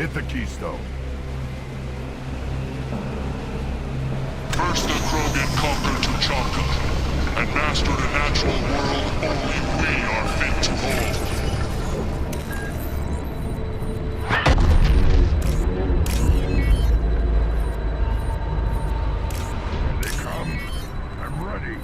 Hit the keystone. First the Krogan conquered Tuchanka, and mastered a natural world only we are fit to hold. Here they come. I'm ready.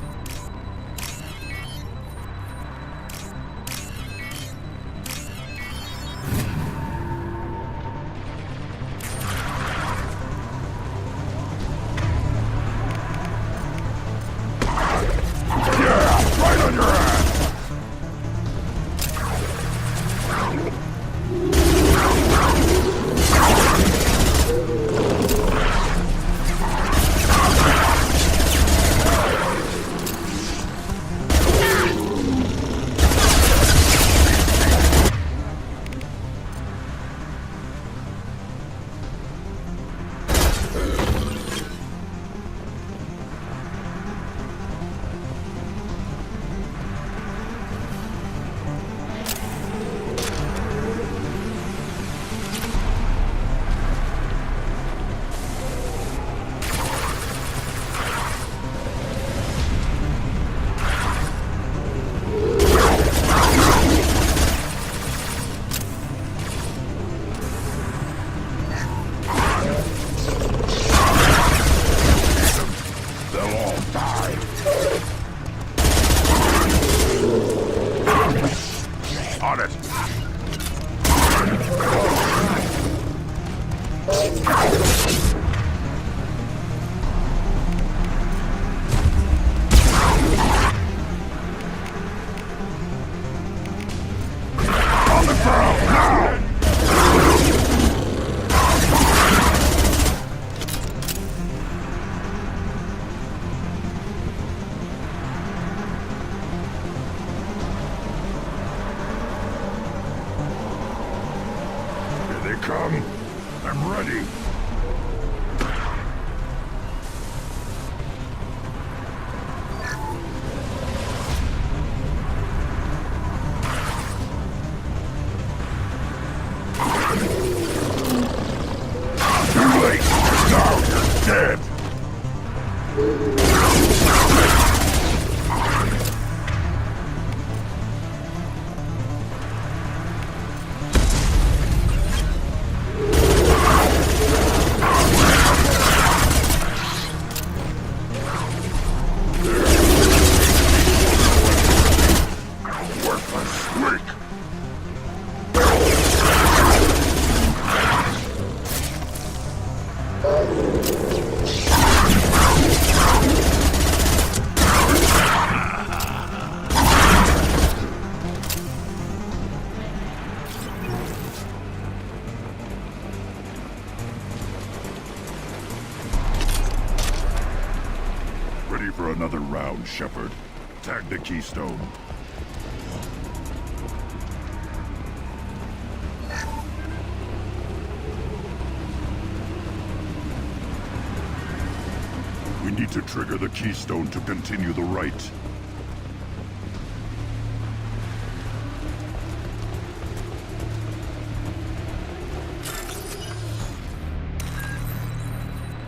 Yeah, right on your ass. They'll all die. On it. On the ground now. Here they come. I'm ready. Too late. Now you're dead. Worthless freak. Ready for another round, Shepard. Tag the keystone. We need to trigger the keystone to continue the rite.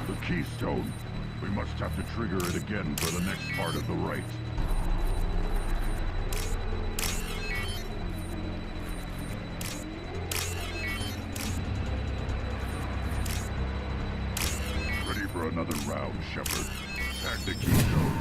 The keystone. We must have to trigger it again for the next part of the rite. Ready for another round, Shepard. Tag the keystone.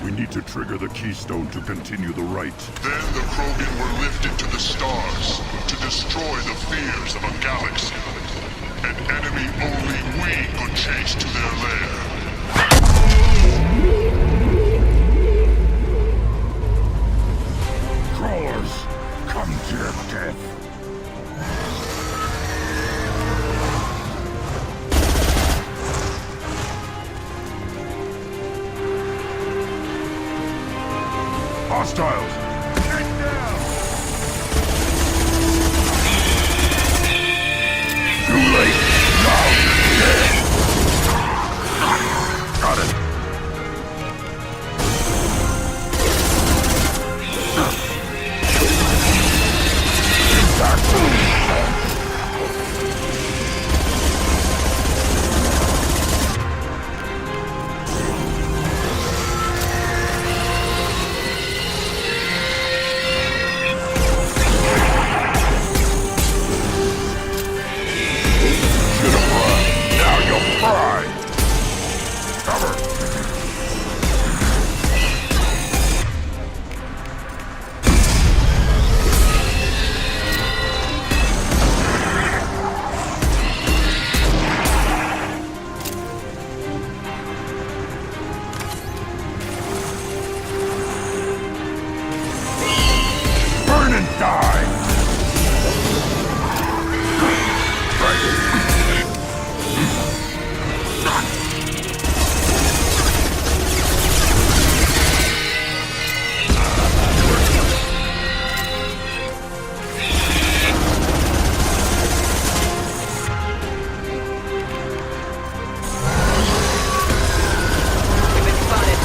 We need to trigger the keystone to continue the rite. Then the Krogan were lifted to the stars to destroy the fears of a galaxy. An enemy only we could chase to their lair. Crawlers, come to your death. Hostiles! Get down! Too late! Now you're dead! Got it! Burn and die! We've been spotted.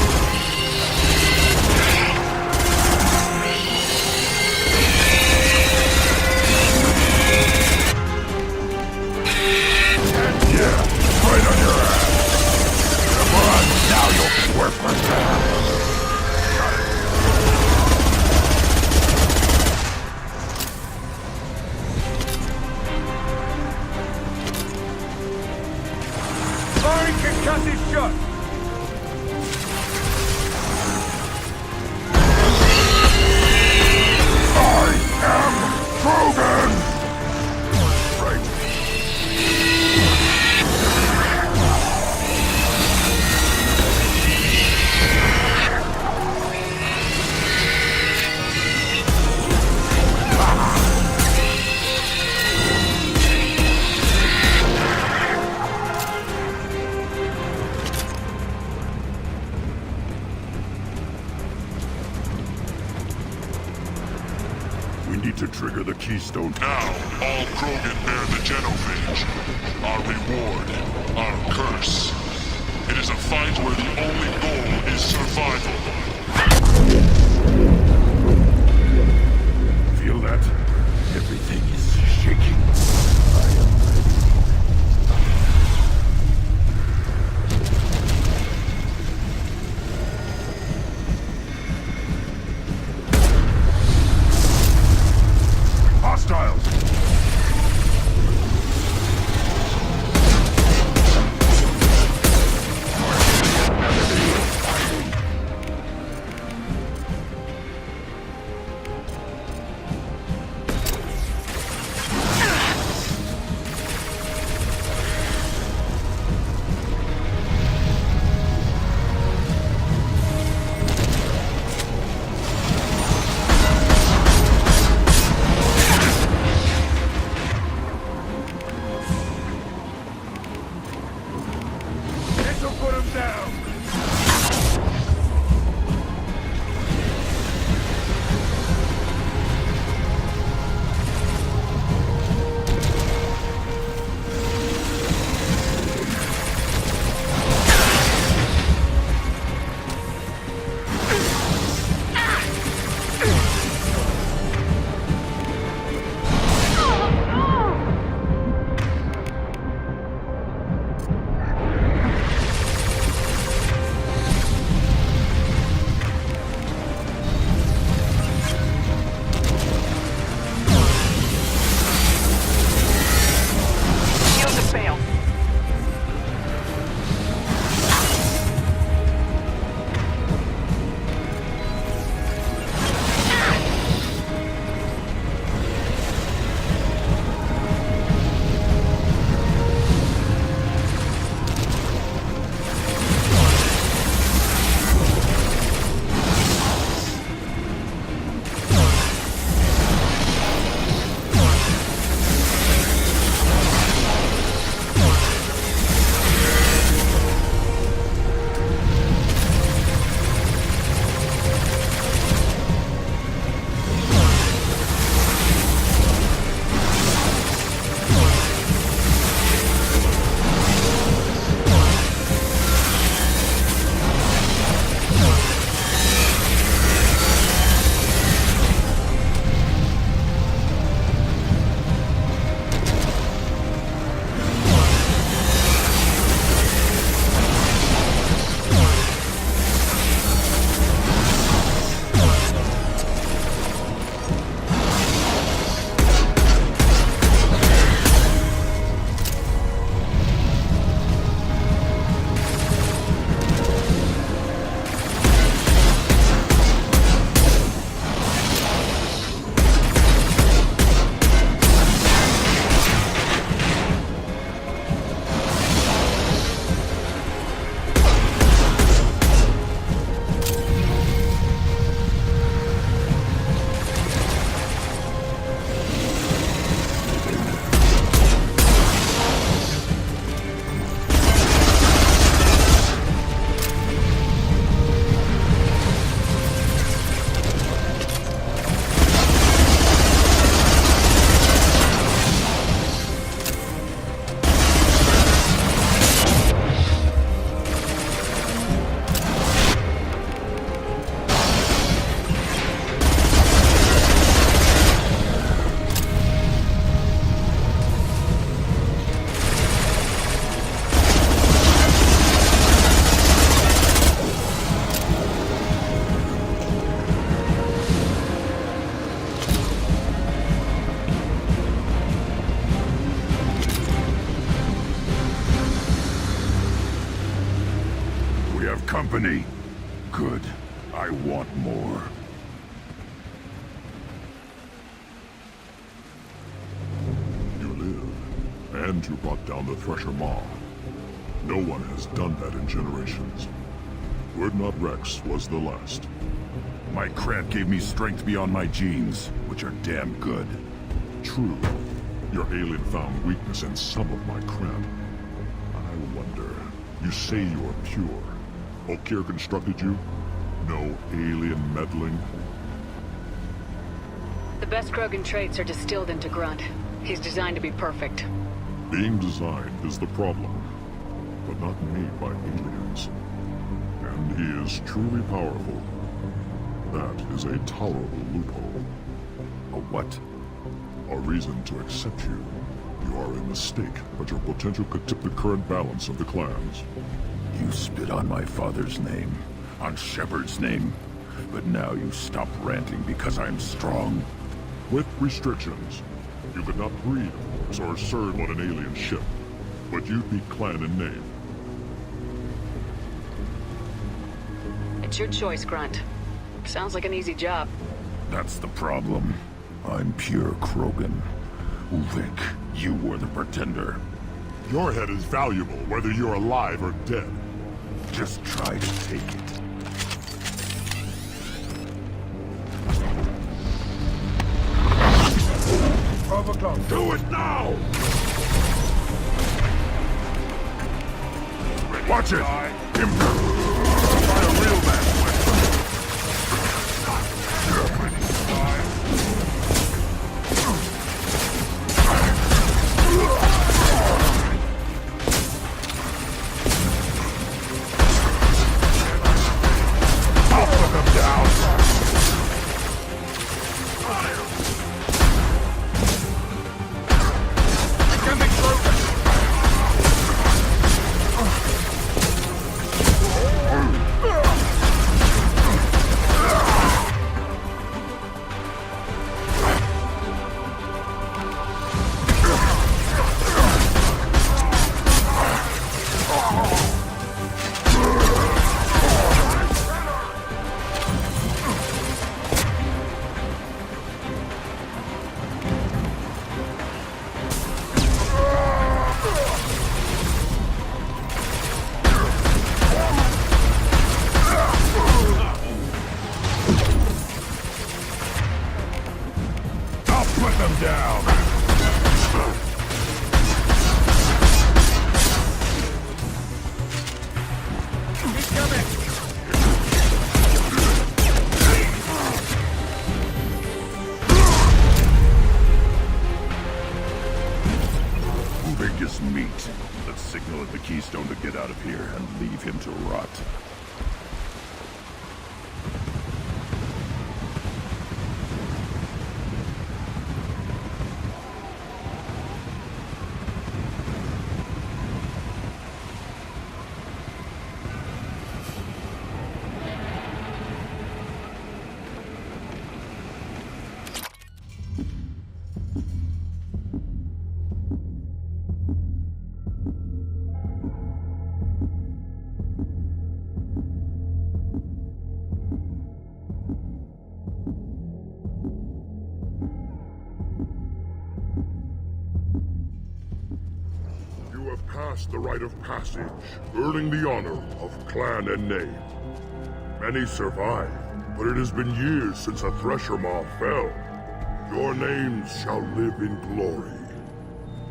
Yeah, right on your ass. Come on, now you'll be worthless. Firing concussive shot! I am Krogan! Right. We need to trigger the keystone. Now, all Krogan bear the genophage. Our reward, our curse. It is a fight where the only goal is survival. Feel that? Everything is shaking. I am ready. Hostiles! This'll put him down! have company. Good. I want more. You live, and you brought down the Thresher Maw. No one has done that in generations. Urdnot Rex was the last. My Krant gave me strength beyond my genes, which are damn good. True. Your alien found weakness in some of my Krant. I wonder. You say you're pure. Okeer constructed you? No alien meddling? The best Krogan traits are distilled into Grunt. He's designed to be perfect. Being designed is the problem, but not made by aliens. And he is truly powerful. That is a tolerable loophole. A what? A reason to accept you. You are a mistake, but your potential could tip the current balance of the clans. You spit on my father's name, on Shepard's name, but now you stop ranting because I'm strong. With restrictions. You could not breed, of course, or serve on an alien ship. But you'd be clan in name. It's your choice, Grunt. Sounds like an easy job. That's the problem. I'm pure Krogan. Ulvik, you were the pretender. Your head is valuable, whether you're alive or dead. Just try to take it. Overclock. Do it now! Watch it! By a real man. Meat. Let's signal at the Keystone to get out of here and leave him to rot. Past the rite of passage, earning the honor of clan and name. Many survive, but it has been years since a Thresher Maw fell. Your names shall live in glory.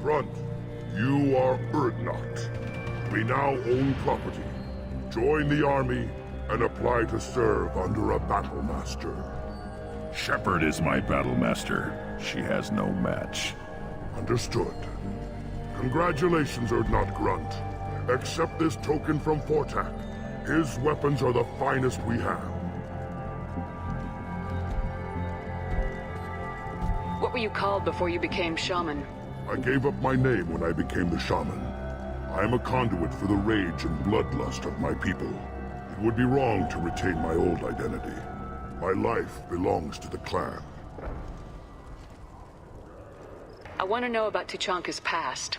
Grunt, you are Urdnot. We now own property. Join the army and apply to serve under a battle master. Shepard is my battle master. She has no match. Understood. Congratulations, Urdnot Grunt. Accept this token from Fortak. His weapons are the finest we have. What were you called before you became shaman? I gave up my name when I became the shaman. I am a conduit for the rage and bloodlust of my people. It would be wrong to retain my old identity. My life belongs to the clan. I want to know about Tuchanka's past.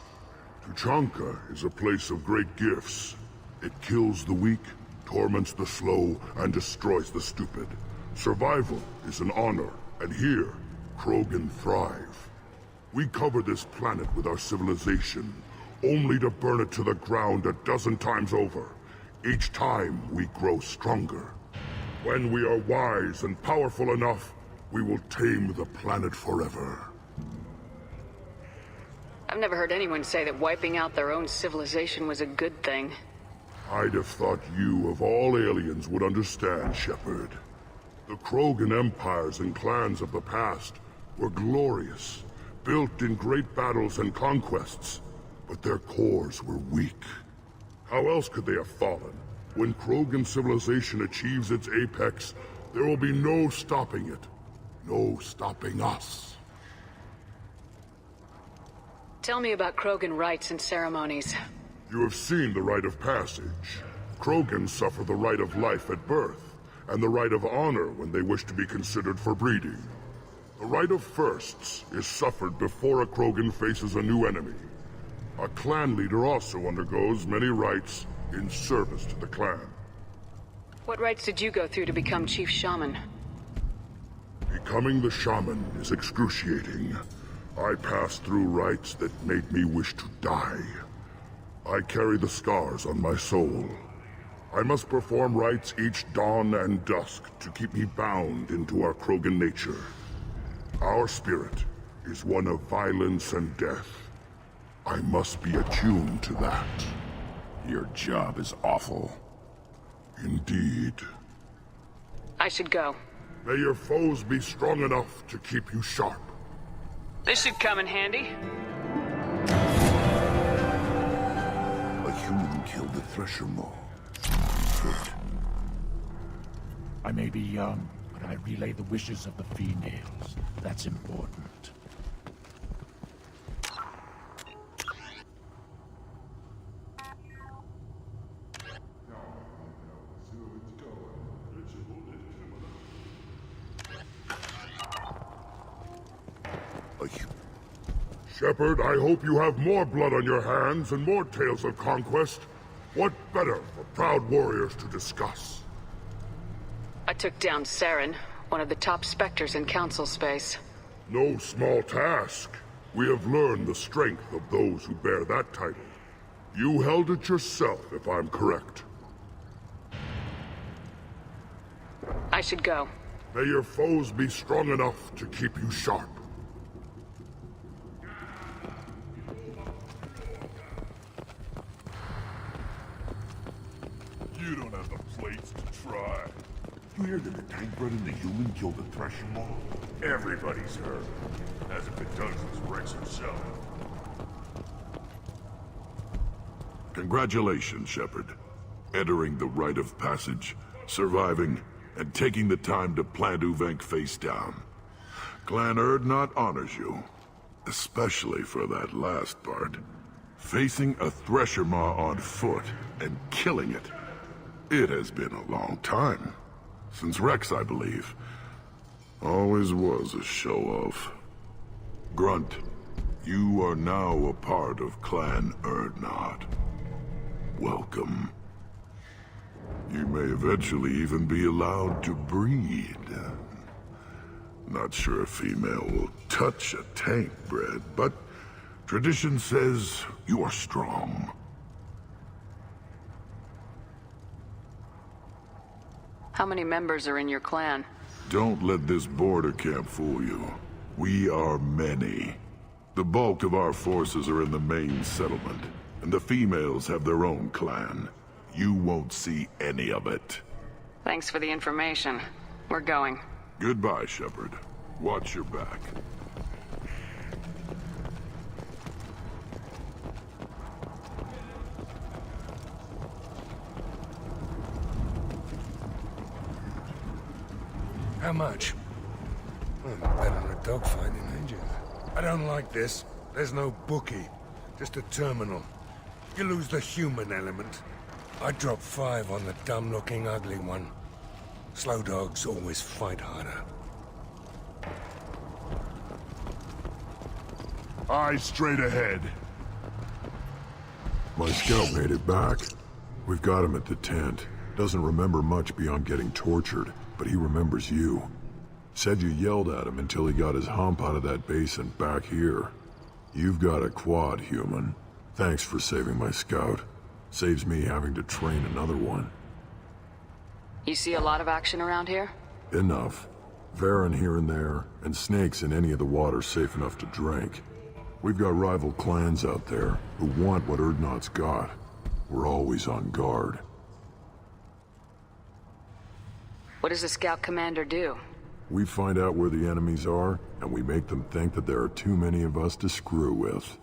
Tuchanka is a place of great gifts. It kills the weak torments the slow and destroys the stupid. Survival is an honor, and here, Krogan thrive. We cover this planet with our civilization, only to burn it to the ground a dozen times over. Each time, we grow stronger. When we are wise and powerful enough, we will tame the planet forever. I've never heard anyone say that wiping out their own civilization was a good thing. I'd have thought you, of all aliens, would understand, Shepard. The Krogan empires and clans of the past were glorious, built in great battles and conquests, but their cores were weak. How else could they have fallen? When Krogan civilization achieves its apex, there will be no stopping it. No stopping us. Tell me about Krogan rites and ceremonies. You have seen the rite of passage. Krogans suffer the rite of life at birth, and the rite of honor when they wish to be considered for breeding. The rite of firsts is suffered before a Krogan faces a new enemy. A clan leader also undergoes many rites in service to the clan. What rites did you go through to become Chief Shaman? Becoming the shaman is excruciating. I passed through rites that made me wish to die. I carry the scars on my soul. I must perform rites each dawn and dusk to keep me bound into our Krogan nature. Our spirit is one of violence and death. I must be attuned to that. Your job is awful. Indeed. I should go. May your foes be strong enough to keep you sharp. This should come in handy. A human killed the Thresher Maw. Good. I may be young, but I relay the wishes of the females. That's important. Shepard, I hope you have more blood on your hands and more tales of conquest. What better for proud warriors to discuss? I took down Saren, one of the top Spectres in Council space. No small task. We have learned the strength of those who bear that title. You held it yourself, if I'm correct. I should go. May your foes be strong enough to keep you sharp. You don't have the plates to try. You hear that the Tangbred and the human killed the Thresher Maw? Everybody's heard. Hasn't been done since Rex himself. Congratulations, Shepard. Entering the rite of passage, surviving, and taking the time to plant Uvenk face down. Clan Urdnot honors you. Especially for that last part. Facing a Thresher Maw on foot and killing it. It has been a long time. Since Rex, I believe. Always was a show-off. Grunt, you are now a part of Clan Urdnot. Welcome. You may eventually even be allowed to breed. Not sure a female will touch a Tangbred, but tradition says you are strong. How many members are in your clan? Don't let this border camp fool you. We are many. The bulk of our forces are in the main settlement, and the females have their own clan. You won't see any of it. Thanks for the information. We're going. Goodbye, Shepard. Watch your back. How much? Well, better than a dogfight in ages. I don't like this. There's no bookie. Just a terminal. You lose the human element. I drop 5 on the dumb-looking ugly one. Slow dogs always fight harder. Eyes straight ahead. My scout made it back. We've got him at the tent. Doesn't remember much beyond getting tortured, but he remembers you. Said you yelled at him until he got his hump out of that basin back here. You've got a quad, human. Thanks for saving my scout. Saves me having to train another one. You see a lot of action around here? Enough. Varen here and there, and snakes in any of the water safe enough to drink. We've got rival clans out there who want what Urdnot's got. We're always on guard. What does the scout commander do? We find out where the enemies are, and we make them think that there are too many of us to screw with.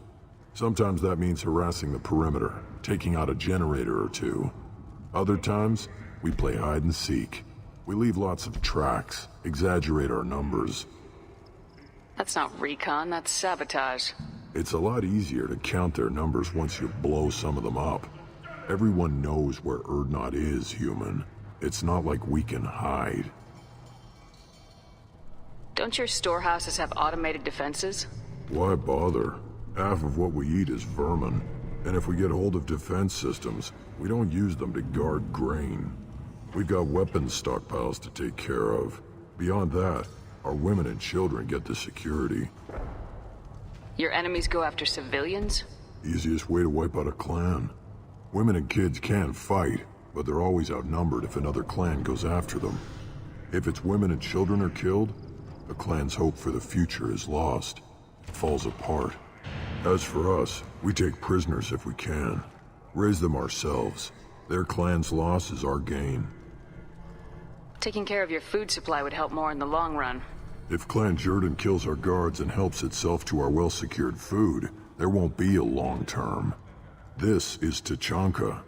Sometimes that means harassing the perimeter, taking out a generator or two. Other times, we play hide and seek. We leave lots of tracks, exaggerate our numbers. That's not recon, that's sabotage. It's a lot easier to count their numbers once you blow some of them up. Everyone knows where Urdnot is, human. It's not like we can hide. Don't your storehouses have automated defenses? Why bother? Half of what we eat is vermin. And if we get hold of defense systems, we don't use them to guard grain. We've got weapons stockpiles to take care of. Beyond that, our women and children get the security. Your enemies go after civilians? Easiest way to wipe out a clan. Women and kids can fight, but they're always outnumbered if another clan goes after them. If it's women and children are killed, the clan's hope for the future is lost. It falls apart. As for us, we take prisoners if we can. Raise them ourselves. Their clan's loss is our gain. Taking care of your food supply would help more in the long run. If Clan Jordan kills our guards and helps itself to our well-secured food, there won't be a long term. This is Tachanka.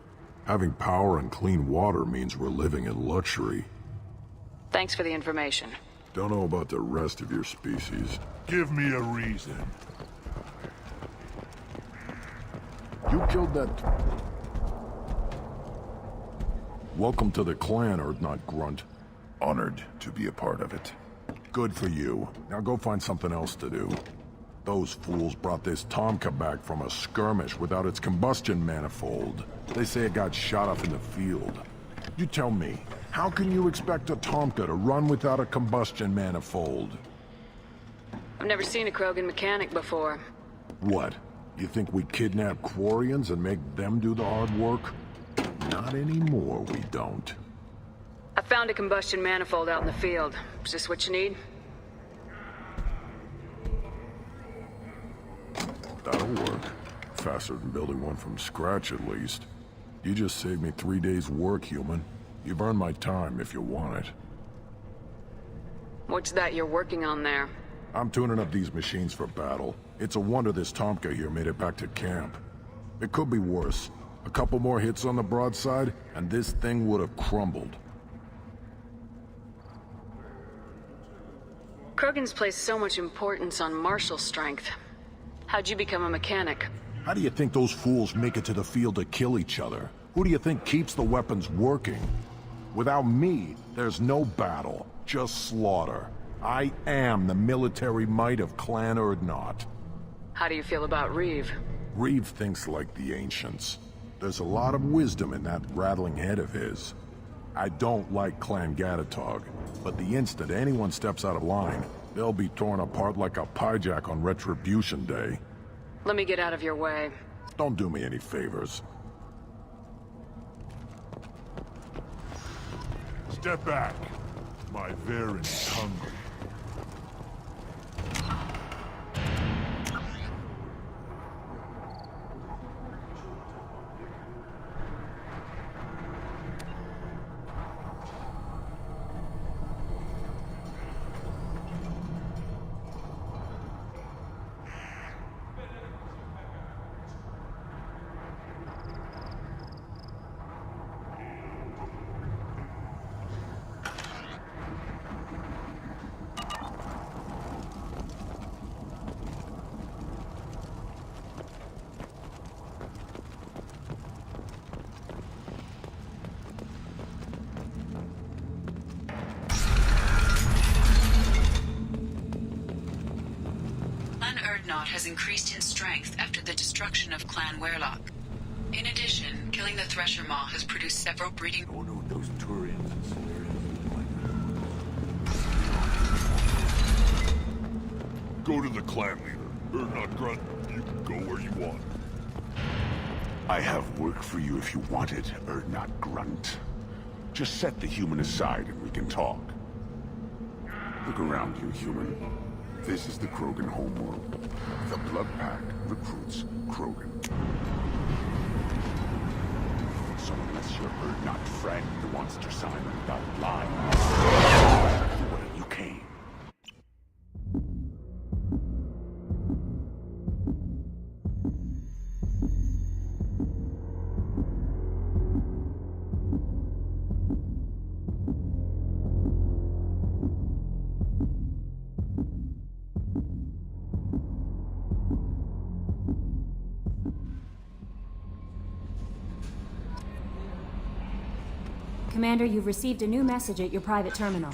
Having power and clean water means we're living in luxury. Thanks for the information. Don't know about the rest of your species. Give me a reason. You killed that... Welcome to the clan, Urdnot Grunt. Honored to be a part of it. Good for you. Now go find something else to do. Those fools brought this Tomka back from a skirmish without its combustion manifold. They say it got shot up in the field. You tell me, how can you expect a Tomka to run without a combustion manifold? I've never seen a Krogan mechanic before. What? You think we kidnap Quarians and make them do the hard work? Not anymore, we don't. I found a combustion manifold out in the field. Is this what you need? That'll work. Faster than building one from scratch, at least. You just saved me 3 days' work, human. You've earned my time if you want it. What's that you're working on there? I'm tuning up these machines for battle. It's a wonder this Tomka here made it back to camp. It could be worse. A couple more hits on the broadside, and this thing would have crumbled. Krogans place so much importance on martial strength. How'd you become a mechanic? How do you think those fools make it to the field to kill each other? Who do you think keeps the weapons working? Without me, there's no battle, just slaughter. I am the military might of Clan Urdnot. How do you feel about Reeve? Reeve thinks like the ancients. There's a lot of wisdom in that rattling head of his. I don't like Clan Gatatog, but the instant anyone steps out of line, they'll be torn apart like a pyjak on Retribution Day. Let me get out of your way. Don't do me any favors. Step back. My Varen is hungry. Clan Urdnot has increased in strength after the destruction of Clan Werlock. In addition, killing the Thresher Maw has produced several breeding... I wonder what those Turians and Solarians look like. Go to the clan leader. Not Grunt, you can go where you want. I have work for you if you want it, Urdnot Grunt. Just set the human aside and we can talk. Look around you, human. This is the Krogan homeworld. The Blood Pack recruits Krogan. So unless you're Urdnot friend who wants to sign a dotted line, where you came. Commander, you've received a new message at your private terminal.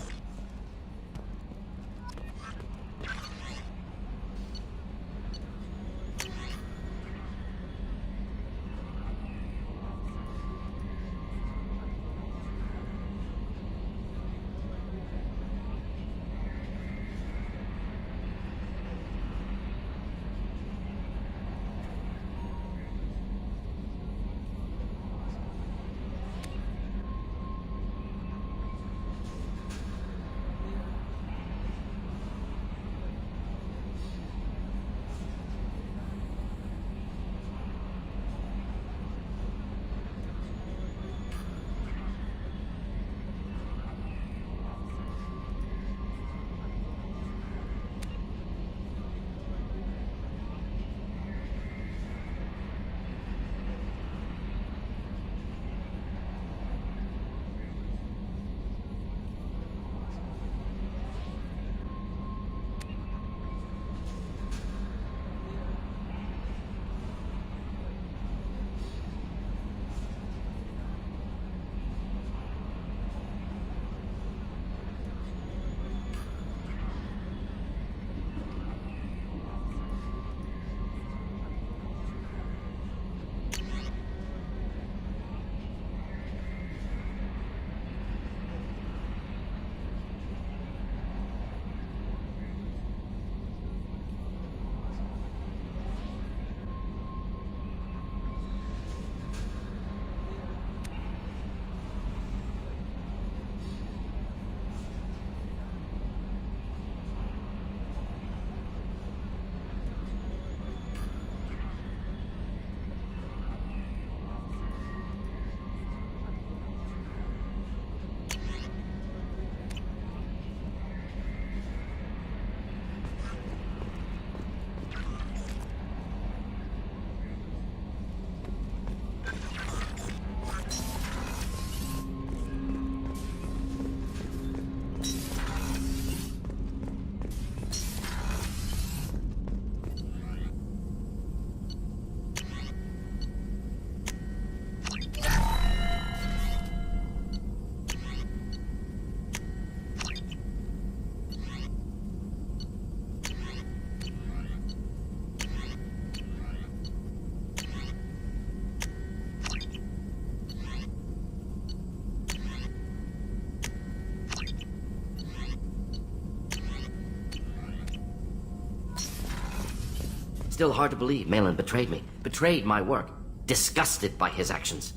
Still hard to believe Malin betrayed me. Betrayed my work. Disgusted by his actions.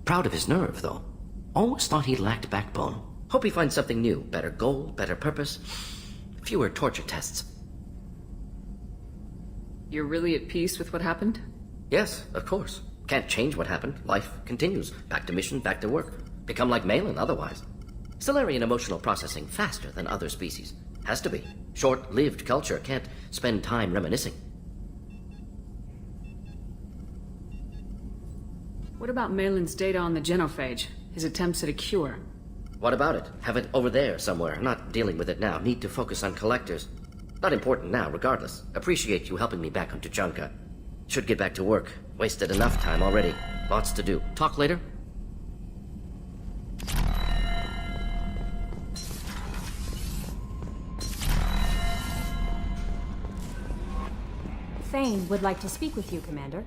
Proud of his nerve, though. Always thought he lacked backbone. Hope he finds something new. Better goal, better purpose. Fewer torture tests. You're really at peace with what happened? Yes, of course. Can't change what happened. Life continues. Back to mission, back to work. Become like Malin otherwise. Solarian emotional processing faster than other species. Has to be. Short-lived culture can't spend time reminiscing. What about Malin's data on the genophage? His attempts at a cure? What about it? Have it over there somewhere. Not dealing with it now. Need to focus on collectors. Not important now, regardless. Appreciate you helping me back on Tuchanka. Should get back to work. Wasted enough time already. Lots to do. Talk later? Thane would like to speak with you, Commander.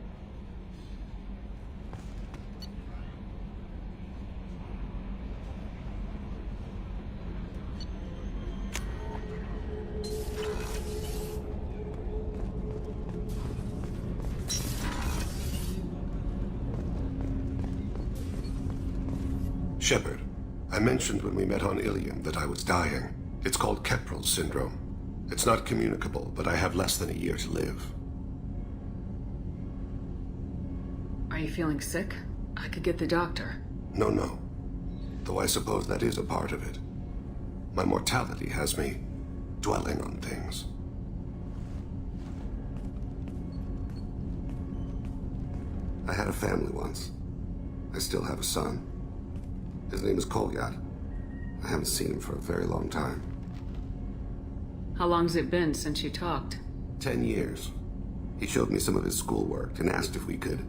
Shepard, I mentioned when we met on Ilium that I was dying. It's called Kepral's syndrome. It's not communicable, but I have less than a year to live. Are you feeling sick? I could get the doctor. No. Though I suppose that is a part of it. My mortality has me dwelling on things. I had a family once. I still have a son. His name is Kolyat. I haven't seen him for a very long time. How long's it been since you talked? 10 years. He showed me some of his schoolwork and asked if we could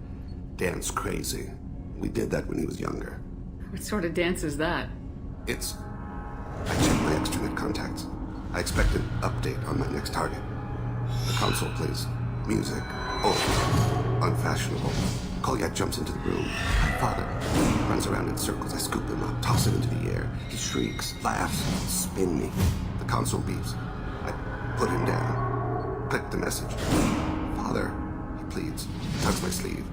dance crazy. We did that when he was younger. What sort of dance is that? I checked my extranet contacts. I expect an update on my next target. The console plays music. Oh, unfashionable. Kolyat jumps into the room. My father runs around in circles. I scoop him up, toss him into the air. He shrieks, laughs, spin me. The console beeps. I put him down. Click the message. Father, he pleads. He tugs my sleeve.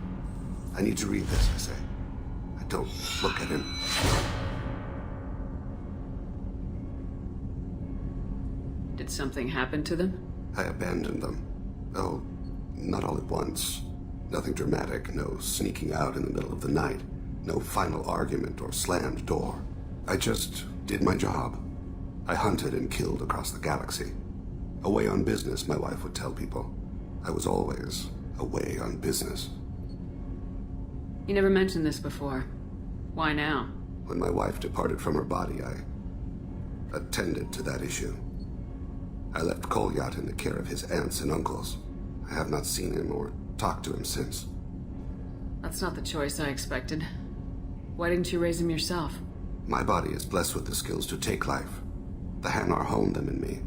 I need to read this, I say. I don't look at him. Did something happen to them? I abandoned them. Oh, not all at once. Nothing dramatic, no sneaking out in the middle of the night, no final argument or slammed door. I just did my job. I hunted and killed across the galaxy. Away on business, my wife would tell people. I was always away on business. You never mentioned this before. Why now? When my wife departed from her body, I attended to that issue. I left Kolyat in the care of his aunts and uncles. I have not seen him or talked to him since. That's not the choice I expected. Why didn't you raise him yourself? My body is blessed with the skills to take life. The Hanar honed them in me.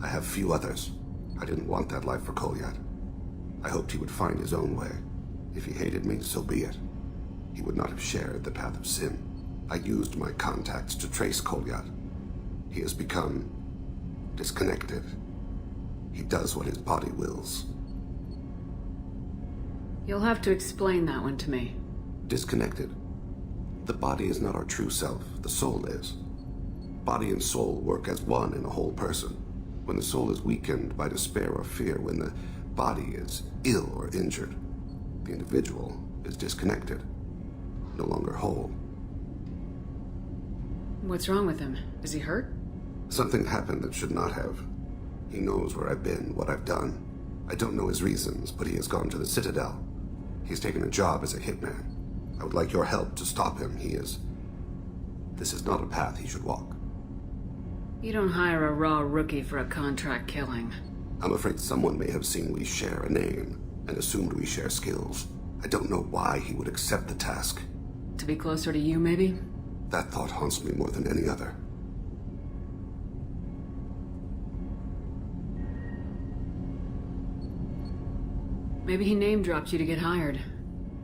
I have few others. I didn't want that life for Kolyat. I hoped he would find his own way. If he hated me, so be it. He would not have shared the path of sin. I used my contacts to trace Kolyat. He has become disconnected. He does what his body wills. You'll have to explain that one to me. Disconnected. The body is not our true self. The soul is. Body and soul work as one in a whole person. When the soul is weakened by despair or fear, when the body is ill or injured, the individual is disconnected, no longer whole. What's wrong with him? Is he hurt? Something happened that should not have. He knows where I've been, what I've done. I don't know his reasons, but he has gone to the Citadel. He's taken a job as a hitman. I would like your help to stop him. This is not a path he should walk. You don't hire a raw rookie for a contract killing. I'm afraid someone may have seen we share a name and assumed we share skills. I don't know why he would accept the task. To be closer to you, maybe? That thought haunts me more than any other. Maybe he name-dropped you to get hired.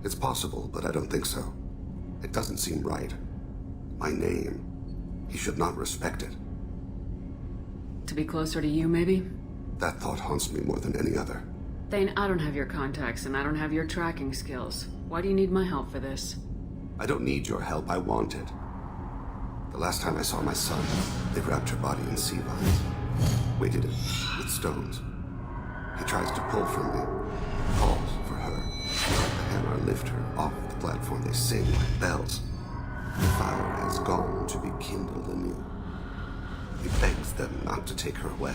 It's possible, but I don't think so. It doesn't seem right. My name. He should not respect it. To be closer to you, maybe? That thought haunts me more than any other. Thane, I don't have your contacts, and I don't have your tracking skills. Why do you need my help for this? I don't need your help. I want it. The last time I saw my son, they wrapped her body in sea vines, weighted it with stones. He tries to pull from me, calls for her. The Hanar lift her off the platform. They sing like bells. The fire has gone to be kindled anew. He begs them not to take her away.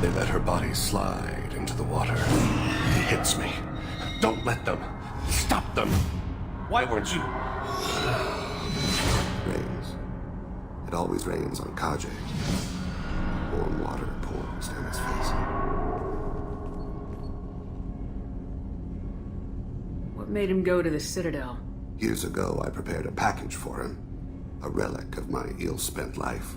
They let her body slide into the water. He hits me. Don't let them. Stop them. Why weren't you? Rains. It always rains on Kaje. Warm water pours down his face. What made him go to the Citadel? Years ago, I prepared a package for him. A relic of my ill-spent life.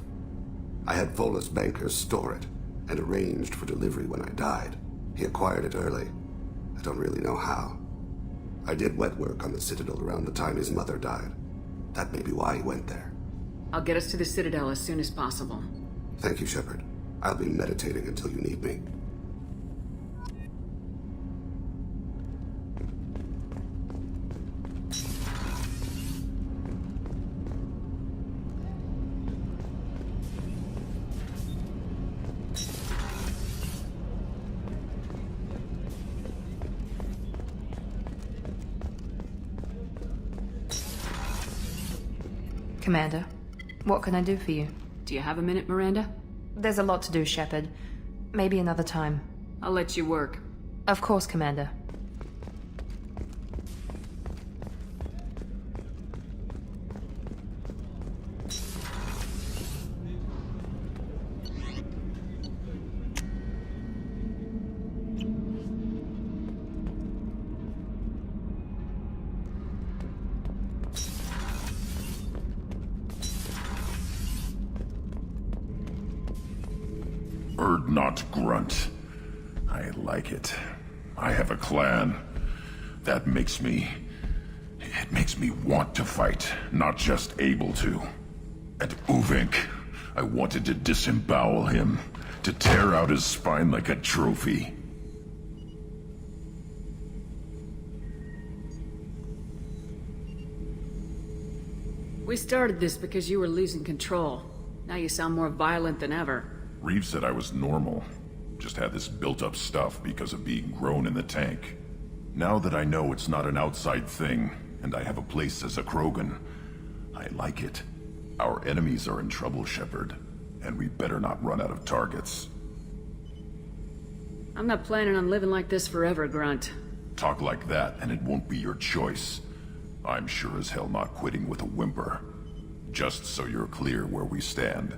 I had Volus bankers store it, and arranged for delivery when I died. He acquired it early. I don't really know how. I did wet work on the Citadel around the time his mother died. That may be why he went there. I'll get us to the Citadel as soon as possible. Thank you, Shepard. I'll be meditating until you need me. Commander, what can I do for you? Do you have a minute, Miranda? There's a lot to do, Shepard. Maybe another time. I'll let you work. Of course, Commander. Erd not grunt. I like it. I have a clan. That makes me... It makes me want to fight, not just able to. And Uvink, I wanted to disembowel him, to tear out his spine like a trophy. We started this because you were losing control. Now you sound more violent than ever. Reeves said I was normal. Just had this built-up stuff because of being grown in the tank. Now that I know it's not an outside thing, and I have a place as a Krogan, I like it. Our enemies are in trouble, Shepard, and we better not run out of targets. I'm not planning on living like this forever, Grunt. Talk like that, and it won't be your choice. I'm sure as hell not quitting with a whimper. Just so you're clear where we stand.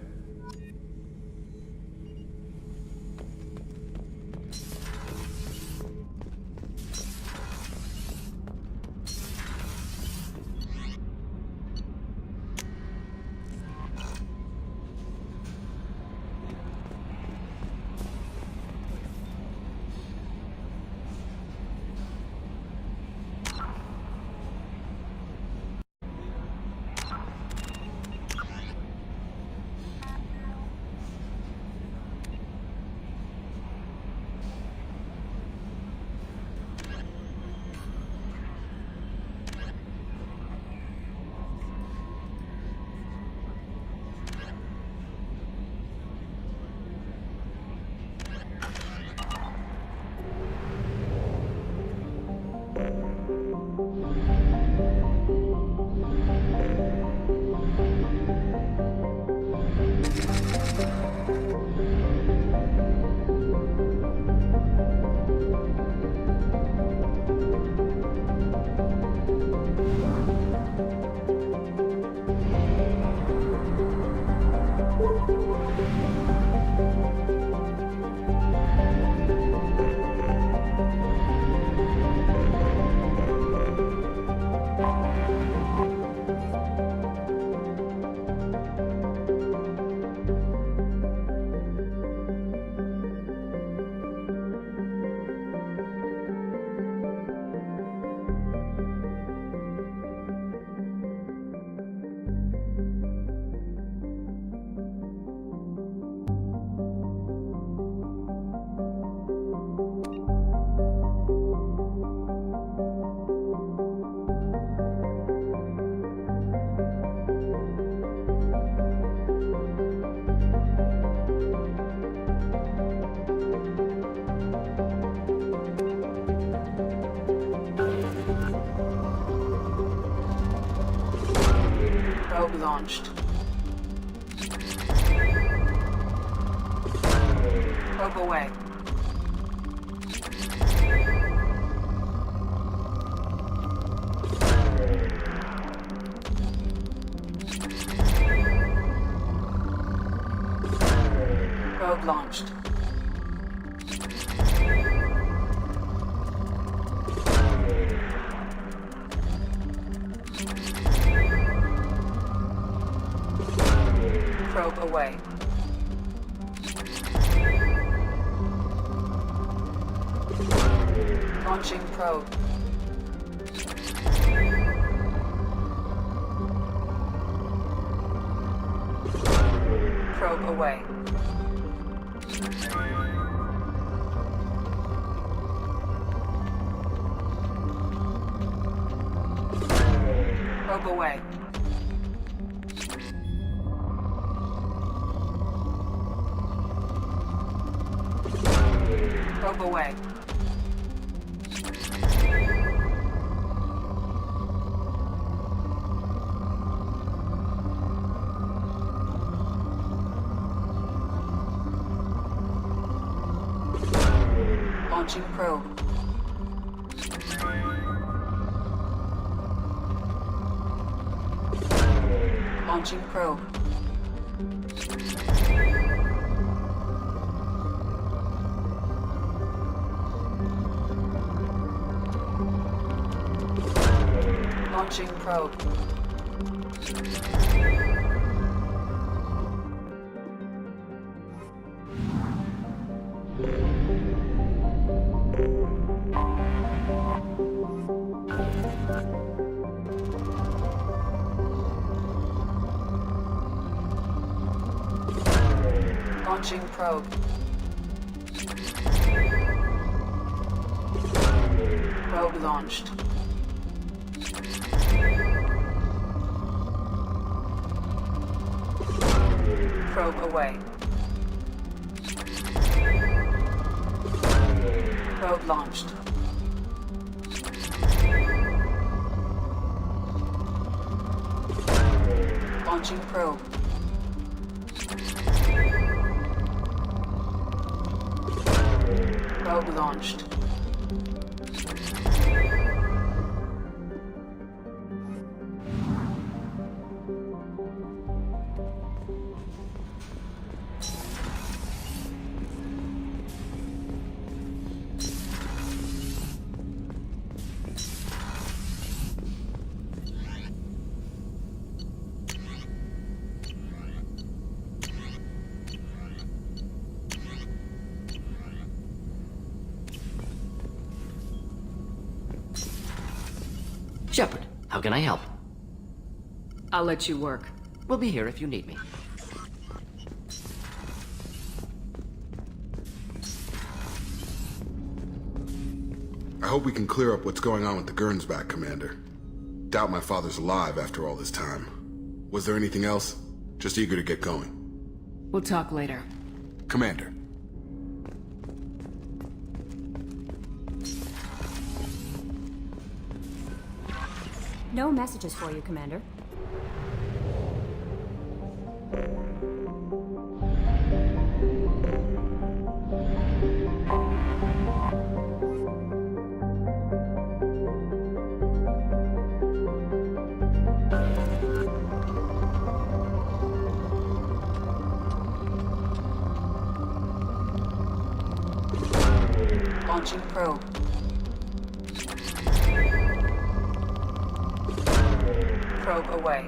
Probe launched. Probe away. Probe launched. Probe away. Launching probe. Probe away. Probe away. Probe away. Launching probe. Launching probe. Launching probe. Launching probe. Probe launched. Probe away. Probe launched. Launching probe. Probe launched. Shepard, how can I help? I'll let you work. We'll be here if you need me. I hope we can clear up what's going on with the Gernsback, Commander. Doubt my father's alive after all this time. Was there anything else? Just eager to get going. We'll talk later. Commander. No messages for you, Commander. Launching probe. Probe away.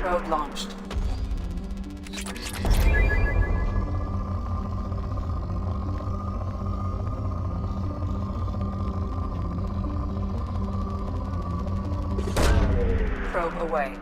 Probe launched. Probe away.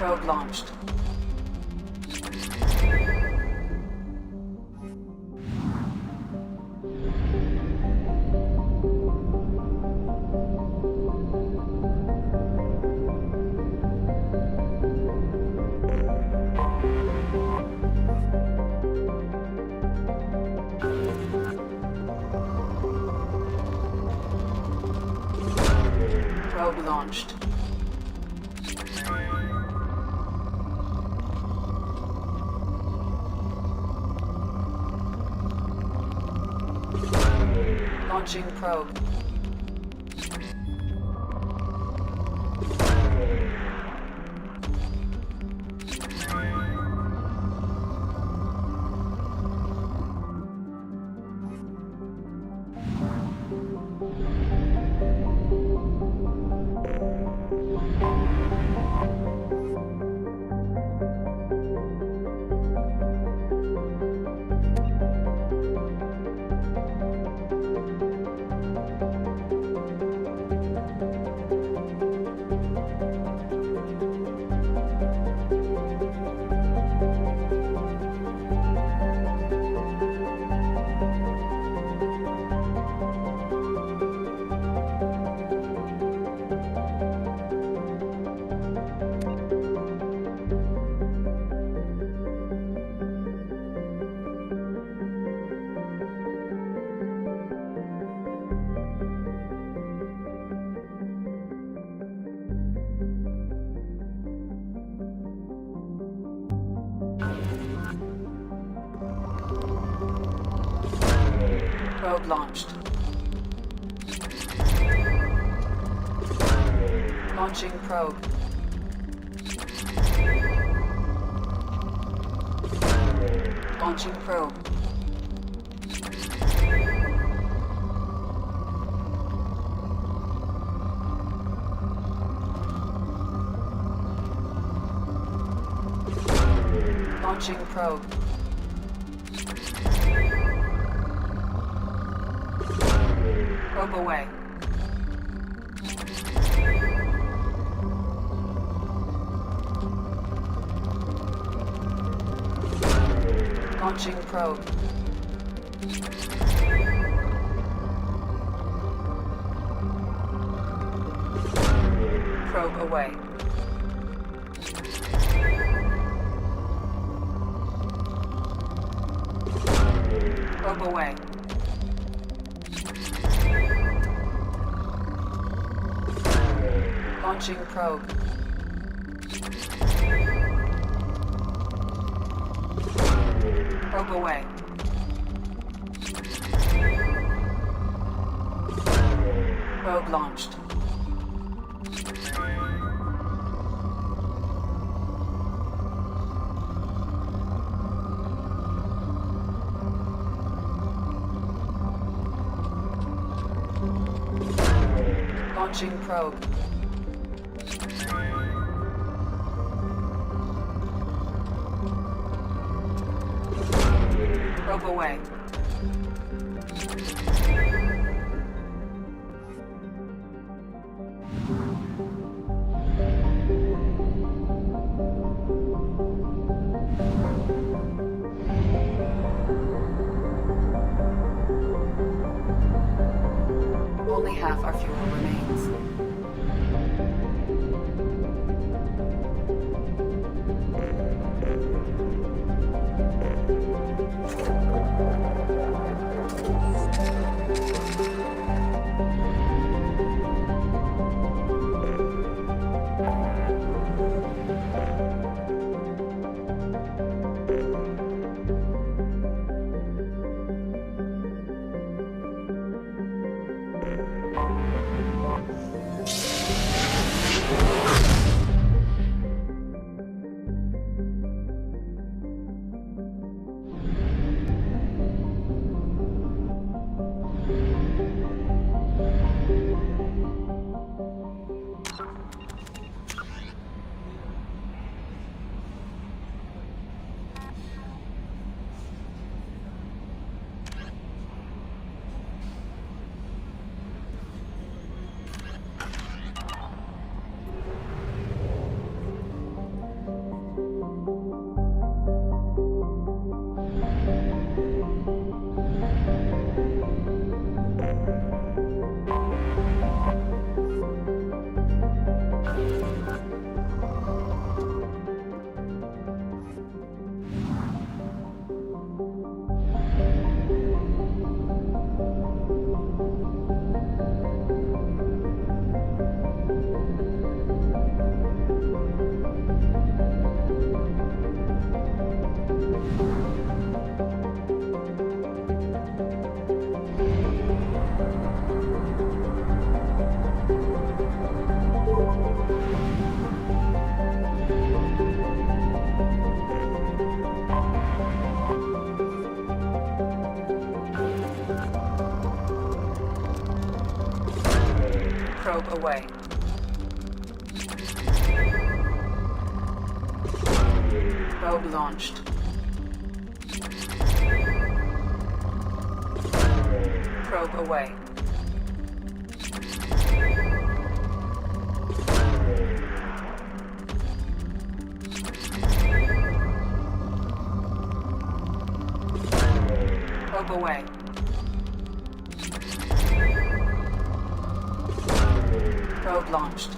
Probe launched. Probe launched. Launching probe. Probe launched. Launching probe. Launching probe. Launching probe. Probe away. Launching probe. Probe away. Probe away. Launching probe. Probe away. Probe launched. Launching probe. Probe away. Only half our fuel remains. Probe away. Probe launched. Probe away. Probe away. Probe launched.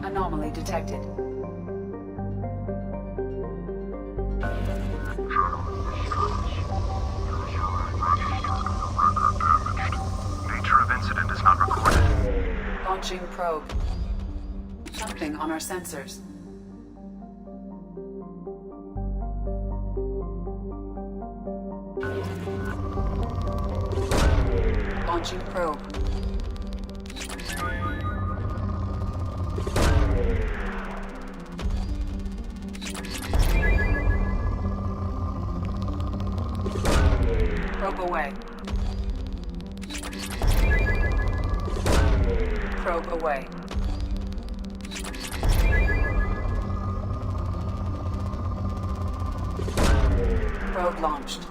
Anomaly detected. Nature of incident is not recorded. Launching probe. Something on our sensors. Launching probe. Probe away. Probe away. Probe launched.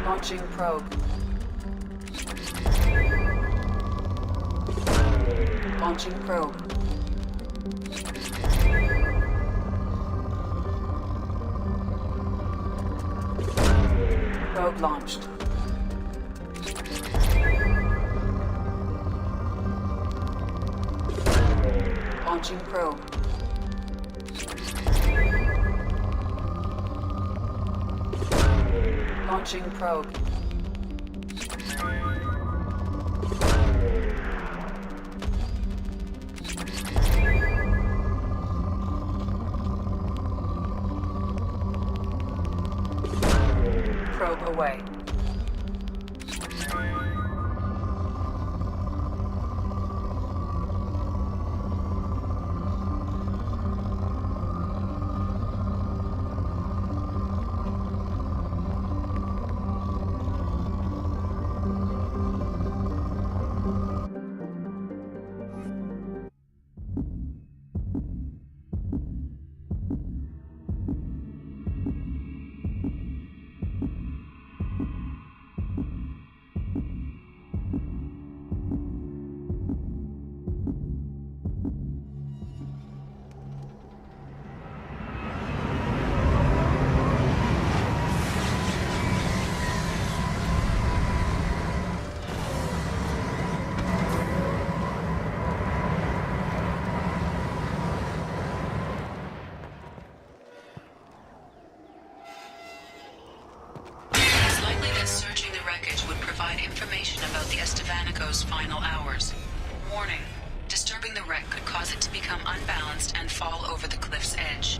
Launching probe. Launching probe. Probe launched. Launching probe. Launching probe. Probe away. It's likely that searching the wreckage would provide information about the Estevanico's final hours. Warning: disturbing the wreck could cause it to become unbalanced and fall over the cliff's edge.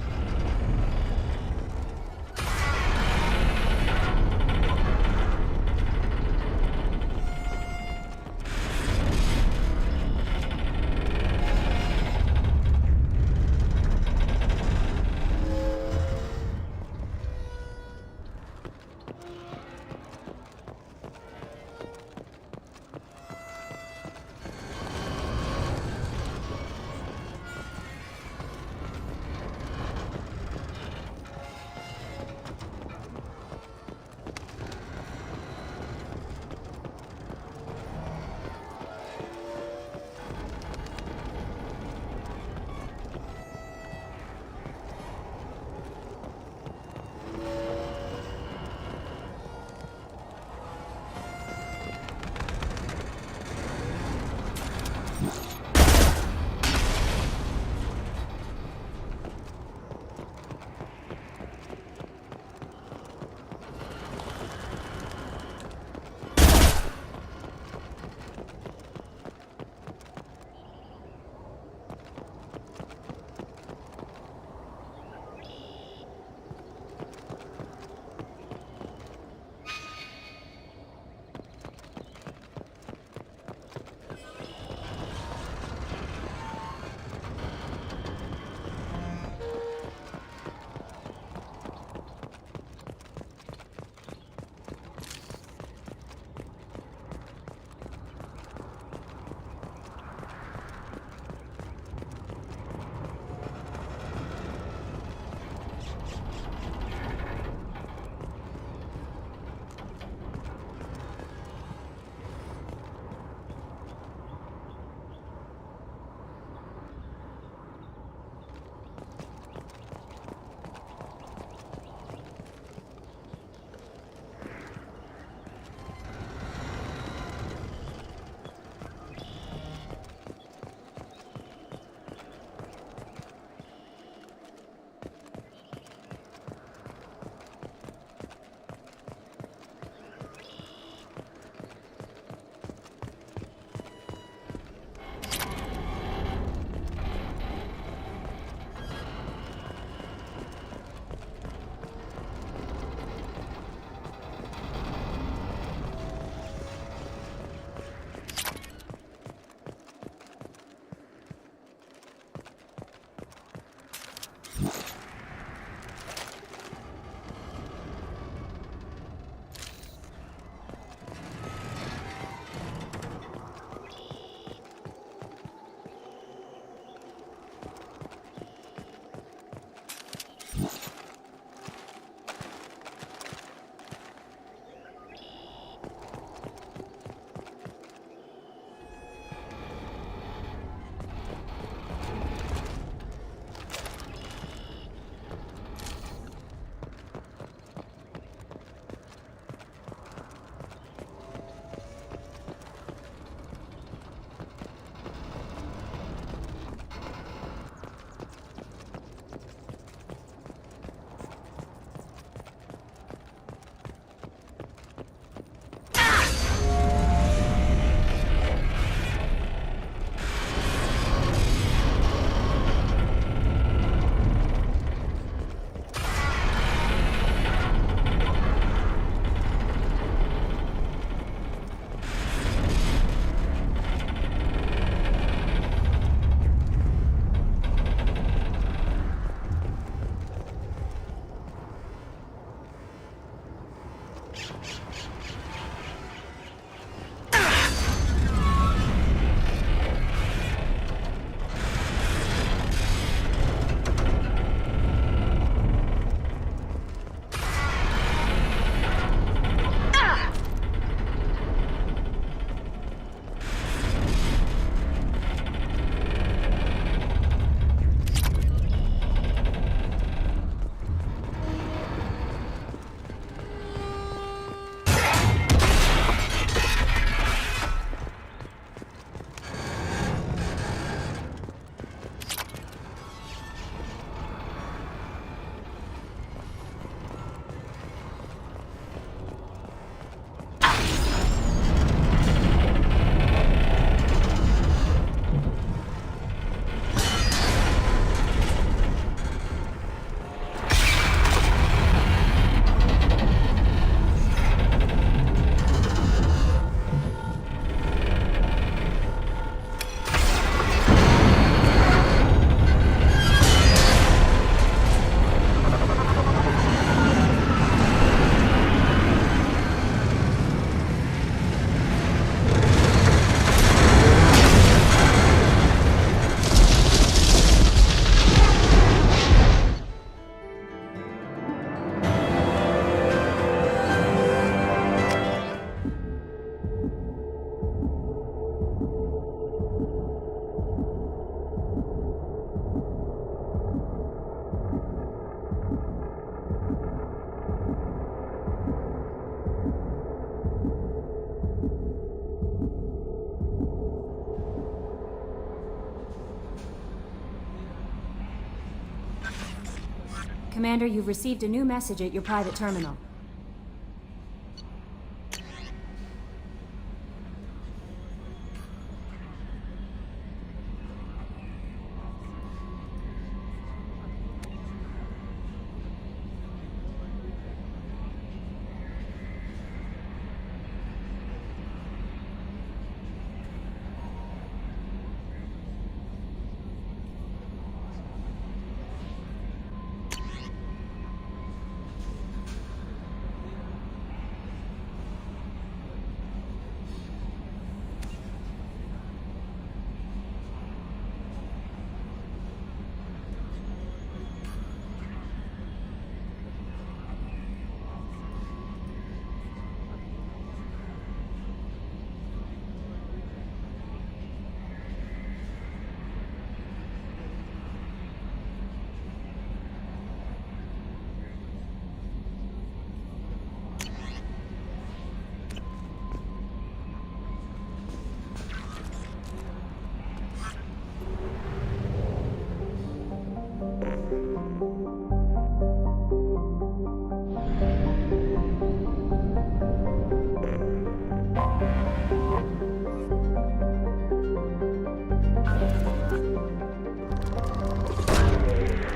Commander, you've received a new message at your private terminal.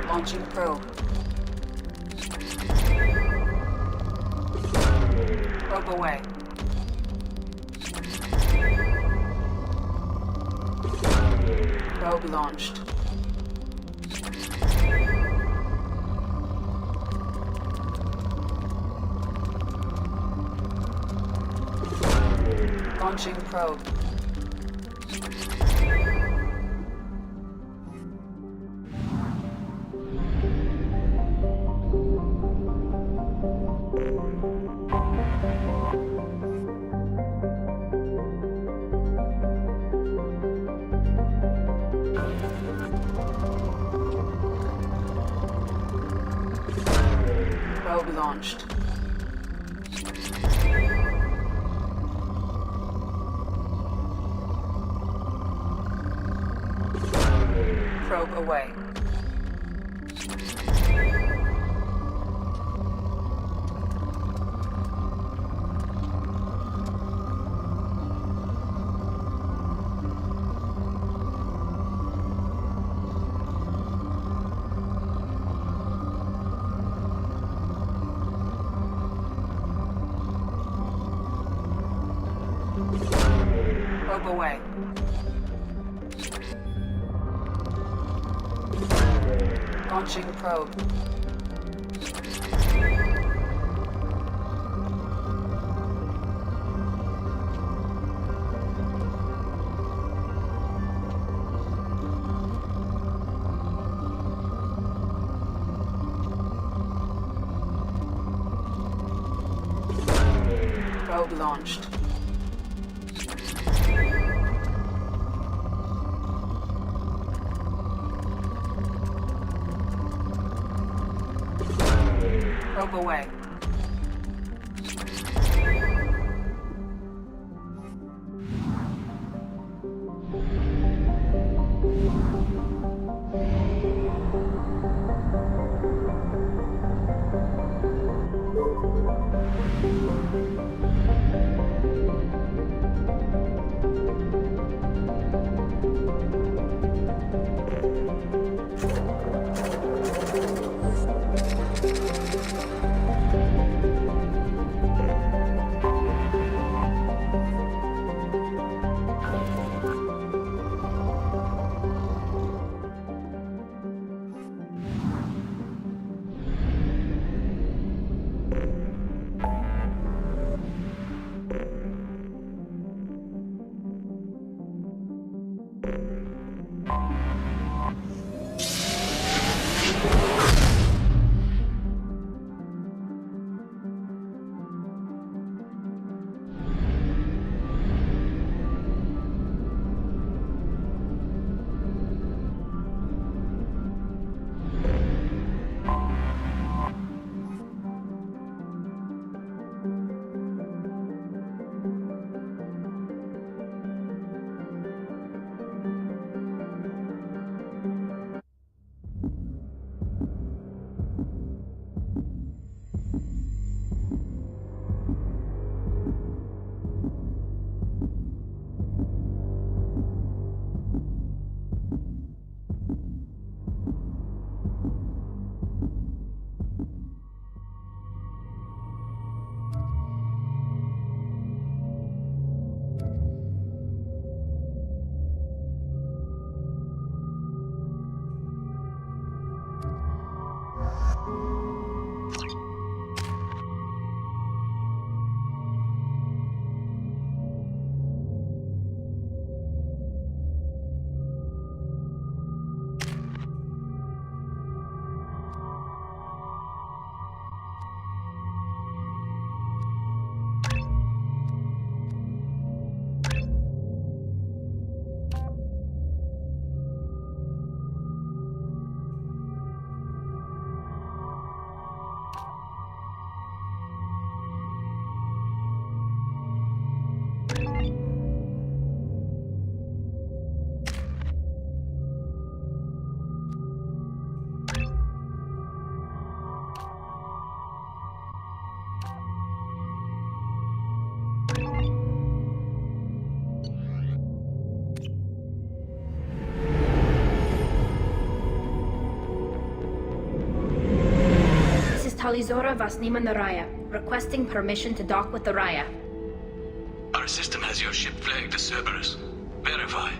Launching probe. Probe away. Probe launched. Launching probe. Probe launched. Probe away. Probe away. Launching probe. Probe launched. Probe away. Talizora Vasnima Naraya, requesting permission to dock with the Raya. Our system has your ship flagged as Cerberus. Verify.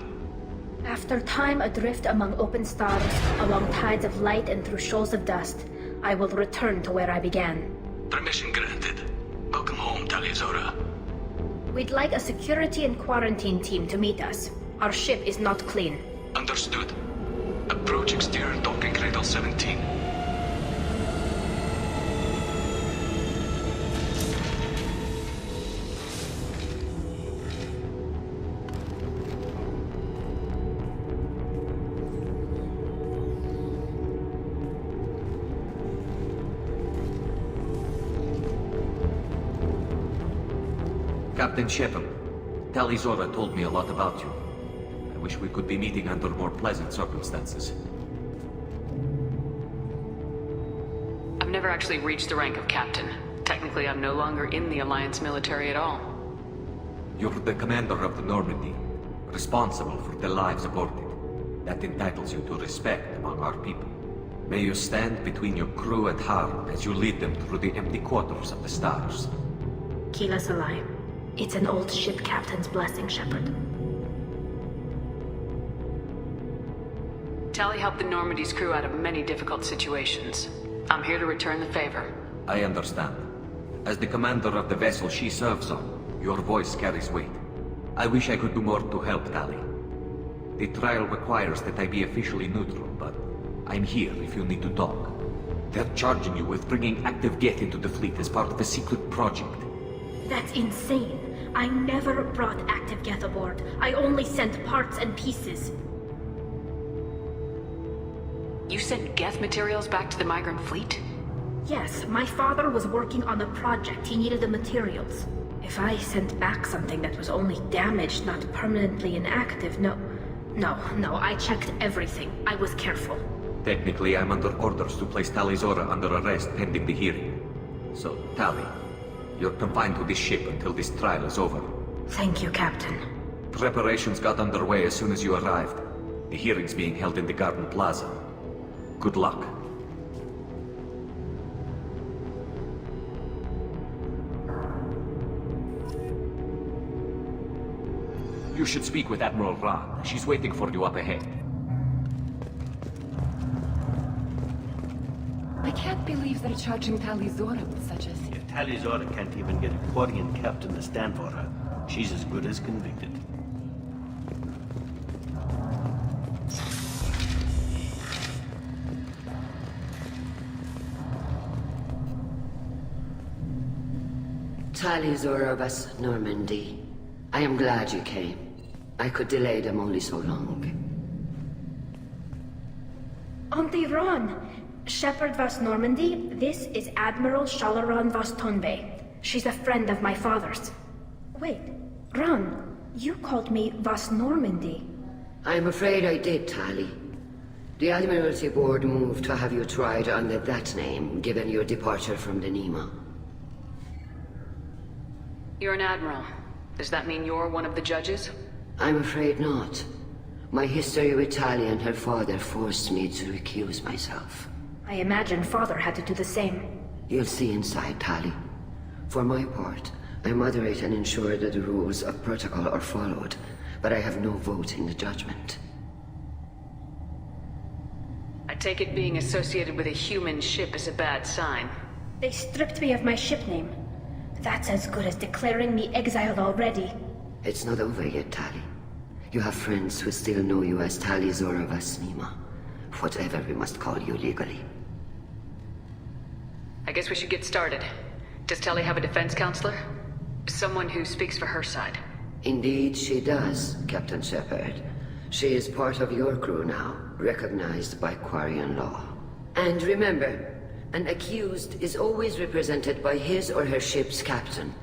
After time adrift among open stars, along tides of light and through shoals of dust, I will return to where I began. Permission granted. Welcome home, Talizora. We'd like a security and quarantine team to meet us. Our ship is not clean. Understood. Approach exterior docking cradle 17. Captain Shepard, Talizora told me a lot about you. I wish we could be meeting under more pleasant circumstances. I've never actually reached the rank of captain. Technically, I'm no longer in the Alliance military at all. You're the commander of the Normandy, responsible for the lives aborted. That entitles you to respect among our people. May you stand between your crew and harm as you lead them through the empty quarters of the stars. Kila Salai. It's an old ship captain's blessing, Shepard. Tali helped the Normandy's crew out of many difficult situations. I'm here to return the favor. I understand. As the commander of the vessel she serves on, your voice carries weight. I wish I could do more to help Tali. The trial requires that I be officially neutral, but I'm here if you need to talk. They're charging you with bringing active Geth into the fleet as part of a secret project. That's insane. I never brought active Geth aboard. I only sent parts and pieces. You sent Geth materials back to the migrant fleet? Yes, my father was working on a project. He needed the materials. If I sent back something that was only damaged, not permanently inactive, no, I checked everything. I was careful. Technically, I'm under orders to place Talizora under arrest pending the hearing. So, Tali, you're confined to this ship until this trial is over. Thank you, Captain. Preparations got underway as soon as you arrived. The hearing's being held in the Garden Plaza. Good luck. You should speak with Admiral Ra. She's waiting for you up ahead. I can't believe they're charging Talizora with such a thing. Talizora can't even get a Quarian captain to stand for her. She's as good as convicted. Talizora Vas Normandy. I am glad you came. I could delay them only so long. Auntie Ron! Shepard Vas Normandy, this is Admiral Shalaran Vas Tonbe. She's a friend of my father's. Wait, Ron, you called me Vas Normandy. I'm afraid I did, Tali. The Admiralty Board moved to have you tried under that name, given your departure from the Nima. You're an admiral. Does that mean you're one of the judges? I'm afraid not. My history with Tali and her father forced me to recuse myself. I imagine father had to do the same. You'll see inside, Tali. For my part, I moderate and ensure that the rules of protocol are followed, but I have no vote in the judgment. I take it being associated with a human ship is a bad sign. They stripped me of my ship name. That's as good as declaring me exiled already. It's not over yet, Tali. You have friends who still know you as Talizora Vas Nima. Whatever we must call you legally. I guess we should get started. Does Tali have a defense counselor? Someone who speaks for her side. Indeed she does, Captain Shepard. She is part of your crew now, recognized by Quarian law. And remember, an accused is always represented by his or her ship's captain.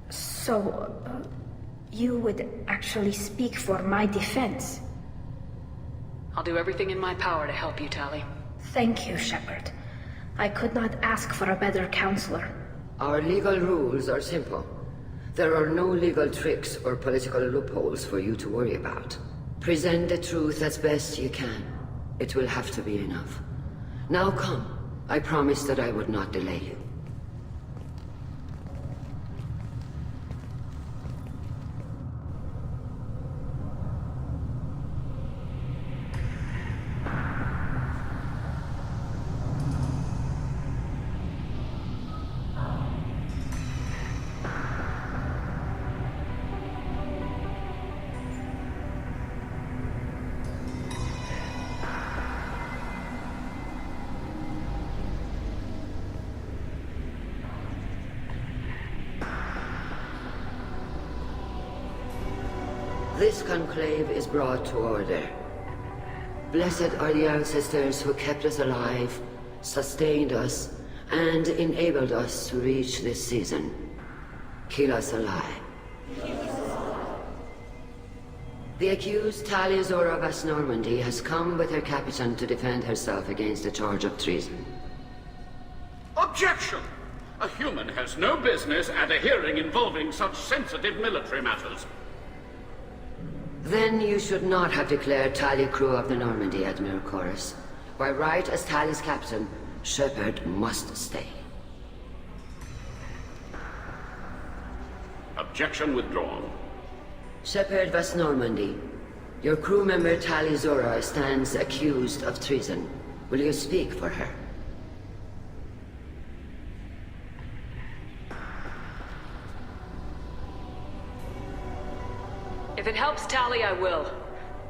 So, you would actually speak for my defense? I'll do everything in my power to help you, Tali. Thank you, Shepard. I could not ask for a better counselor. Our legal rules are simple. There are no legal tricks or political loopholes for you to worry about. Present the truth as best you can. It will have to be enough. Now come. I promised that I would not delay you. This conclave is brought to order. Blessed are the ancestors who kept us alive, sustained us, and enabled us to reach this season. Keep us alive. The accused Talia Zora Vas Normandy has come with her captain to defend herself against a charge of treason. Objection! A human has no business at a hearing involving such sensitive military matters. Then you should not have declared Talia crew of the Normandy, Admiral Chorus. By right as Talia's captain, Shepard must stay. Objection withdrawn. Shepard Vas Normandy, your crew member Talia Zora stands accused of treason. Will you speak for her? If it helps Tali, I will.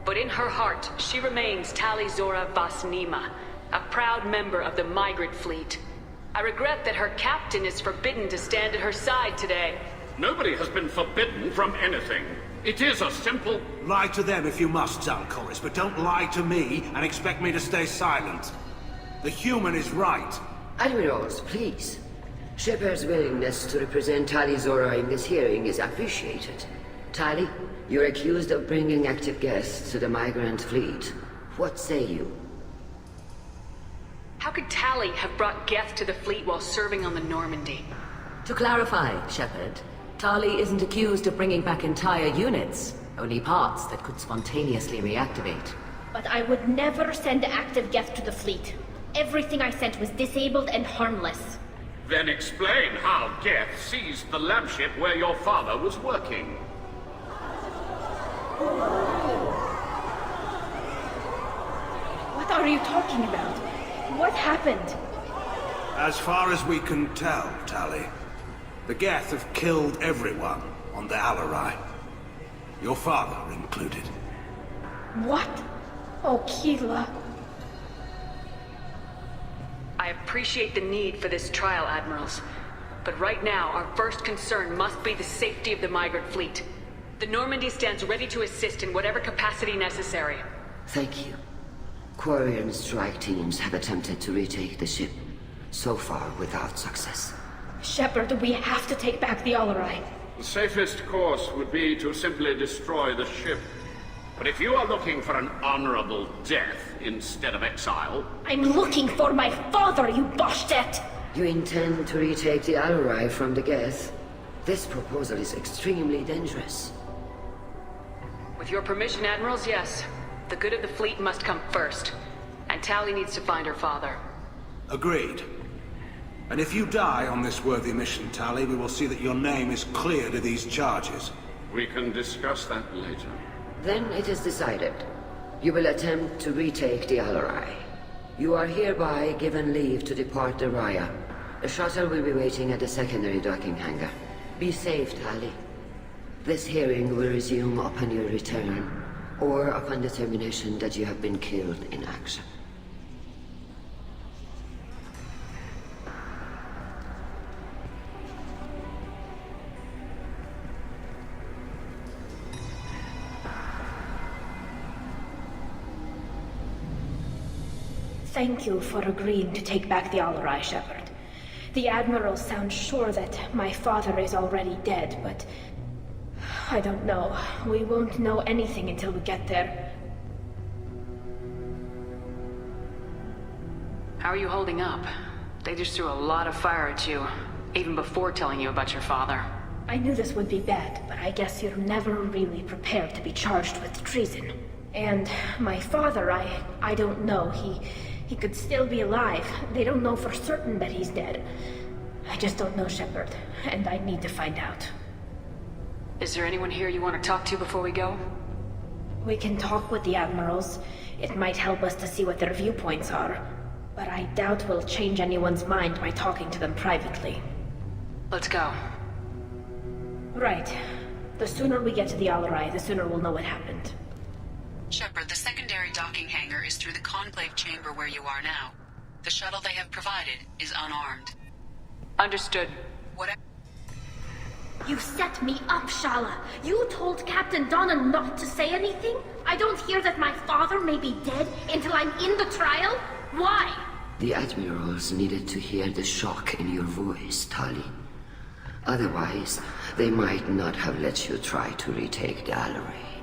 But in her heart, she remains Tali Zora Vas Nima, a proud member of the migrant fleet. I regret that her captain is forbidden to stand at her side today. Nobody has been forbidden from anything. It is a simple... Lie to them if you must, Zalcoris, but don't lie to me and expect me to stay silent. The human is right. Admirals, please. Shepard's willingness to represent Tali Zora in this hearing is appreciated. Tali, you're accused of bringing active guests to the migrant fleet. What say you? How could Tali have brought Geth to the fleet while serving on the Normandy? To clarify, Shepard, Tali isn't accused of bringing back entire units, only parts that could spontaneously reactivate. But I would never send active Geth to the fleet. Everything I sent was disabled and harmless. Then explain how Geth seized the lab ship where your father was working. What are you talking about? What happened? As far as we can tell, Tali, the Geth have killed everyone on the Alarai. Your father included. What? Oh, Keela. I appreciate the need for this trial, Admirals. But right now, our first concern must be the safety of the migrant fleet. The Normandy stands ready to assist in whatever capacity necessary. Thank you. Quarian strike teams have attempted to retake the ship, so far without success. Shepard, we have to take back the Alarai. The safest course would be to simply destroy the ship. But if you are looking for an honorable death instead of exile... I'm looking for my father, you Boshtet! You intend to retake the Alarai from the Geth? This proposal is extremely dangerous. With your permission, Admirals, yes. The good of the fleet must come first. And Tali needs to find her father. Agreed. And if you die on this worthy mission, Tali, we will see that your name is cleared of these charges. We can discuss that later. Then it is decided. You will attempt to retake the Alarai. You are hereby given leave to depart the Raya. The shuttle will be waiting at the secondary docking hangar. Be safe, Tali. This hearing will resume upon your return, or upon determination that you have been killed in action. Thank you for agreeing to take back the Alarai, Shepard. The Admirals sound sure that my father is already dead, but... I don't know. We won't know anything until we get there. How are you holding up? They just threw a lot of fire at you, even before telling you about your father. I knew this would be bad, but I guess you're never really prepared to be charged with treason. And my father, I don't know. He could still be alive. They don't know for certain that he's dead. I just don't know, Shepard, and I need to find out. Is there anyone here you want to talk to before we go? We can talk with the Admirals. It might help us to see what their viewpoints are. But I doubt we'll change anyone's mind by talking to them privately. Let's go. Right. The sooner we get to the Alarai, the sooner we'll know what happened. Shepard, the secondary docking hangar is through the Conclave chamber where you are now. The shuttle they have provided is unarmed. Understood. Whatever. You set me up, Shala. You told Captain Donna not to say anything? I don't hear that my father may be dead until I'm in the trial? Why? The Admirals needed to hear the shock in your voice, Tali. Otherwise, they might not have let you try to retake the Alarai.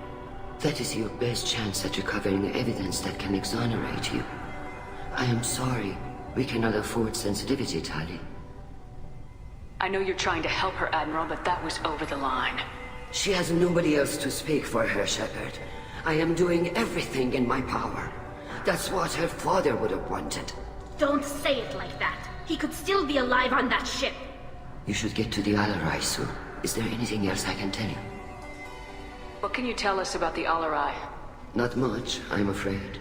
That is your best chance at recovering evidence that can exonerate you. I am sorry. We cannot afford sensitivity, Tali. I know you're trying to help her, Admiral, but that was over the line. She has nobody else to speak for her, Shepard. I am doing everything in my power. That's what her father would have wanted. Don't say it like that. He could still be alive on that ship. You should get to the Alarai soon. Is there anything else I can tell you? What can you tell us about the Alarai? Not much, I'm afraid.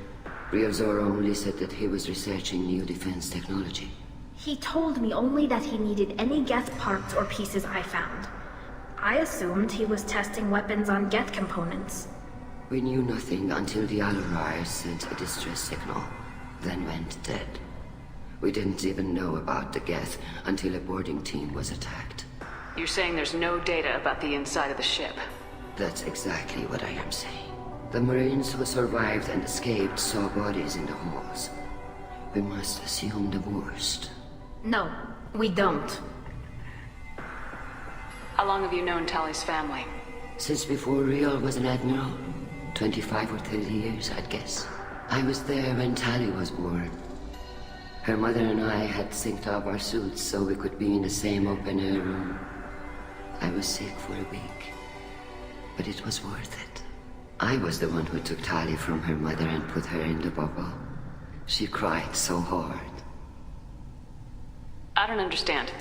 Real Zora only said that he was researching new defense technology. He told me only that he needed any Geth parts or pieces I found. I assumed he was testing weapons on Geth components. We knew nothing until the Alarai sent a distress signal, then went dead. We didn't even know about the Geth until a boarding team was attacked. You're saying there's no data about the inside of the ship? That's exactly what I am saying. The Marines who survived and escaped saw bodies in the halls. We must assume the worst. No, we don't. How long have you known Tali's family? Since before Real was an admiral. 25 or 30 years, I'd guess. I was there when Tali was born. Her mother and I had synced up our suits so we could be in the same open-air room. I was sick for a week, but it was worth it. I was the one who took Tali from her mother and put her in the bubble. She cried so hard. I don't understand.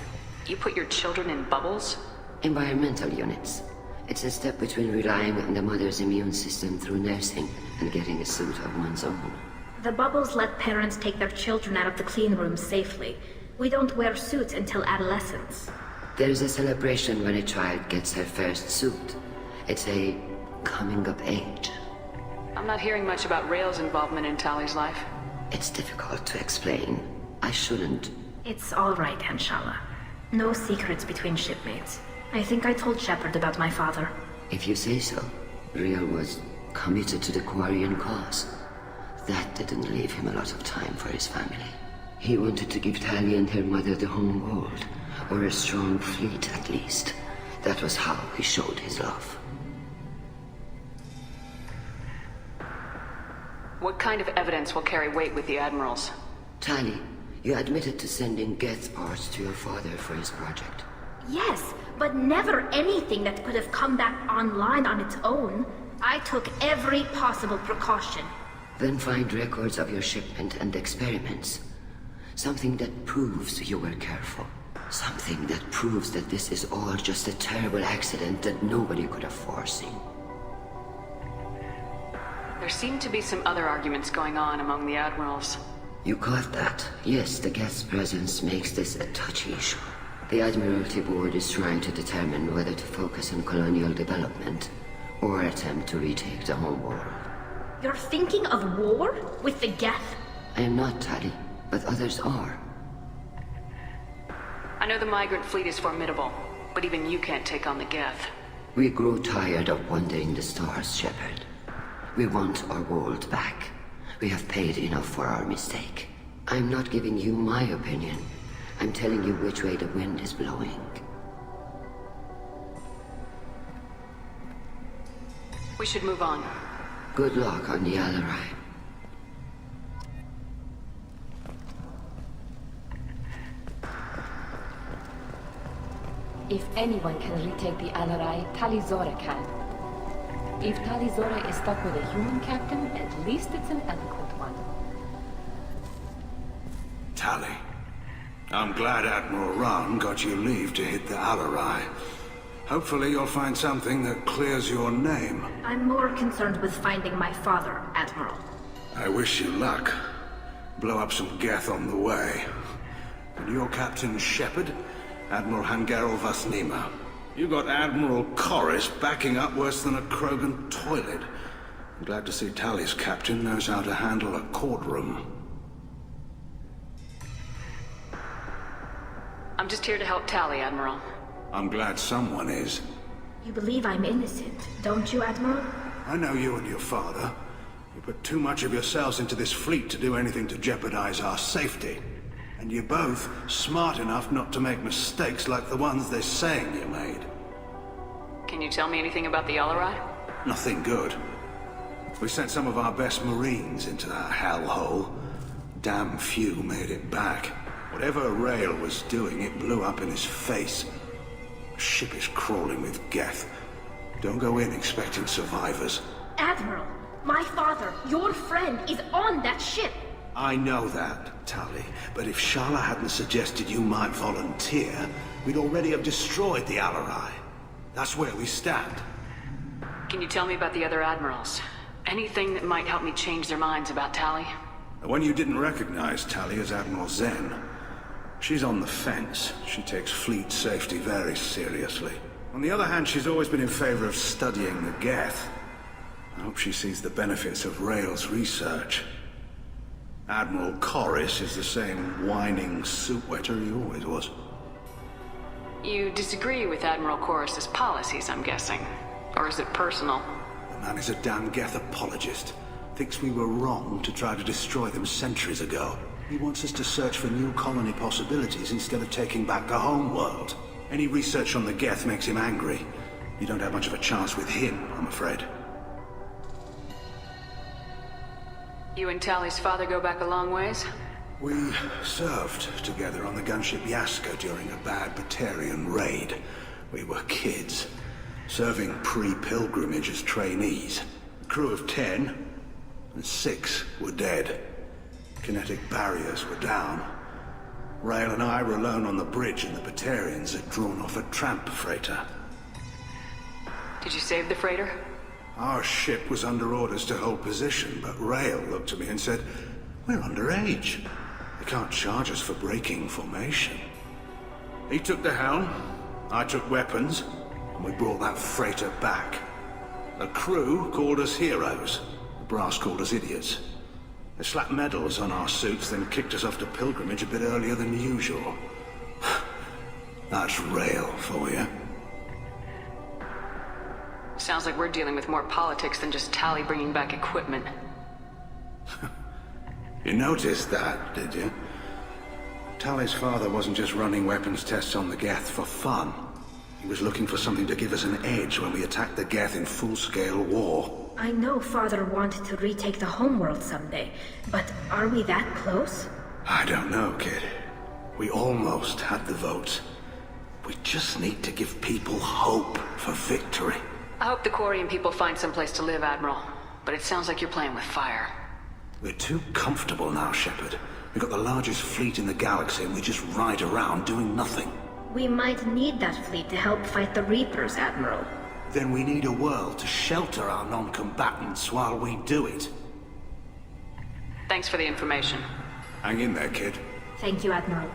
You put your children in bubbles? Environmental units. It's a step between relying on the mother's immune system through nursing and getting a suit of one's own. The bubbles let parents take their children out of the clean rooms safely. We don't wear suits until adolescence. There's a celebration when a child gets her first suit. It's a coming of age. I'm not hearing much about Rail's involvement in Tali's life. It's difficult to explain. I shouldn't. It's all right, Anshala. No secrets between shipmates. I think I told Shepard about my father. If you say so. Real was committed to the Quarian cause. That didn't leave him a lot of time for his family. He wanted to give Tali and her mother the home world, or a strong fleet at least. That was how he showed his love. What kind of evidence will carry weight with the Admirals? Tali, you admitted to sending Geth parts to your father for his project. Yes, but never anything that could have come back online on its own. I took every possible precaution. Then find records of your shipment and experiments. Something that proves you were careful. Something that proves that this is all just a terrible accident that nobody could have foreseen. There seem to be some other arguments going on among the Admirals. You caught that? Yes, the Geth's presence makes this a touchy issue. The Admiralty Board is trying to determine whether to focus on colonial development or attempt to retake the home world. You're thinking of war? With the Geth? I am not, Tali, but others are. I know the migrant fleet is formidable, but even you can't take on the Geth. We grow tired of wandering the stars, Shepard. We want our world back. We have paid enough for our mistake. I'm not giving you my opinion. I'm telling you which way the wind is blowing. We should move on. Good luck on the Alarai. If anyone can retake the Alarai, Tali Zora can. If Tali Zora is stuck with a human captain, at least it's an eloquent one. Tali. I'm glad Admiral Rahn got you leave to hit the Alarai. Hopefully you'll find something that clears your name. I'm more concerned with finding my father, Admiral. I wish you luck. Blow up some Geth on the way. And you're Captain Shepard, Admiral Hangarel Vasnima. You got Admiral Corris backing up worse than a Krogan toilet. I'm glad to see Tali's captain knows how to handle a courtroom. I'm just here to help Tali, Admiral. I'm glad someone is. You believe I'm innocent, don't you, Admiral? I know you and your father. You put too much of yourselves into this fleet to do anything to jeopardize our safety. And you're both smart enough not to make mistakes like the ones they're saying you made. Can you tell me anything about the Alarai? Nothing good. We sent some of our best Marines into that hellhole. Damn few made it back. Whatever Rael was doing, it blew up in his face. The ship is crawling with Geth. Don't go in expecting survivors. Admiral, my father, your friend, is on that ship. I know that, Tali, but if Shala hadn't suggested you might volunteer, we'd already have destroyed the Alarai. That's where we stand. Can you tell me about the other admirals? Anything that might help me change their minds about Tali? The one you didn't recognize, Tali, is Admiral Zen. She's on the fence. She takes fleet safety very seriously. On the other hand, she's always been in favor of studying the Geth. I hope she sees the benefits of Rael's research. Admiral Corris is the same whining suit-wetter he always was. You disagree with Admiral Corris's policies, I'm guessing. Or is it personal? The man is a damn Geth apologist. Thinks we were wrong to try to destroy them centuries ago. He wants us to search for new colony possibilities instead of taking back the home world. Any research on the Geth makes him angry. You don't have much of a chance with him, I'm afraid. You and Tali's father go back a long ways? We served together on the gunship Yaska during a bad Batarian raid. We were kids, serving pre-pilgrimage as trainees. A crew of 10, and 6 were dead. Kinetic barriers were down. Rael and I were alone on the bridge, and the Batarians had drawn off a tramp freighter. Did you save the freighter? Our ship was under orders to hold position, but Rael looked at me and said, "We're underage. They can't charge us for breaking formation." He took the helm, I took weapons, and we brought that freighter back. The crew called us heroes. The brass called us idiots. They slapped medals on our suits, then kicked us off to pilgrimage a bit earlier than usual. That's Rael for you. Sounds like we're dealing with more politics than just Tali bringing back equipment. You noticed that, did you? Tali's father wasn't just running weapons tests on the Geth for fun. He was looking for something to give us an edge when we attacked the Geth in full-scale war. I know Father wanted to retake the homeworld someday, but are we that close? I don't know, kid. We almost had the votes. We just need to give people hope for victory. I hope the Quarian people find someplace to live, Admiral. But it sounds like you're playing with fire. We're too comfortable now, Shepard. We've got the largest fleet in the galaxy and we just ride around doing nothing. We might need that fleet to help fight the Reapers, Admiral. Then we need a world to shelter our non-combatants while we do it. Thanks for the information. Hang in there, kid. Thank you, Admiral.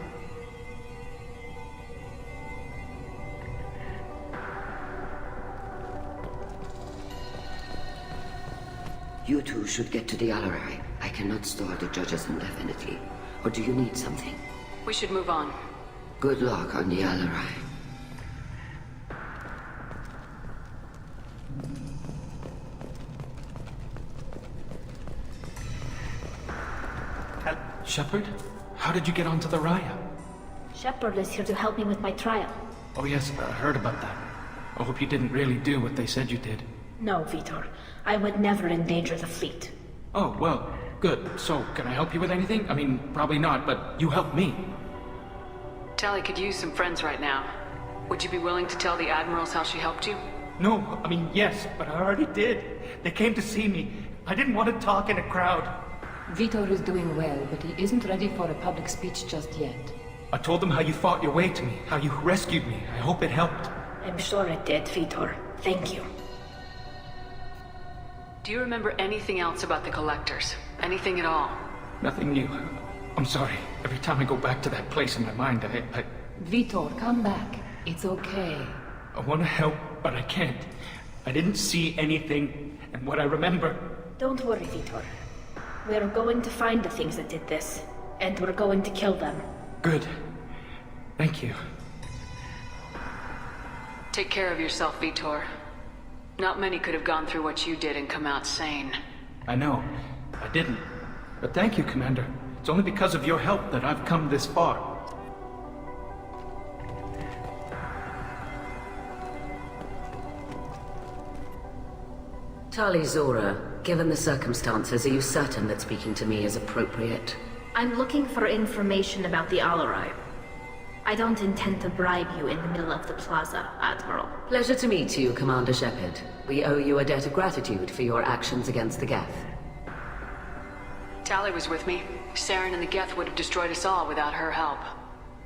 You two should get to the Alarai. I cannot store the judges indefinitely. Or do you need something? We should move on. Good luck on the Alarai. Shepard? How did you get onto the Raya? Shepard is here to help me with my trial. Oh yes, I heard about that. I hope you didn't really do what they said you did. No, Vitor. I would never endanger the fleet. Oh, well, good. So, can I help you with anything? I mean, probably not, but you helped me. Tali could use some friends right now. Would you be willing to tell the admirals how she helped you? No, I mean, yes, but I already did. They came to see me. I didn't want to talk in a crowd. Vitor is doing well, but he isn't ready for a public speech just yet. I told them how you fought your way to me, how you rescued me. I hope it helped. I'm sure it did, Vitor. Thank you. Do you remember anything else about the Collectors? Anything at all? Nothing new. I'm sorry. Every time I go back to that place in my mind, I Vitor, come back. It's okay. I want to help, but I can't. I didn't see anything, and what I remember... Don't worry, Vitor. We're going to find the things that did this, and we're going to kill them. Good. Thank you. Take care of yourself, Vitor. Not many could have gone through what you did and come out sane. I know. I didn't. But thank you, Commander. It's only because of your help that I've come this far. Tali Zora, given the circumstances, are you certain that speaking to me is appropriate? I'm looking for information about the Alarai. I don't intend to bribe you in the middle of the plaza, Admiral. Pleasure to meet you, Commander Shepard. We owe you a debt of gratitude for your actions against the Geth. Tali was with me. Saren and the Geth would have destroyed us all without her help.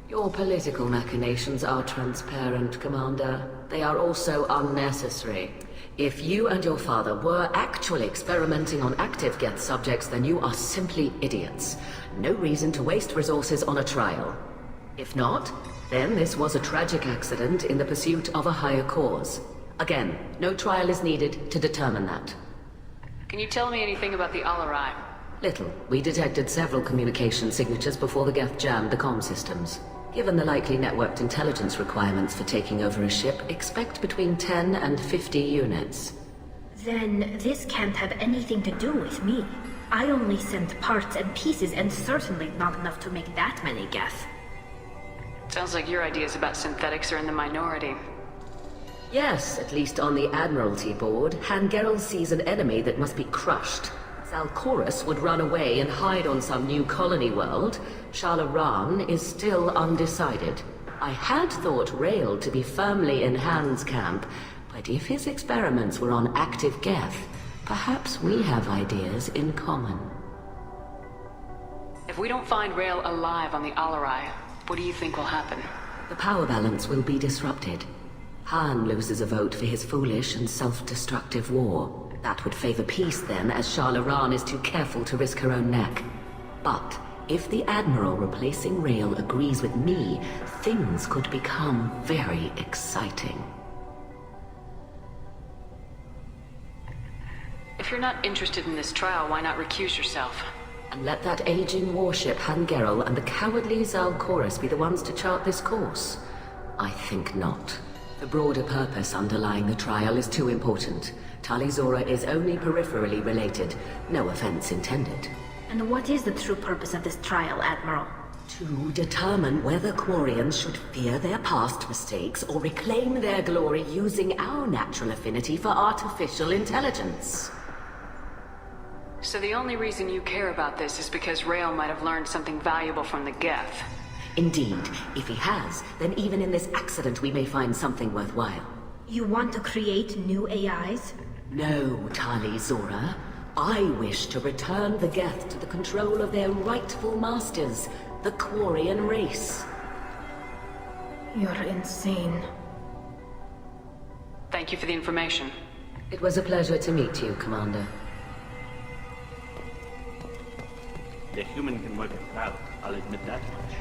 Your political machinations are transparent, Commander. They are also unnecessary. If you and your father were actually experimenting on active Geth subjects, then you are simply idiots. No reason to waste resources on a trial. If not, then this was a tragic accident in the pursuit of a higher cause. Again, no trial is needed to determine that. Can you tell me anything about the Alarai? Little. We detected several communication signatures before the Geth jammed the comm systems. Given the likely networked intelligence requirements for taking over a ship, expect between 10 and 50 units. Then this can't have anything to do with me. I only sent parts and pieces, and certainly not enough to make that many Geth. Sounds like your ideas about synthetics are in the minority. Yes, at least on the Admiralty board, Hangerel sees an enemy that must be crushed. Zalcorus would run away and hide on some new colony world. Shalaran is still undecided. I had thought Rael to be firmly in Han's camp, but if his experiments were on active Geth, perhaps we have ideas in common. If we don't find Rael alive on the Alarai, what do you think will happen? The power balance will be disrupted. Han loses a vote for his foolish and self-destructive war. That would favor peace then, as Shalaran is too careful to risk her own neck. But if the Admiral replacing Rael agrees with me, things could become very exciting. If you're not interested in this trial, why not recuse yourself? And let that aging warship Hangerel and the cowardly Zalcorus be the ones to chart this course? I think not. The broader purpose underlying the trial is too important. Tali Zora is only peripherally related. No offense intended. And what is the true purpose of this trial, Admiral? To determine whether Quarians should fear their past mistakes or reclaim their glory using our natural affinity for artificial intelligence. So the only reason you care about this is because Rael might have learned something valuable from the Geth. Indeed. If he has, then even in this accident we may find something worthwhile. You want to create new AIs? No, Tali Zora. I wish to return the Geth to the control of their rightful masters, the Quarian race. You're insane. Thank you for the information. It was a pleasure to meet you, Commander. The human can work a crowd, I'll admit that much.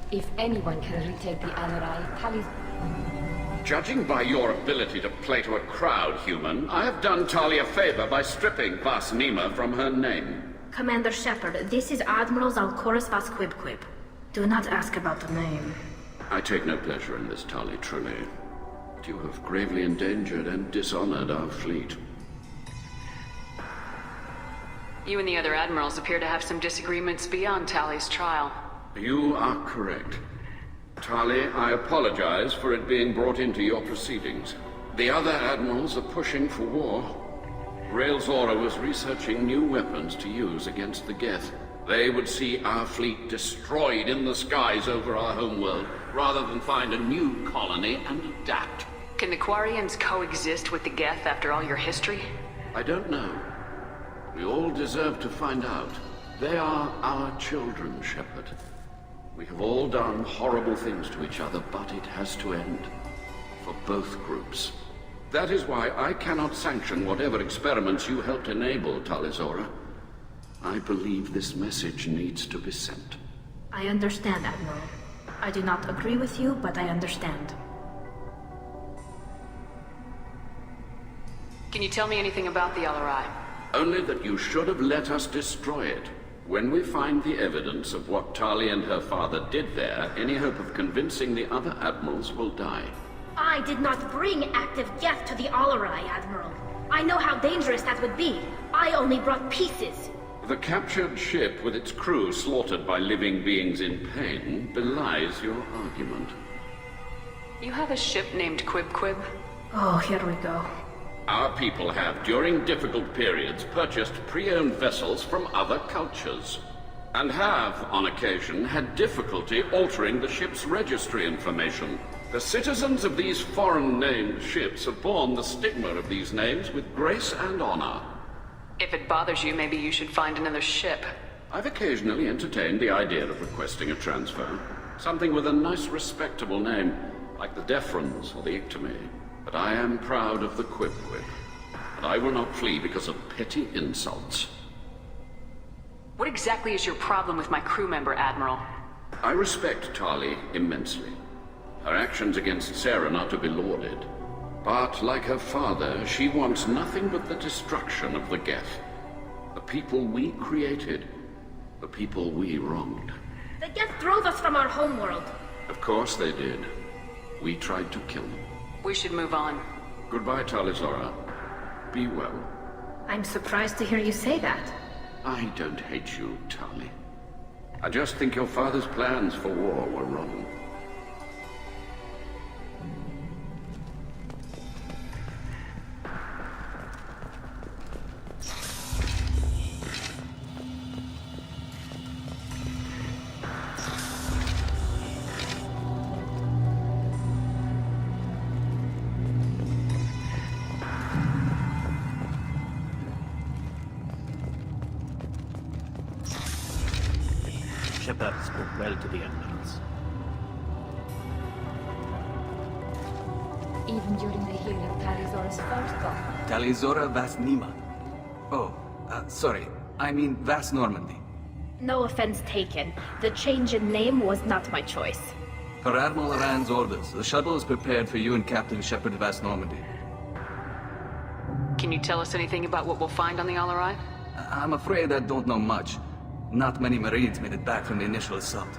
If anyone can retake the Alarai, Tali's... Judging by your ability to play to a crowd, human, I have done Tali a favor by stripping Vas Nima from her name. Commander Shepard, this is Admiral Zalcorus Vas Quibquib. Do not ask about the name. I take no pleasure in this, Tali, truly. But you have gravely endangered and dishonored our fleet. You and the other admirals appear to have some disagreements beyond Tali's trial. You are correct. Tali, I apologize for it being brought into your proceedings. The other admirals are pushing for war. Rael Zora was researching new weapons to use against the Geth. They would see our fleet destroyed in the skies over our homeworld, rather than find a new colony and adapt. Can the Quarians coexist with the Geth after all your history? I don't know. We all deserve to find out. They are our children, Shepard. We have all done horrible things to each other, but it has to end. For both groups. That is why I cannot sanction whatever experiments you helped enable, Talizora. I believe this message needs to be sent. I understand, Admiral. I do not agree with you, but I understand. Can you tell me anything about the LRI? Only that you should have let us destroy it. When we find the evidence of what Tali and her father did there, any hope of convincing the other admirals will die. I did not bring active Geth to the Alarai, Admiral. I know how dangerous that would be. I only brought pieces. The captured ship with its crew slaughtered by living beings in pain belies your argument. You have a ship named Quib? Oh, here we go. Our people have, during difficult periods, purchased pre-owned vessels from other cultures. And have, on occasion, had difficulty altering the ship's registry information. The citizens of these foreign-named ships have borne the stigma of these names with grace and honor. If it bothers you, maybe you should find another ship. I've occasionally entertained the idea of requesting a transfer. Something with a nice, respectable name, like the Defrons or the Ictomy. But I am proud of the Quib. And I will not flee because of petty insults. What exactly is your problem with my crew member, Admiral? I respect Tali immensely. Her actions against Saren are to be lauded. But, like her father, she wants nothing but the destruction of the Geth. The people we created. The people we wronged. The Geth drove us from our homeworld. Of course they did. We tried to kill them. We should move on. Goodbye, Talizora. Be well. I'm surprised to hear you say that. I don't hate you, Tali. I just think your father's plans for war were wrong. Shepard spoke well to the admirals. Even during the hearing of Talizora's first thought. Talizora Vas Nima. Oh, sorry. I mean Vas Normandy. No offense taken. The change in name was not my choice. Per Admiral Rand's orders, the shuttle is prepared for you and Captain Shepard Vas Normandy. Can you tell us anything about what we'll find on the LRI? I'm afraid I don't know much. Not many Marines made it back from the initial assault.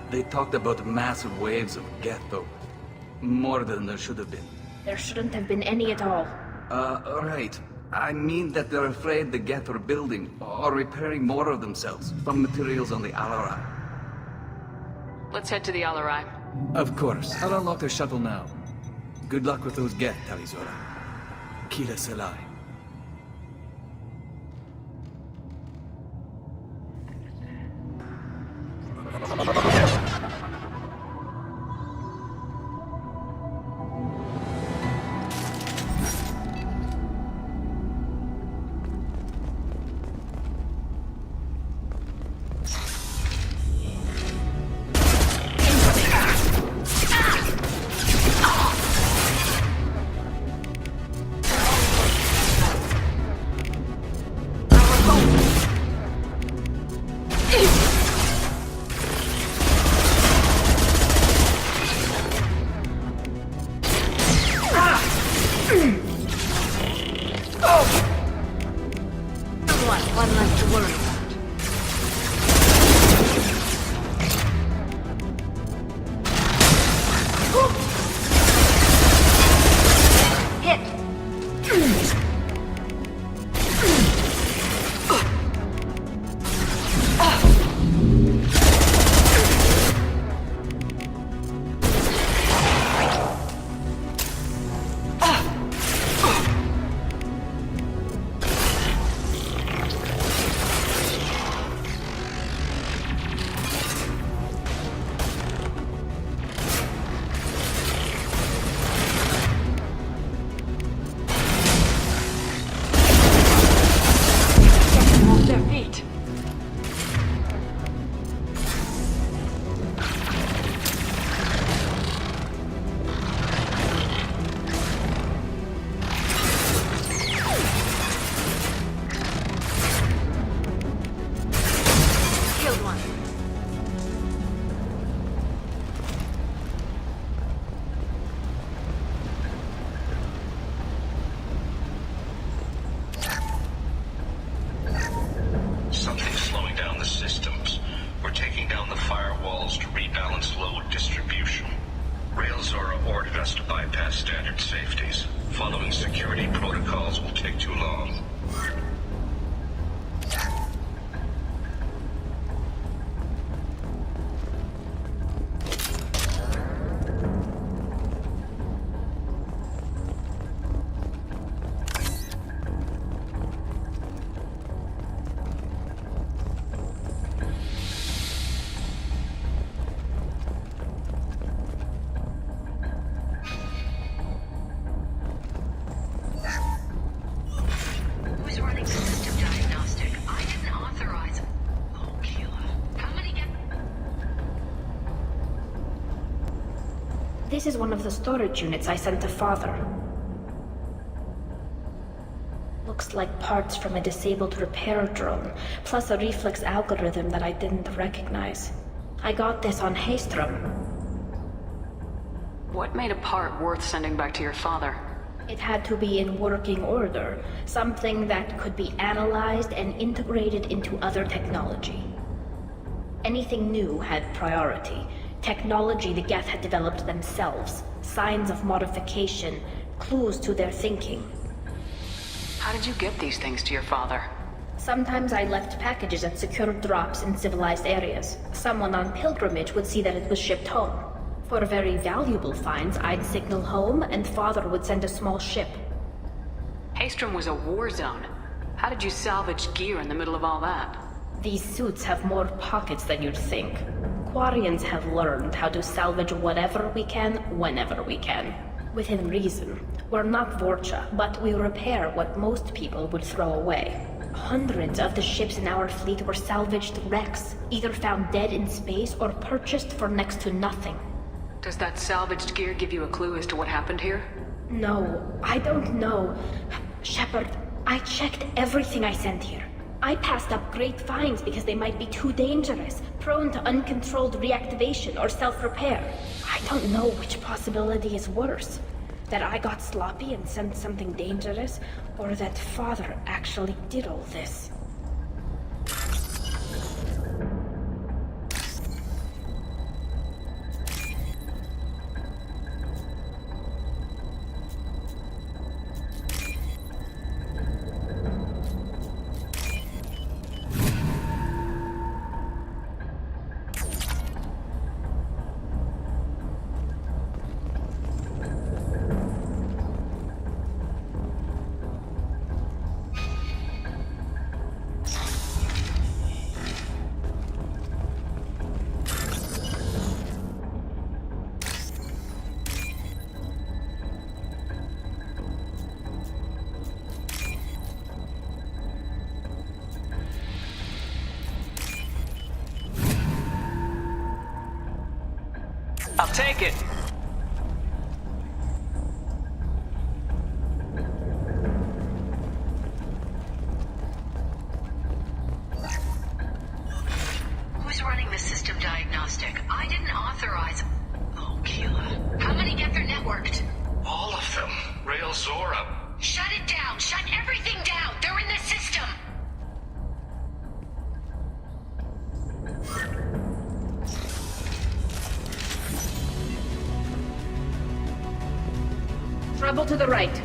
They talked about massive waves of Geth, though. More than there should have been. There shouldn't have been any at all. Right. I mean that they're afraid the Geth are building or repairing more of themselves from materials on the Alarai. Let's head to the LRI. Of course. I'll unlock the shuttle now. Good luck with those Geth, Talizora. Kila Selai. One less to worry about. get past standard safeties. Following security protocols will take too long. Who's running the system diagnostic? I didn't authorize. Oh, Keela. How many get... This is one of the storage units I sent to Father. Looks like parts from a disabled repair drone, plus a reflex algorithm that I didn't recognize. I got this on Haystrom. What made a part worth sending back to your father? It had to be in working order, something that could be analyzed and integrated into other technology. Anything new had priority. Technology the Geth had developed themselves, signs of modification, clues to their thinking. How did you get these things to your father? Sometimes I left packages at secure drops in civilized areas. Someone on pilgrimage would see that it was shipped home. For very valuable finds, I'd signal home, and Father would send a small ship. Haystrom was a war zone. How did you salvage gear in the middle of all that? These suits have more pockets than you'd think. Quarians have learned how to salvage whatever we can, whenever we can. Within reason. We're not Vorcha, but we repair what most people would throw away. Hundreds of the ships in our fleet were salvaged wrecks, either found dead in space or purchased for next to nothing. Does that salvaged gear give you a clue as to what happened here? No, I don't know. Shepard, I checked everything I sent here. I passed up great finds because they might be too dangerous, prone to uncontrolled reactivation or self-repair. I don't know which possibility is worse. That I got sloppy and sent something dangerous, or that Father actually did all this. I'll take it. Who's running the system diagnostic? I didn't authorize... Oh, Keela. How many get their networked? All of them. Rail Zora. Shut it down! Shut everything down! They're in the system! Trouble to the right.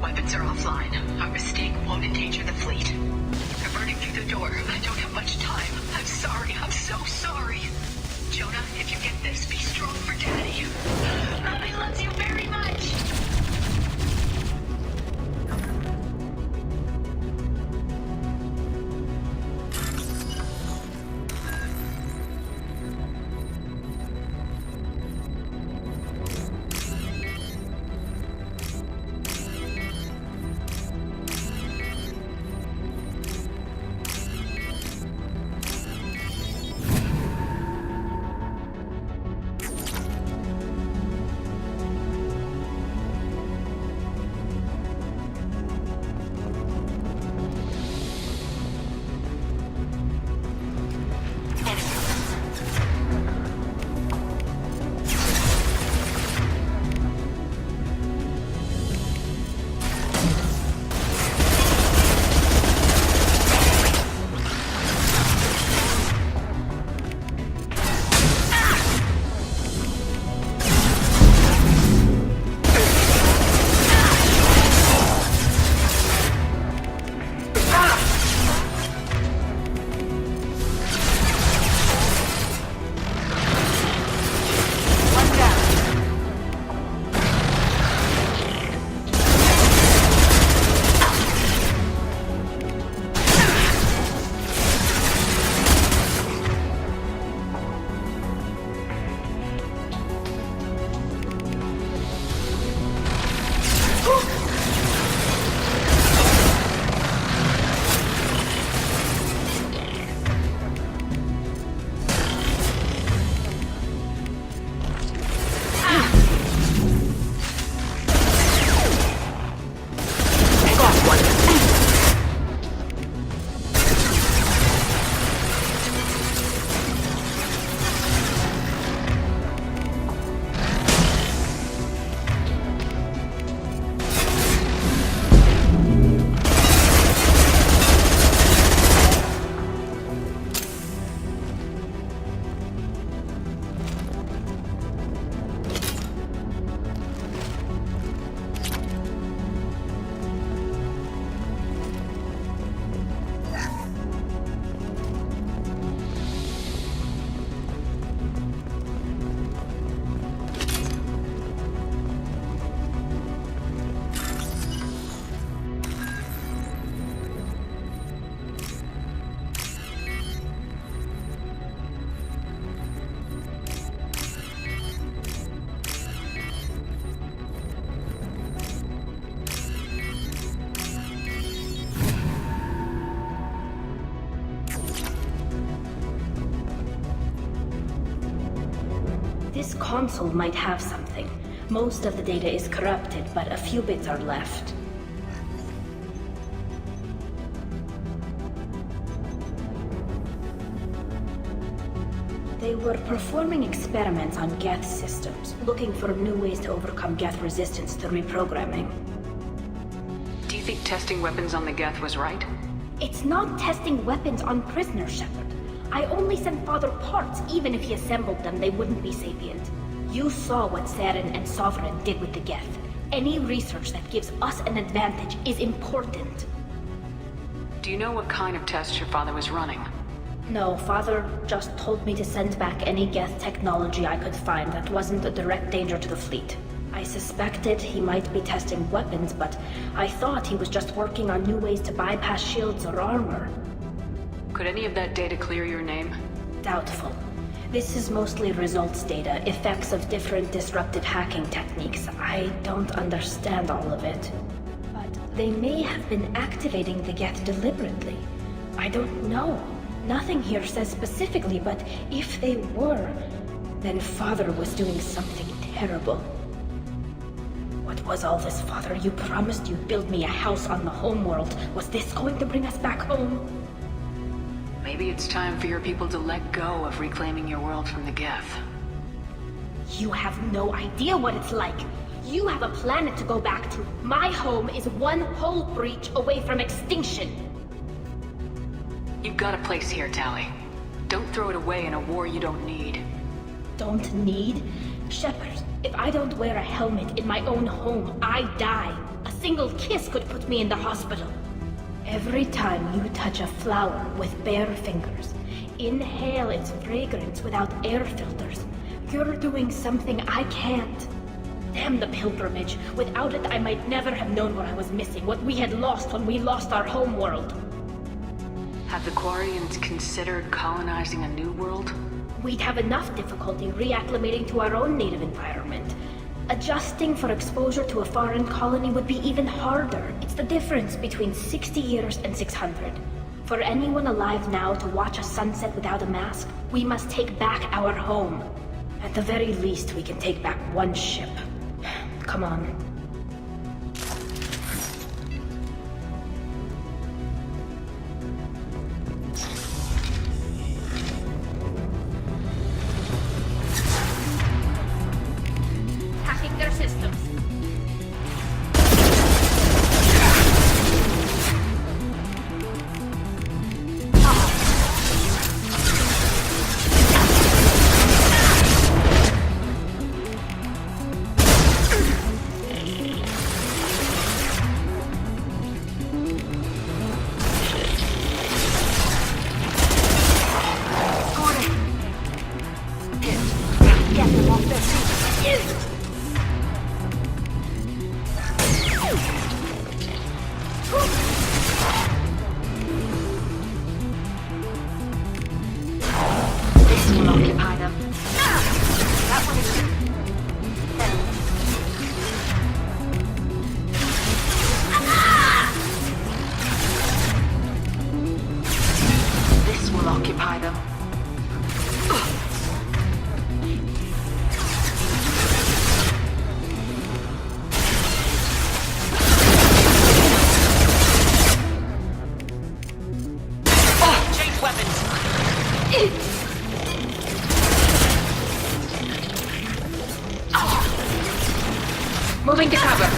Weapons are offline. Our mistake won't endanger the fleet. They're burning through the door. I don't have much time. I'm sorry. I'm so sorry. Jonah, if you get this, be strong for Daddy. Mommy loves you very much. This console might have something. Most of the data is corrupted, but a few bits are left. They were performing experiments on Geth systems, looking for new ways to overcome Geth resistance to reprogramming. Do you think testing weapons on the Geth was right? It's not testing weapons on prisoners, Shepard. I only sent Father parts. Even if he assembled them, they wouldn't be sapient. You saw what Saren and Sovereign did with the Geth. Any research that gives us an advantage is important. Do you know what kind of tests your father was running? No, Father just told me to send back any Geth technology I could find that wasn't a direct danger to the fleet. I suspected he might be testing weapons, but I thought he was just working on new ways to bypass shields or armor. Could any of that data clear your name? Doubtful. This is mostly results data, effects of different disruptive hacking techniques. I don't understand all of it. But they may have been activating the Geth deliberately. I don't know. Nothing here says specifically, but if they were, then Father was doing something terrible. What was all this, Father? You promised you'd build me a house on the homeworld. Was this going to bring us back home? Maybe it's time for your people to let go of reclaiming your world from the Geth. You have no idea what it's like. You have a planet to go back to. My home is one hull breach away from extinction. You've got a place here, Tali. Don't throw it away in a war you don't need. Don't need? Shepard, if I don't wear a helmet in my own home, I die. A single kiss could put me in the hospital. Every time you touch a flower with bare fingers, inhale its fragrance without air filters, you're doing something I can't. Damn the pilgrimage. Without it, I might never have known what I was missing, what we had lost when we lost our homeworld. Have the Quarians considered colonizing a new world? We'd have enough difficulty reacclimating to our own native environment. Adjusting for exposure to a foreign colony would be even harder. It's the difference between 60 years and 600. For anyone alive now to watch a sunset without a mask, we must take back our home. At the very least, we can take back one ship. Come on. Their systems. Get them off their feet. This will occupy them. That one is This will occupy them. Moving to cover.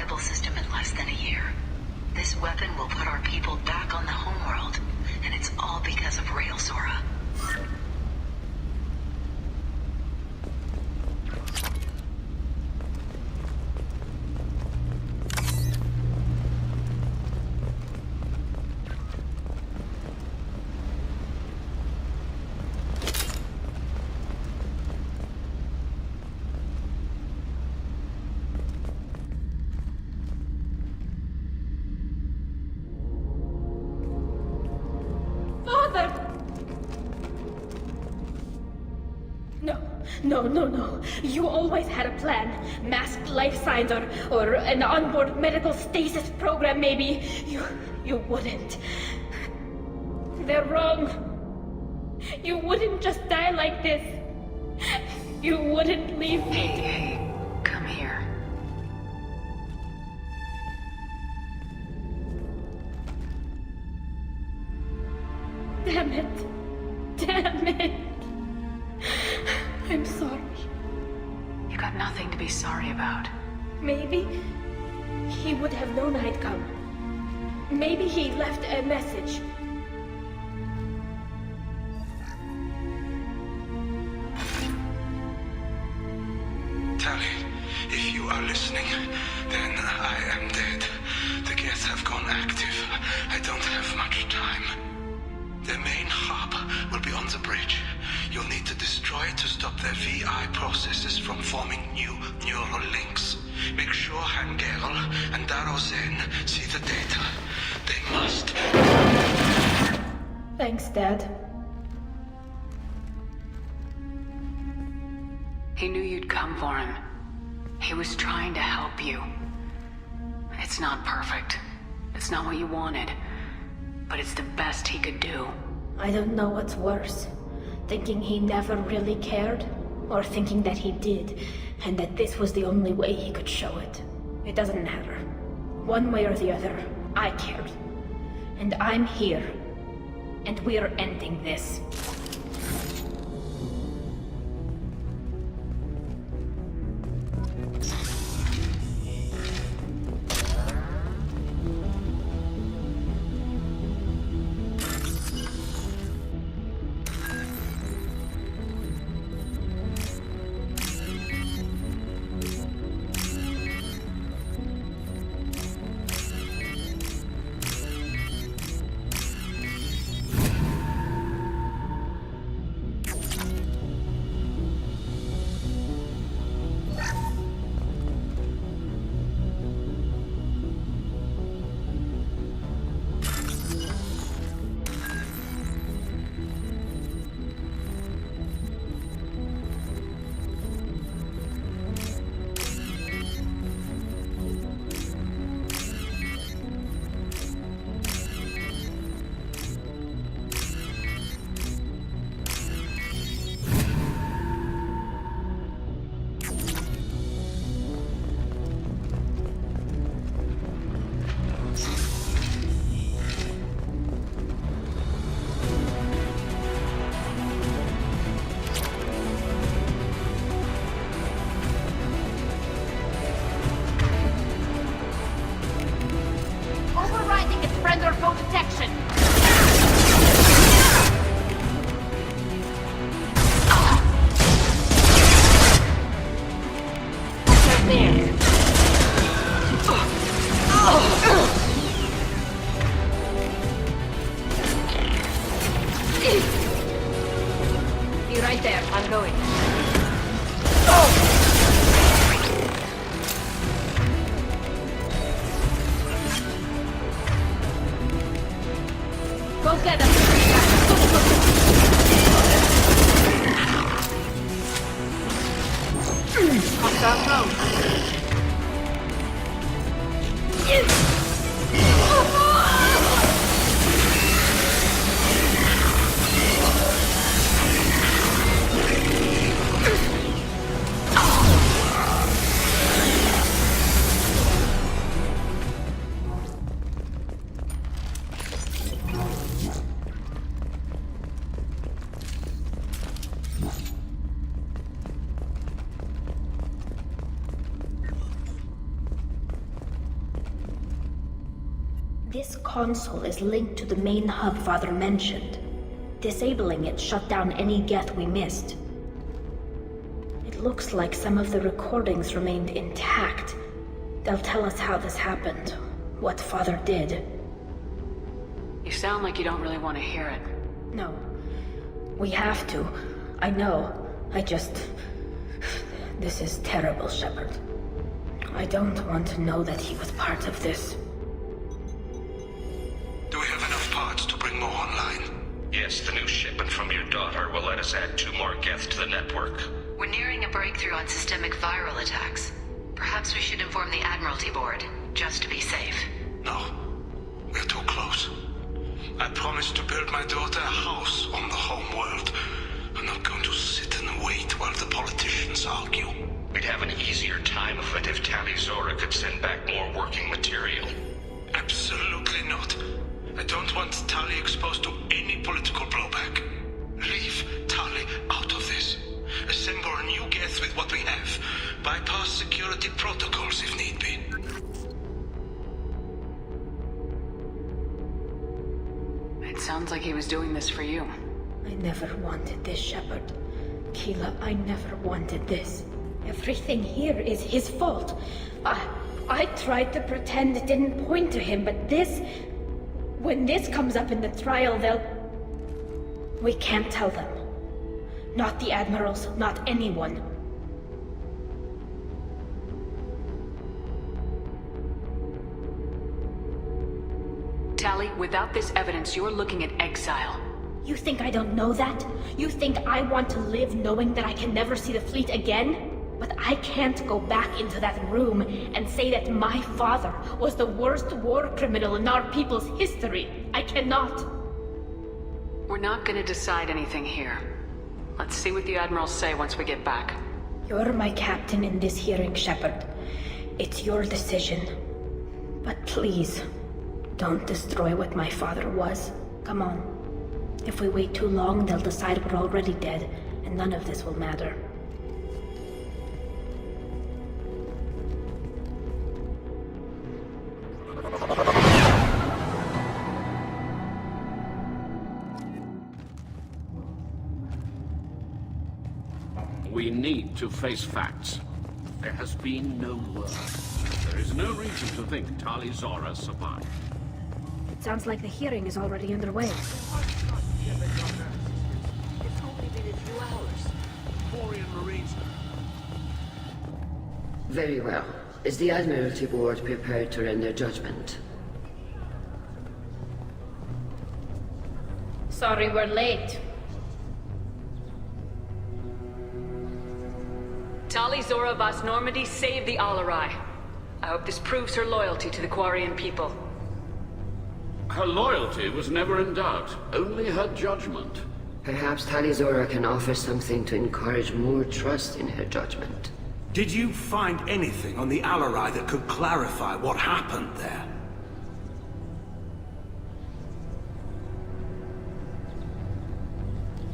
reliable system in less than a year. This weapon will put our people back on the homeworld, and it's all because of Rail Zora. No. You always had a plan. Masked life signs or an onboard medical stasis program, maybe. You wouldn't. They're wrong. You wouldn't just die like this. You wouldn't leave me. Hey, come here. Damn it. I'm sorry. You got nothing to be sorry about. Maybe he would have known I'd come. Maybe he left a message. Tali, if you are listening, then I am dead. The Geth have gone active. I don't have much time. The main hub will be on the bridge. You'll need to destroy it to stop their VI processes from forming new neural links. Make sure Hangerl and Darozen see the data. They must. Thanks, Dad. He knew you'd come for him. He was trying to help you. It's not perfect. It's not what you wanted. But it's the best he could do. I don't know what's worse. Thinking he never really cared, or thinking that he did, and that this was the only way he could show it. It doesn't matter. One way or the other, I cared. And I'm here. And we're ending this. This console is linked to the main hub Father mentioned. Disabling it shut down any Geth we missed. It looks like some of the recordings remained intact. They'll tell us how this happened, what Father did. You sound like you don't really want to hear it. No. We have to. I know. This is terrible, Shepard. I don't want to know that he was part of this. Do we have enough parts to bring more online? Yes, the new shipment from your daughter will let us add 2 more Geth to the network. We're nearing a breakthrough on systemic viral attacks. Perhaps we should inform the Admiralty Board, just to be safe. No. We're too close. I promised to build my daughter a house on the home world. I'm not going to sit and wait while the politicians argue. We'd have an easier time of it if Tali Zora could send back more working material. Absolutely not. I don't want Tali exposed to any political blowback. Leave Tali out of this. Assemble a new Geth with what we have. Bypass security protocols if need be. It sounds like he was doing this for you. I never wanted this, Shepard. Keela, I never wanted this. Everything here is his fault. I tried to pretend it didn't point to him, but this... When this comes up in the trial, they'll... We can't tell them. Not the Admirals, not anyone. Tali, without this evidence, you're looking at exile. You think I don't know that? You think I want to live knowing that I can never see the fleet again? But I can't go back into that room and say that my father was the worst war criminal in our people's history. I cannot. We're not gonna decide anything here. Let's see what the Admirals say once we get back. You're my captain in this hearing, Shepard. It's your decision. But please, don't destroy what my father was. Come on. If we wait too long, they'll decide we're already dead, and none of this will matter. We need to face facts. There has been no word. There is no reason to think Tali Zora survived. It sounds like the hearing is already underway. It's only been a few hours. Quarian Marines. Very well. Is the Admiralty Board prepared to render judgment? Sorry we're late. Tali Zora Vas Normandy saved the Alarai. I hope this proves her loyalty to the Quarian people. Her loyalty was never in doubt, only her judgment. Perhaps Tali Zora can offer something to encourage more trust in her judgment. Did you find anything on the Alarai that could clarify what happened there?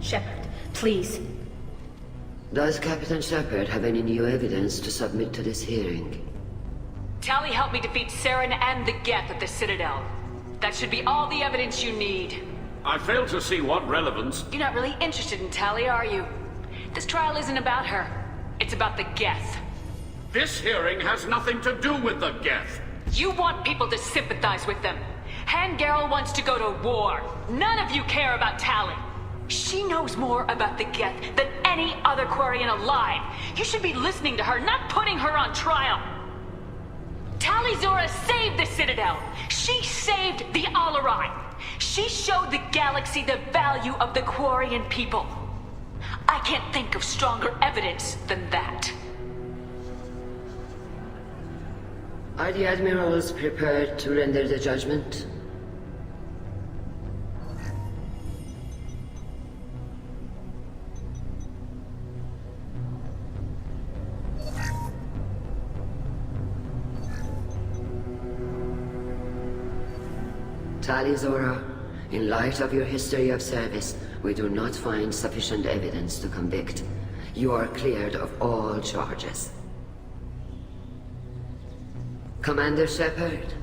Shepard, please. Does Captain Shepard have any new evidence to submit to this hearing? Tali helped me defeat Saren and the Geth at the Citadel. That should be all the evidence you need. I fail to see what relevance... You're not really interested in Tali, are you? This trial isn't about her. It's about the Geth. This hearing has nothing to do with the Geth. You want people to sympathize with them. Han Garel wants to go to war. None of you care about Tali. She knows more about the Geth than any other Quarian alive. You should be listening to her, not putting her on trial. Tali Zora saved the Citadel. She saved the Alarai. She showed the galaxy the value of the Quarian people. I can't think of stronger evidence than that. Are the Admirals prepared to render the judgment? Tali Zora, in light of your history of service, we do not find sufficient evidence to convict. You are cleared of all charges. Commander Shepard,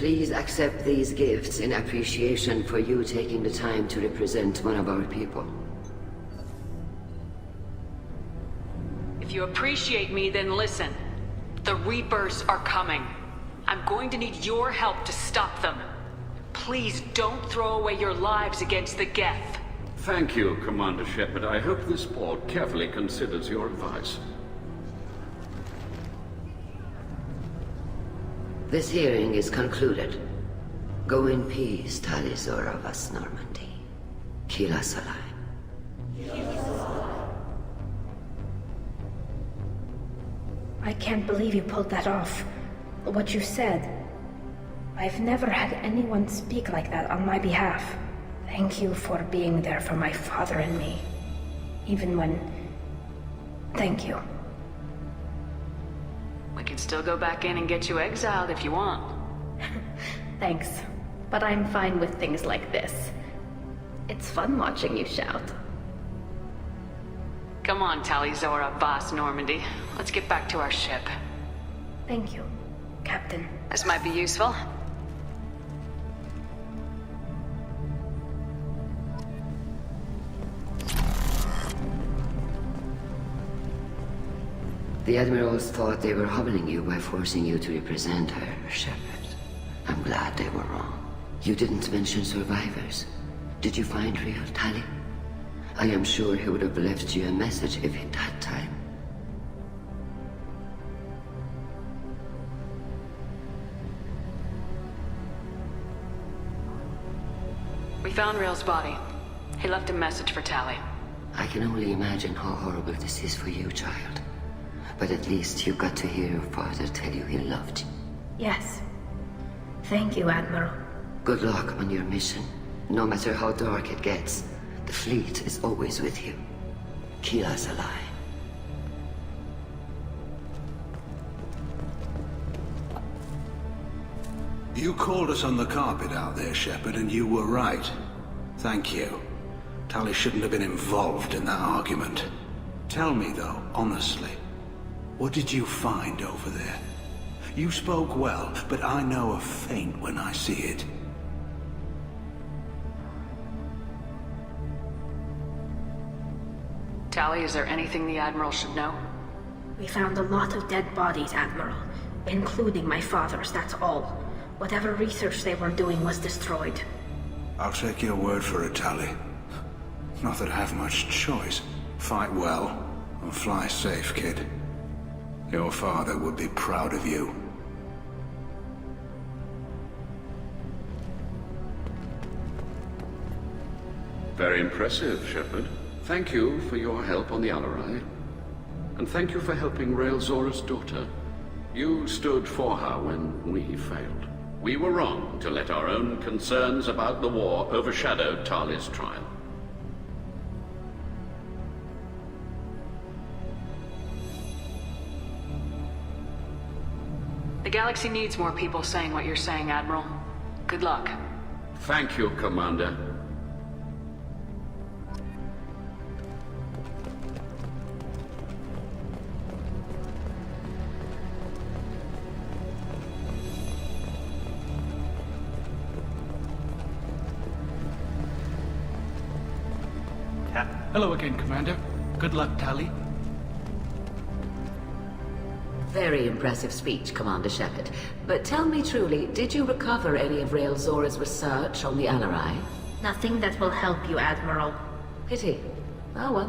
Please accept these gifts in appreciation for you taking the time to represent one of our people. If you appreciate me, then listen. The Reapers are coming. I'm going to need your help to stop them. Please don't throw away your lives against the Geth. Thank you, Commander Shepard. I hope this board carefully considers your advice. This hearing is concluded. Go in peace, Talizora Vas Normandy. Kila Salai. I can't believe you pulled that off. What you said. I've never had anyone speak like that on my behalf. Thank you for being there for my father and me. Even when... Thank you. We can still go back in and get you exiled if you want. Thanks. But I'm fine with things like this. It's fun watching you shout. Come on, Talizora Vas Normandy. Let's get back to our ship. Thank you, Captain. This might be useful. The Admirals thought they were humbling you by forcing you to represent her, Shepard. I'm glad they were wrong. You didn't mention survivors. Did you find real Tali? I am sure he would have left you a message if he'd had time. We found Rail's body. He left a message for Tali. I can only imagine how horrible this is for you, child. But at least you got to hear your father tell you he loved you. Yes. Thank you, Admiral. Good luck on your mission. No matter how dark it gets, the fleet is always with you. Kila Salai. You called us on the carpet out there, Shepard, and you were right. Thank you. Tali shouldn't have been involved in that argument. Tell me, though, honestly, what did you find over there? You spoke well, but I know a feint when I see it. Tali, is there anything the Admiral should know? We found a lot of dead bodies, Admiral. Including my father's, that's all. Whatever research they were doing was destroyed. I'll take your word for it, Tali. Not that I have much choice. Fight well, and fly safe, kid. Your father would be proud of you. Very impressive, Shepard. Thank you for your help on the Alarai. And thank you for helping Rael Zora's daughter. You stood for her when we failed. We were wrong to let our own concerns about the war overshadow Tali's trial. The galaxy needs more people saying what you're saying, Admiral. Good luck. Thank you, Commander. Hello again, Commander. Good luck, Tali. Very impressive speech, Commander Shepard. But tell me truly, did you recover any of Rael Zora's research on the Alarai? Nothing that will help you, Admiral. Pity. Oh well.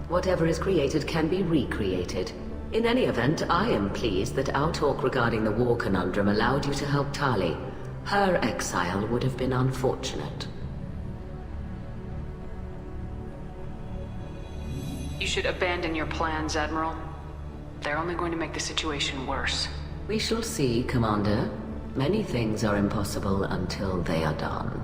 Whatever is created can be recreated. In any event, I am pleased that our talk regarding the war conundrum allowed you to help Tali. Her exile would have been unfortunate. You should abandon your plans, Admiral. They're only going to make the situation worse. We shall see, Commander. Many things are impossible until they are done.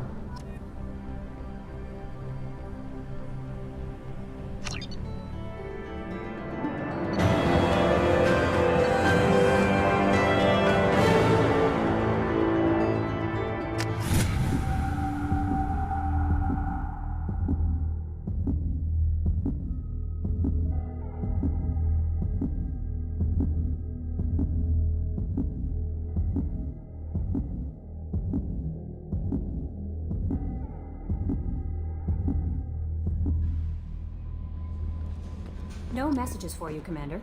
No messages for you, Commander.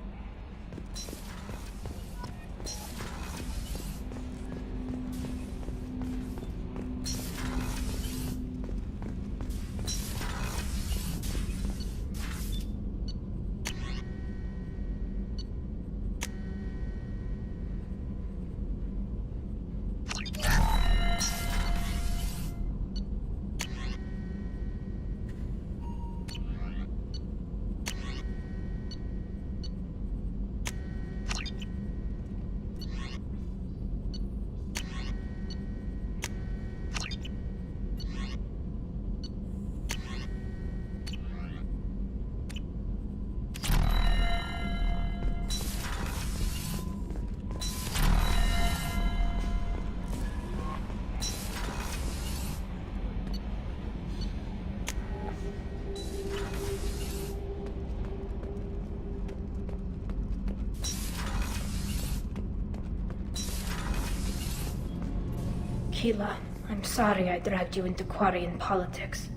Keela, I'm sorry I dragged you into Quarian politics.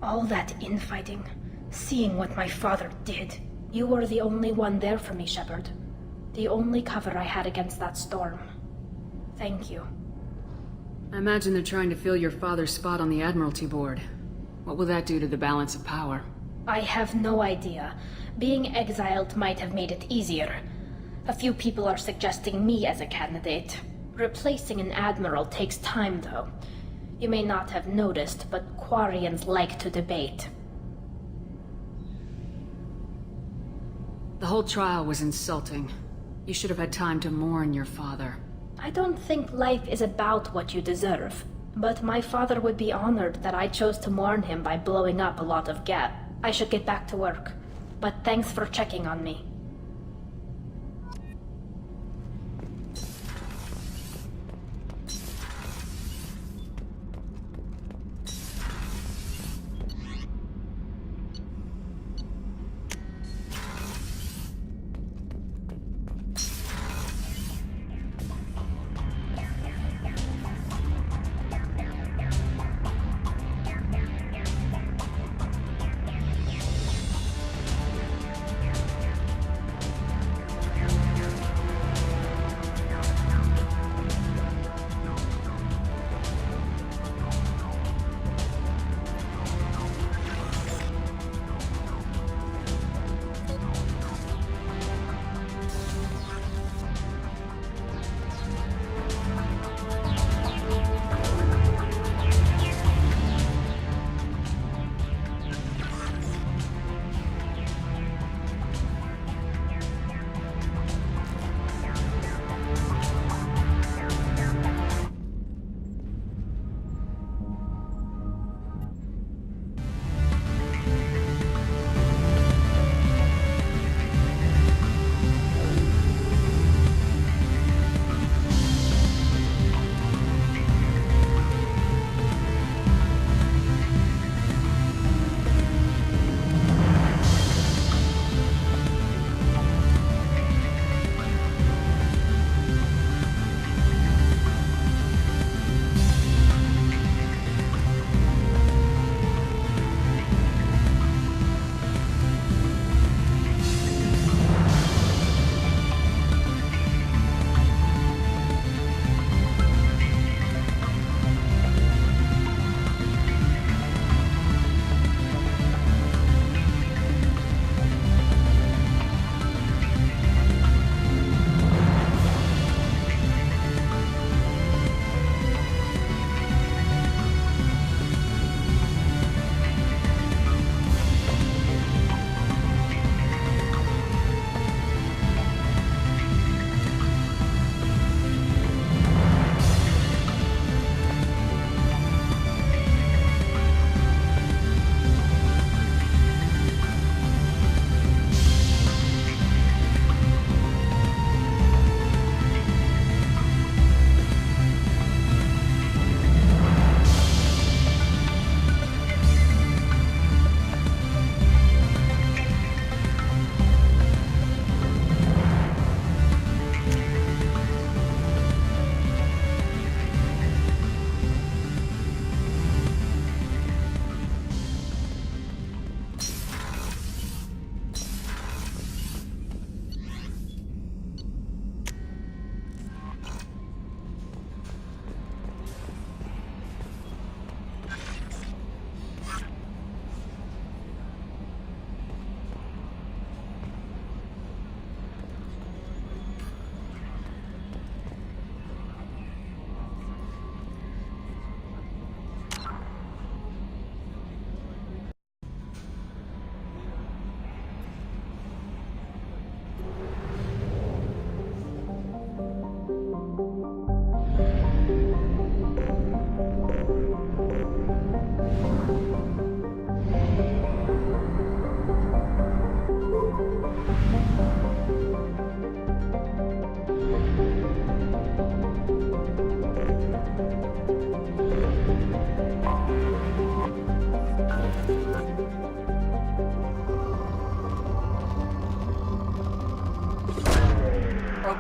All that infighting, seeing what my father did. You were the only one there for me, Shepard. The only cover I had against that storm. Thank you. I imagine they're trying to fill your father's spot on the Admiralty Board. What will that do to the balance of power? I have no idea. Being exiled might have made it easier. A few people are suggesting me as a candidate. Replacing an admiral takes time, though. You may not have noticed, but Quarians like to debate. The whole trial was insulting. You should have had time to mourn your father. I don't think life is about what you deserve. But my father would be honored that I chose to mourn him by blowing up a lot of Geth. I should get back to work. But thanks for checking on me.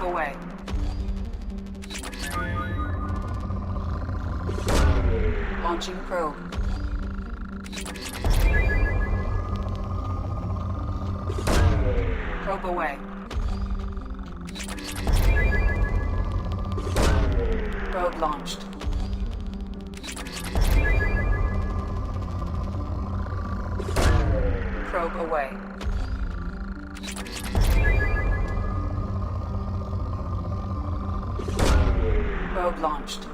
away. Launching probe. Probe away. Probe launched. Probe away. Probe launched.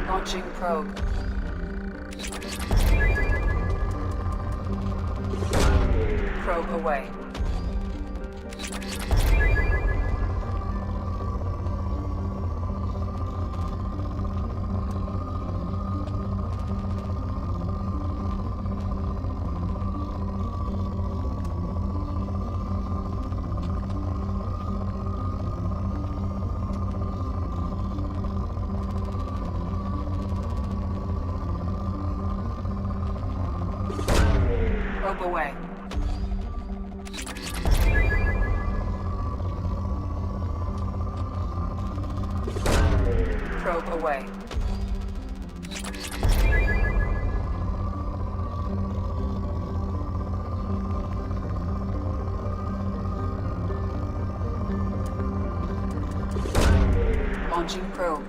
Launching probe. Probe away. Probe away. Probe away. Launching probe.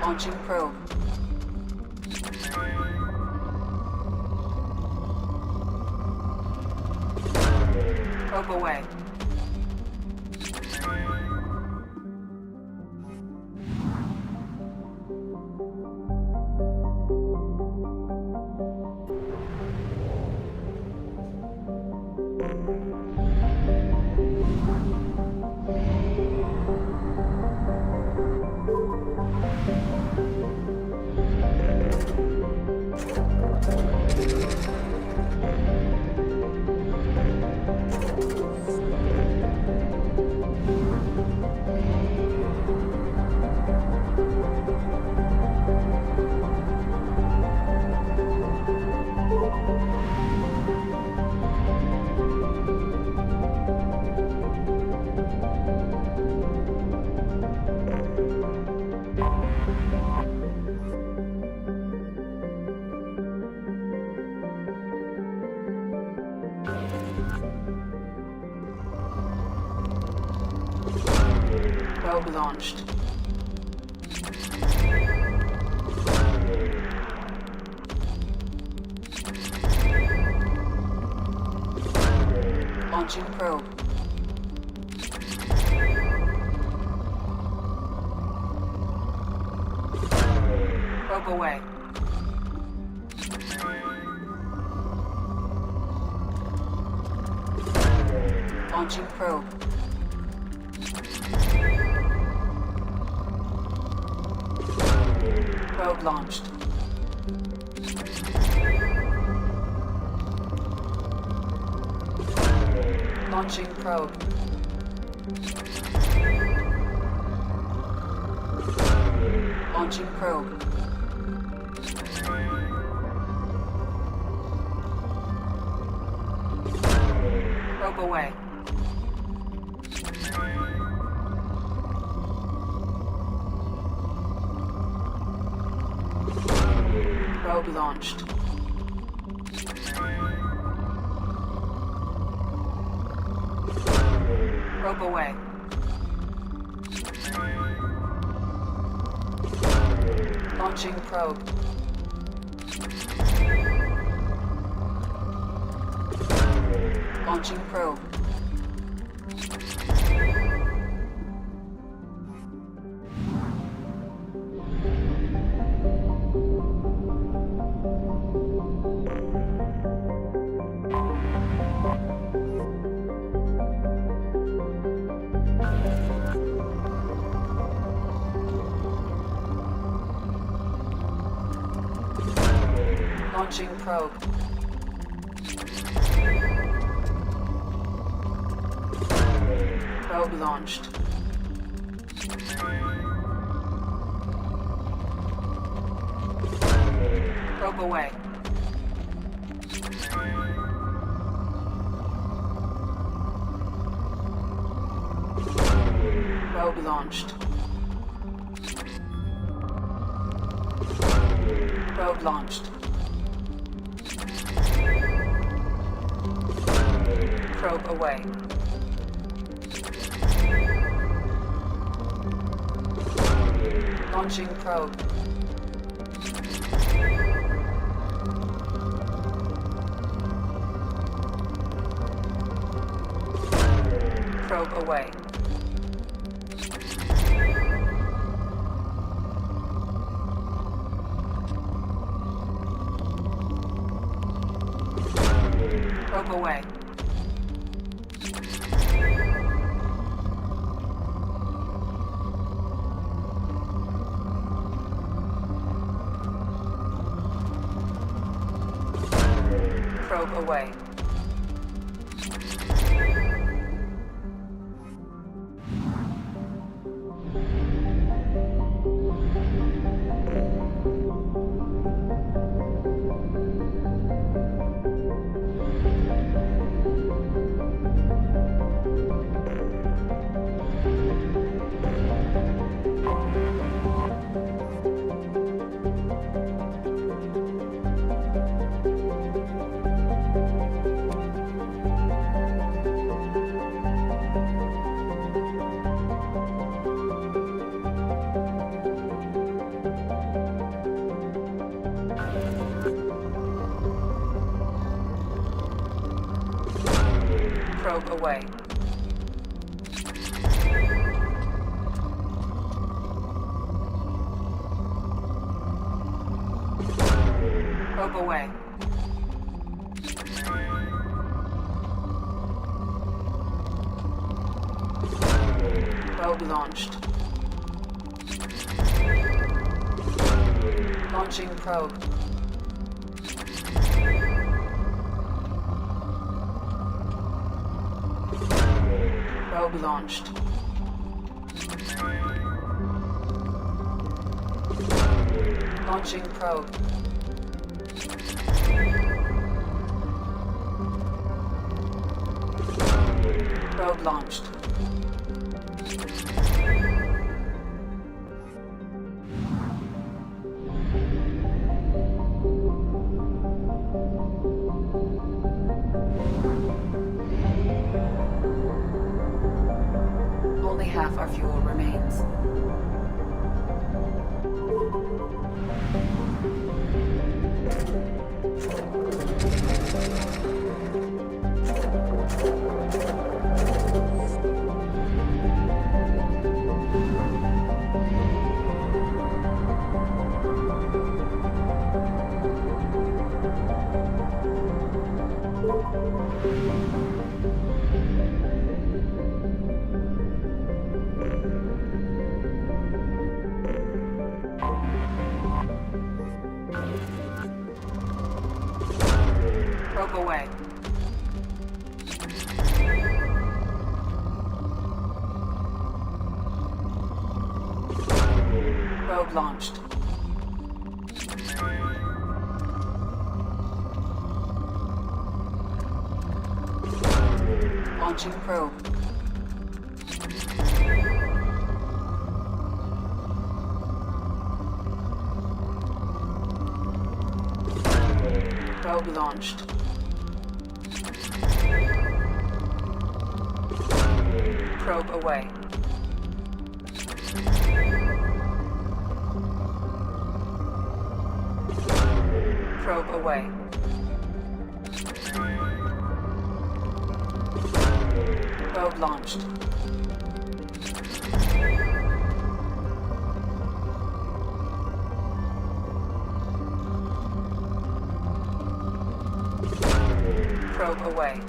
Launching probe. Probe away. Probe launched. Launching probe. Probe away. Launching probe. Probe launched. Launching probe. Launching probe. Probe away. Probe launched. Probe away. Launching probe. Launching probe. Launching probe. Probe launched. Probe away. Probe launched. Probe launched. Probe away. Launching probe. Probe away. Probe away. Probe away. Probe away. Probe away. Probe launched. Launching probe. Probe launched. Launching probe. Probe launched. Only half our fuel remains. Probe away. Probe launched. Launching probe. Probe launched. Probe away. Probe away. Probe launched. Probe away.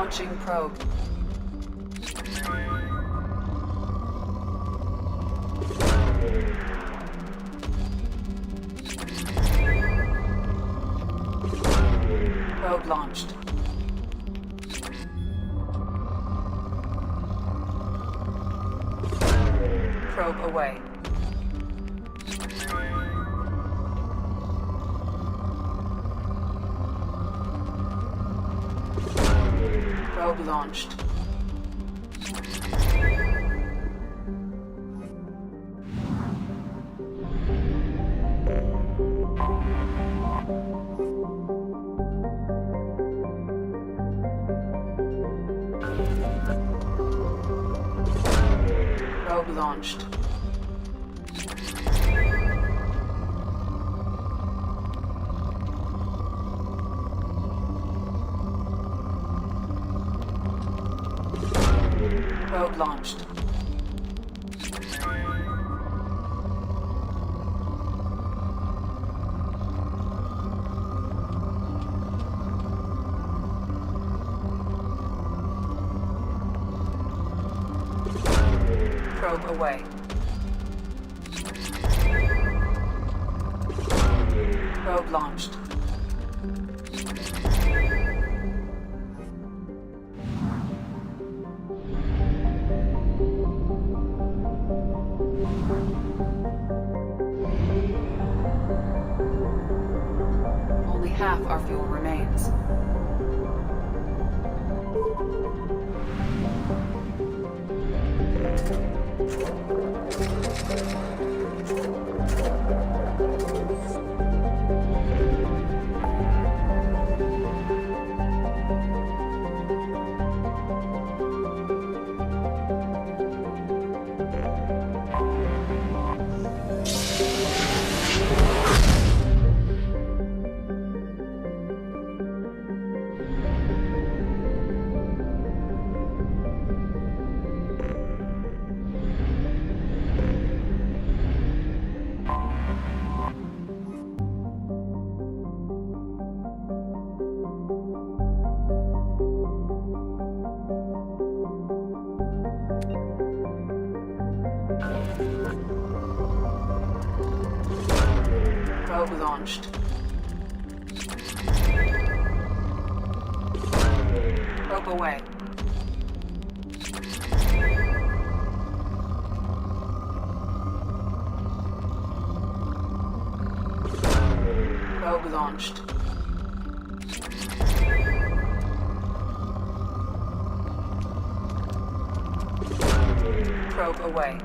Launching probe. Probe launched. Probe away. Probe launched. Probe launched. Probe launched. Probe away. Probe launched. Only half our fuel remains. Probe launched. Probe away. Probe launched. Probe away.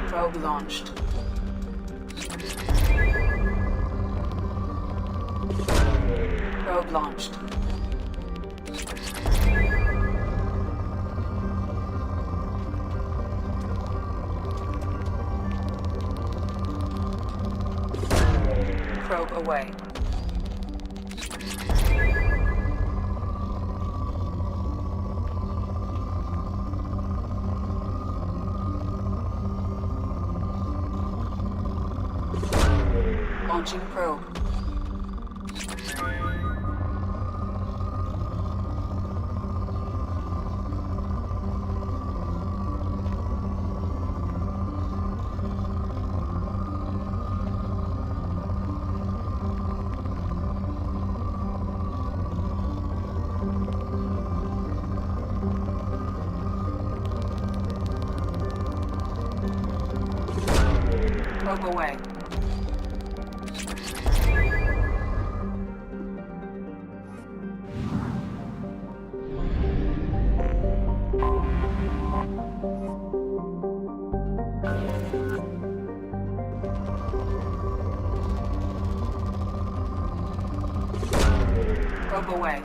Probe launched. Probe launched. Probe away. Launching probe. Probe away. Probe away.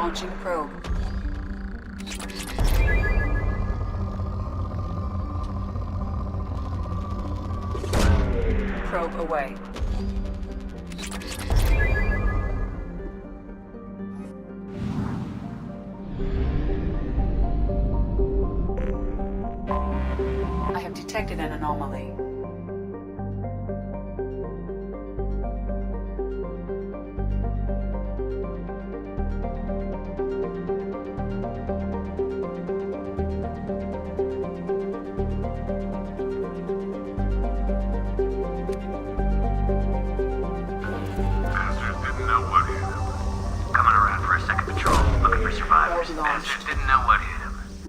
Launching probe. Probe away. I have detected an anomaly.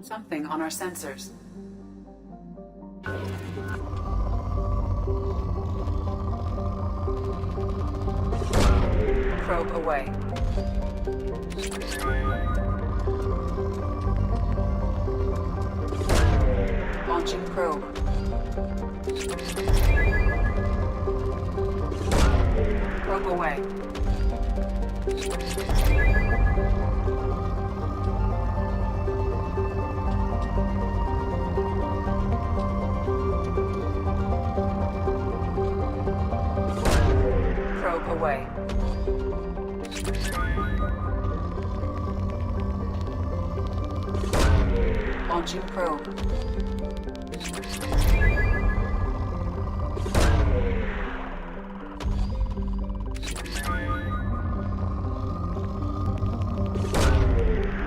Something on our sensors. Probe away. Launching probe. Probe away. Away. Launching probe.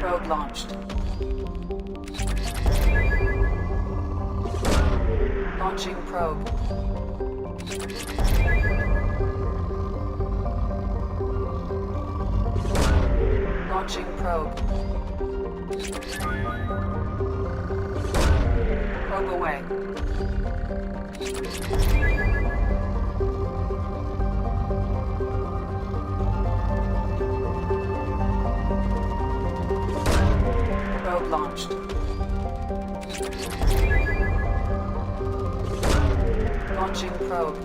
Probe launched. Launching probe. Launching probe. Probe away. Probe launched. Launching probe.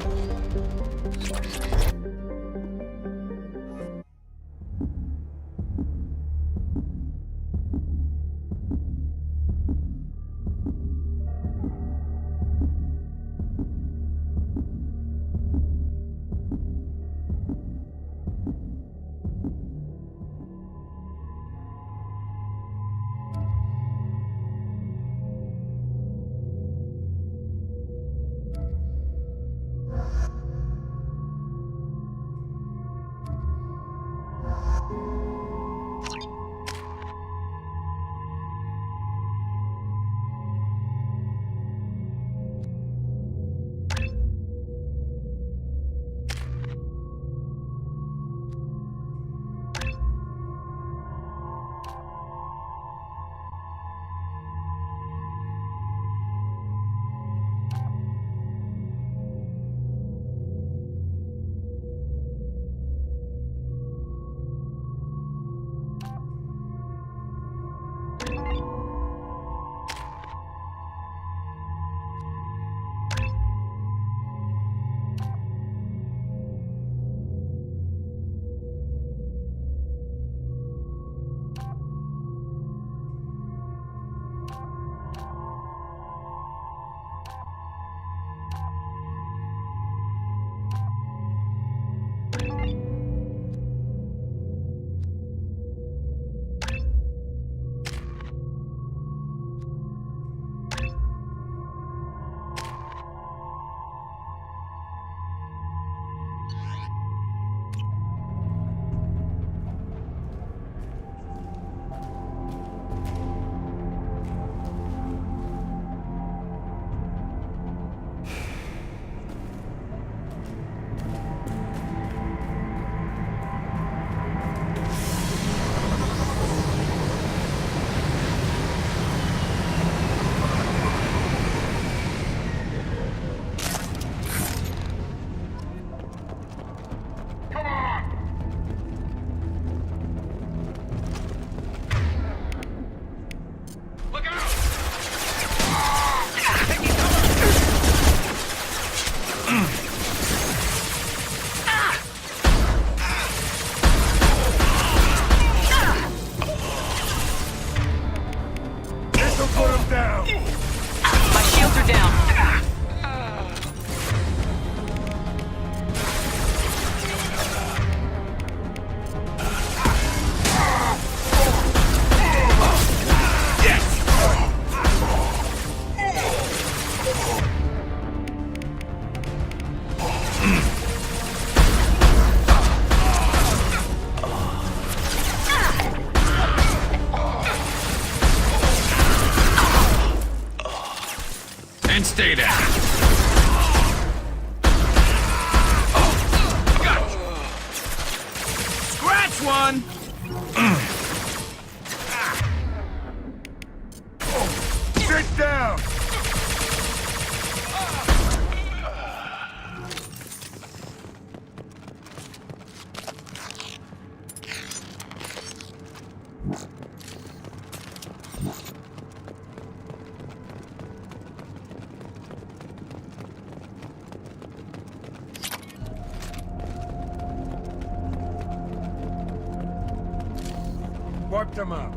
This'll put him down! My shields are down. And stay down. Scratch one! Sit down! Wipe them out.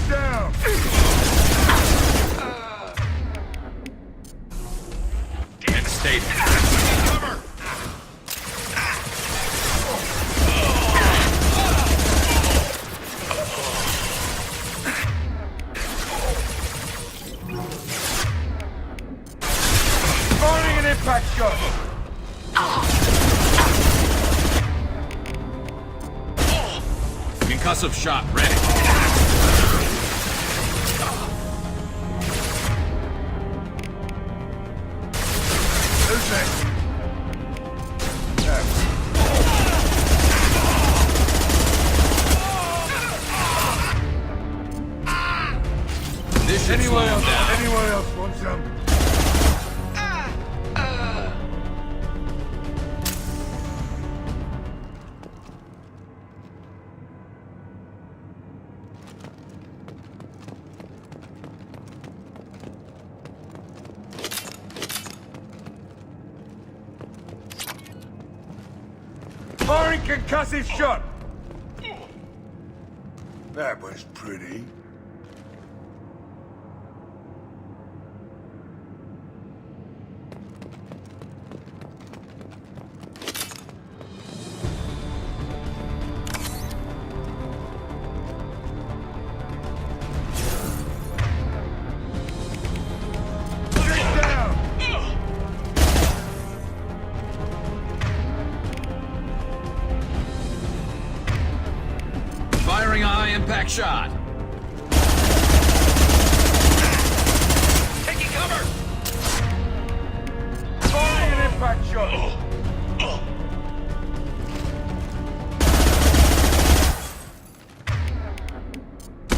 Down! And stay down. Cover! Firing an impact shot! Concussive shot ready. This should slow him down. Anyone else want some? Firing concussive shot! That was pretty. Firing a high-impact shot. Taking cover! Firing an impact shot!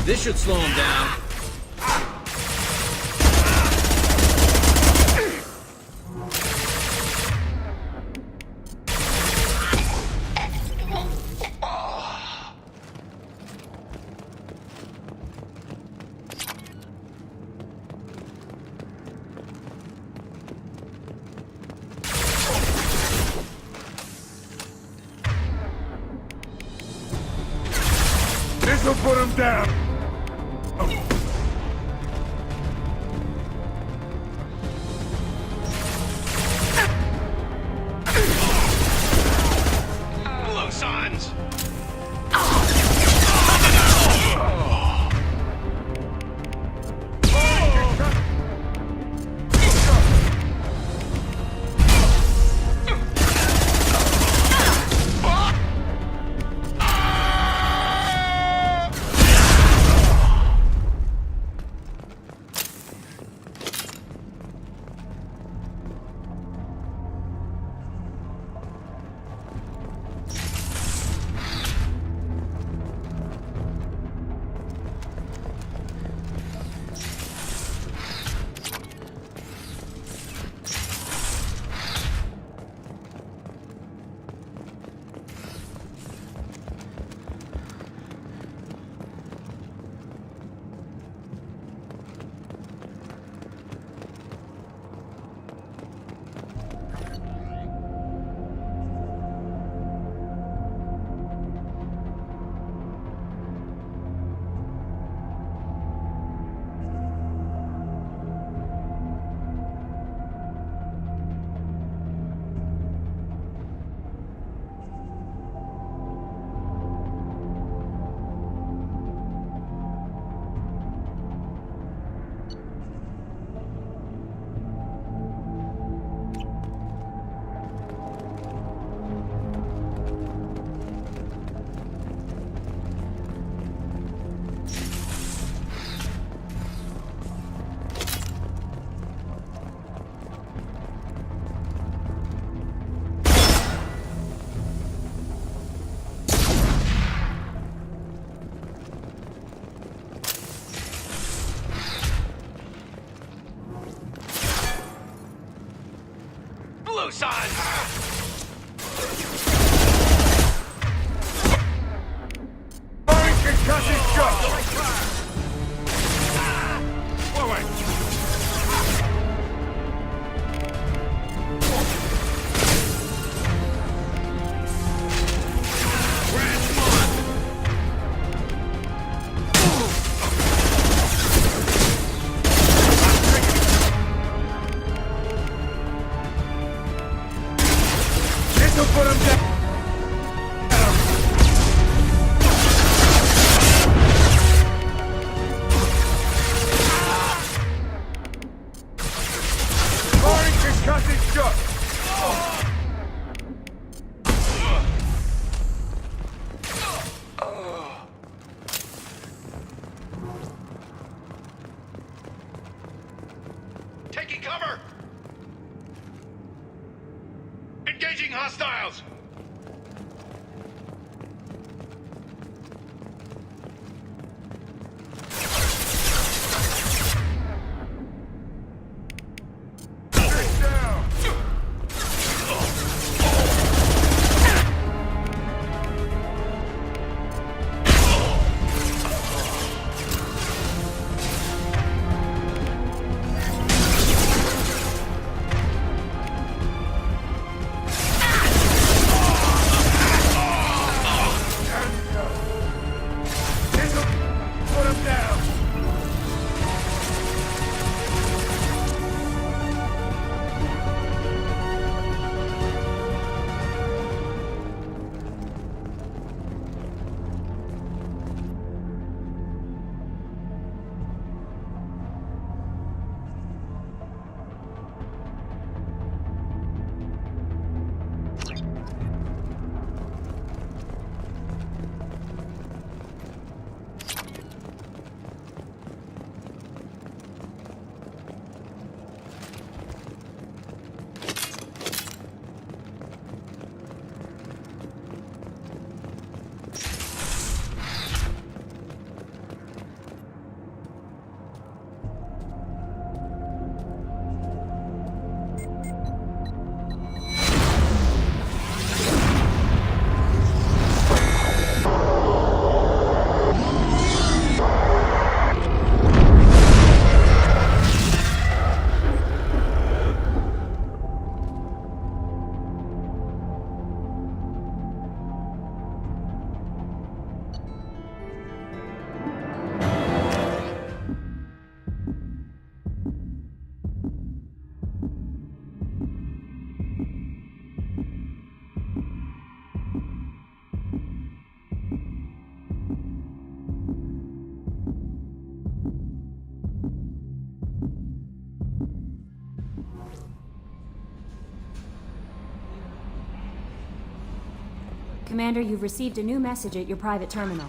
This should slow him down. This'll put him down! Blow signs! Sons! Concussion shot! Forward! This'll put him down! Taking cover! Engaging hostiles! Commander, you've received a new message at your private terminal.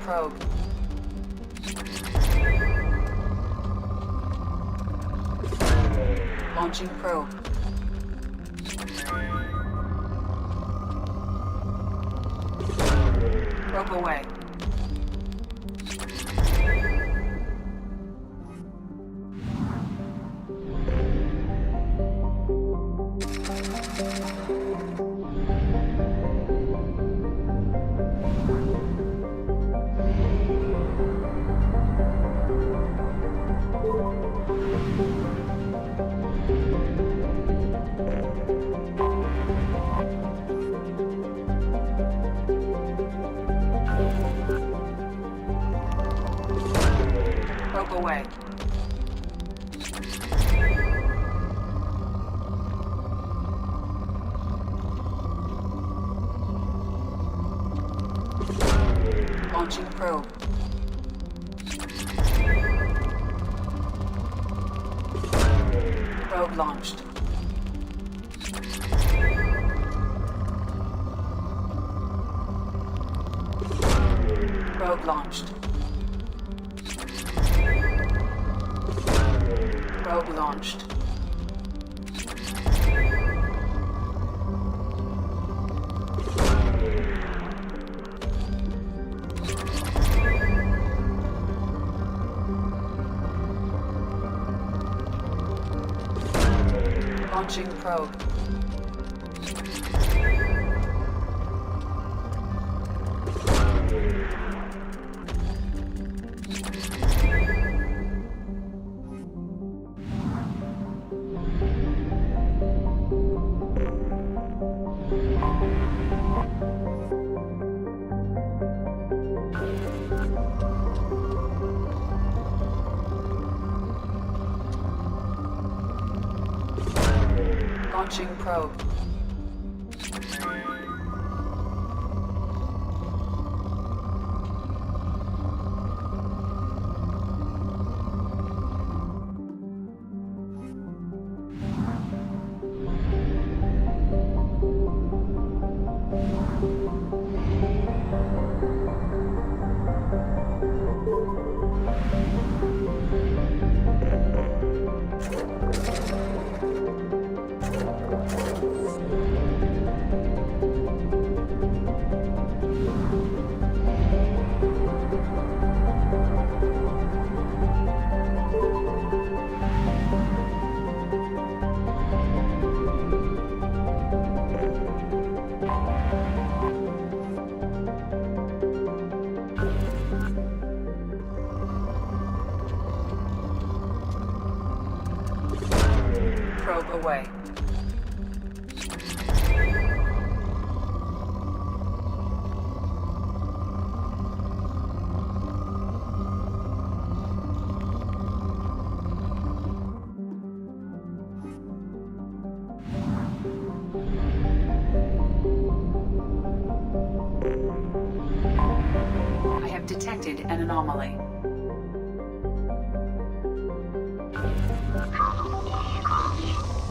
probe. Launching probe. Probe away. Probe away. Launching probe. Probe launched. Probe launched. Probe launched. Launching probe. Launching probe. Probe away. I have detected an anomaly.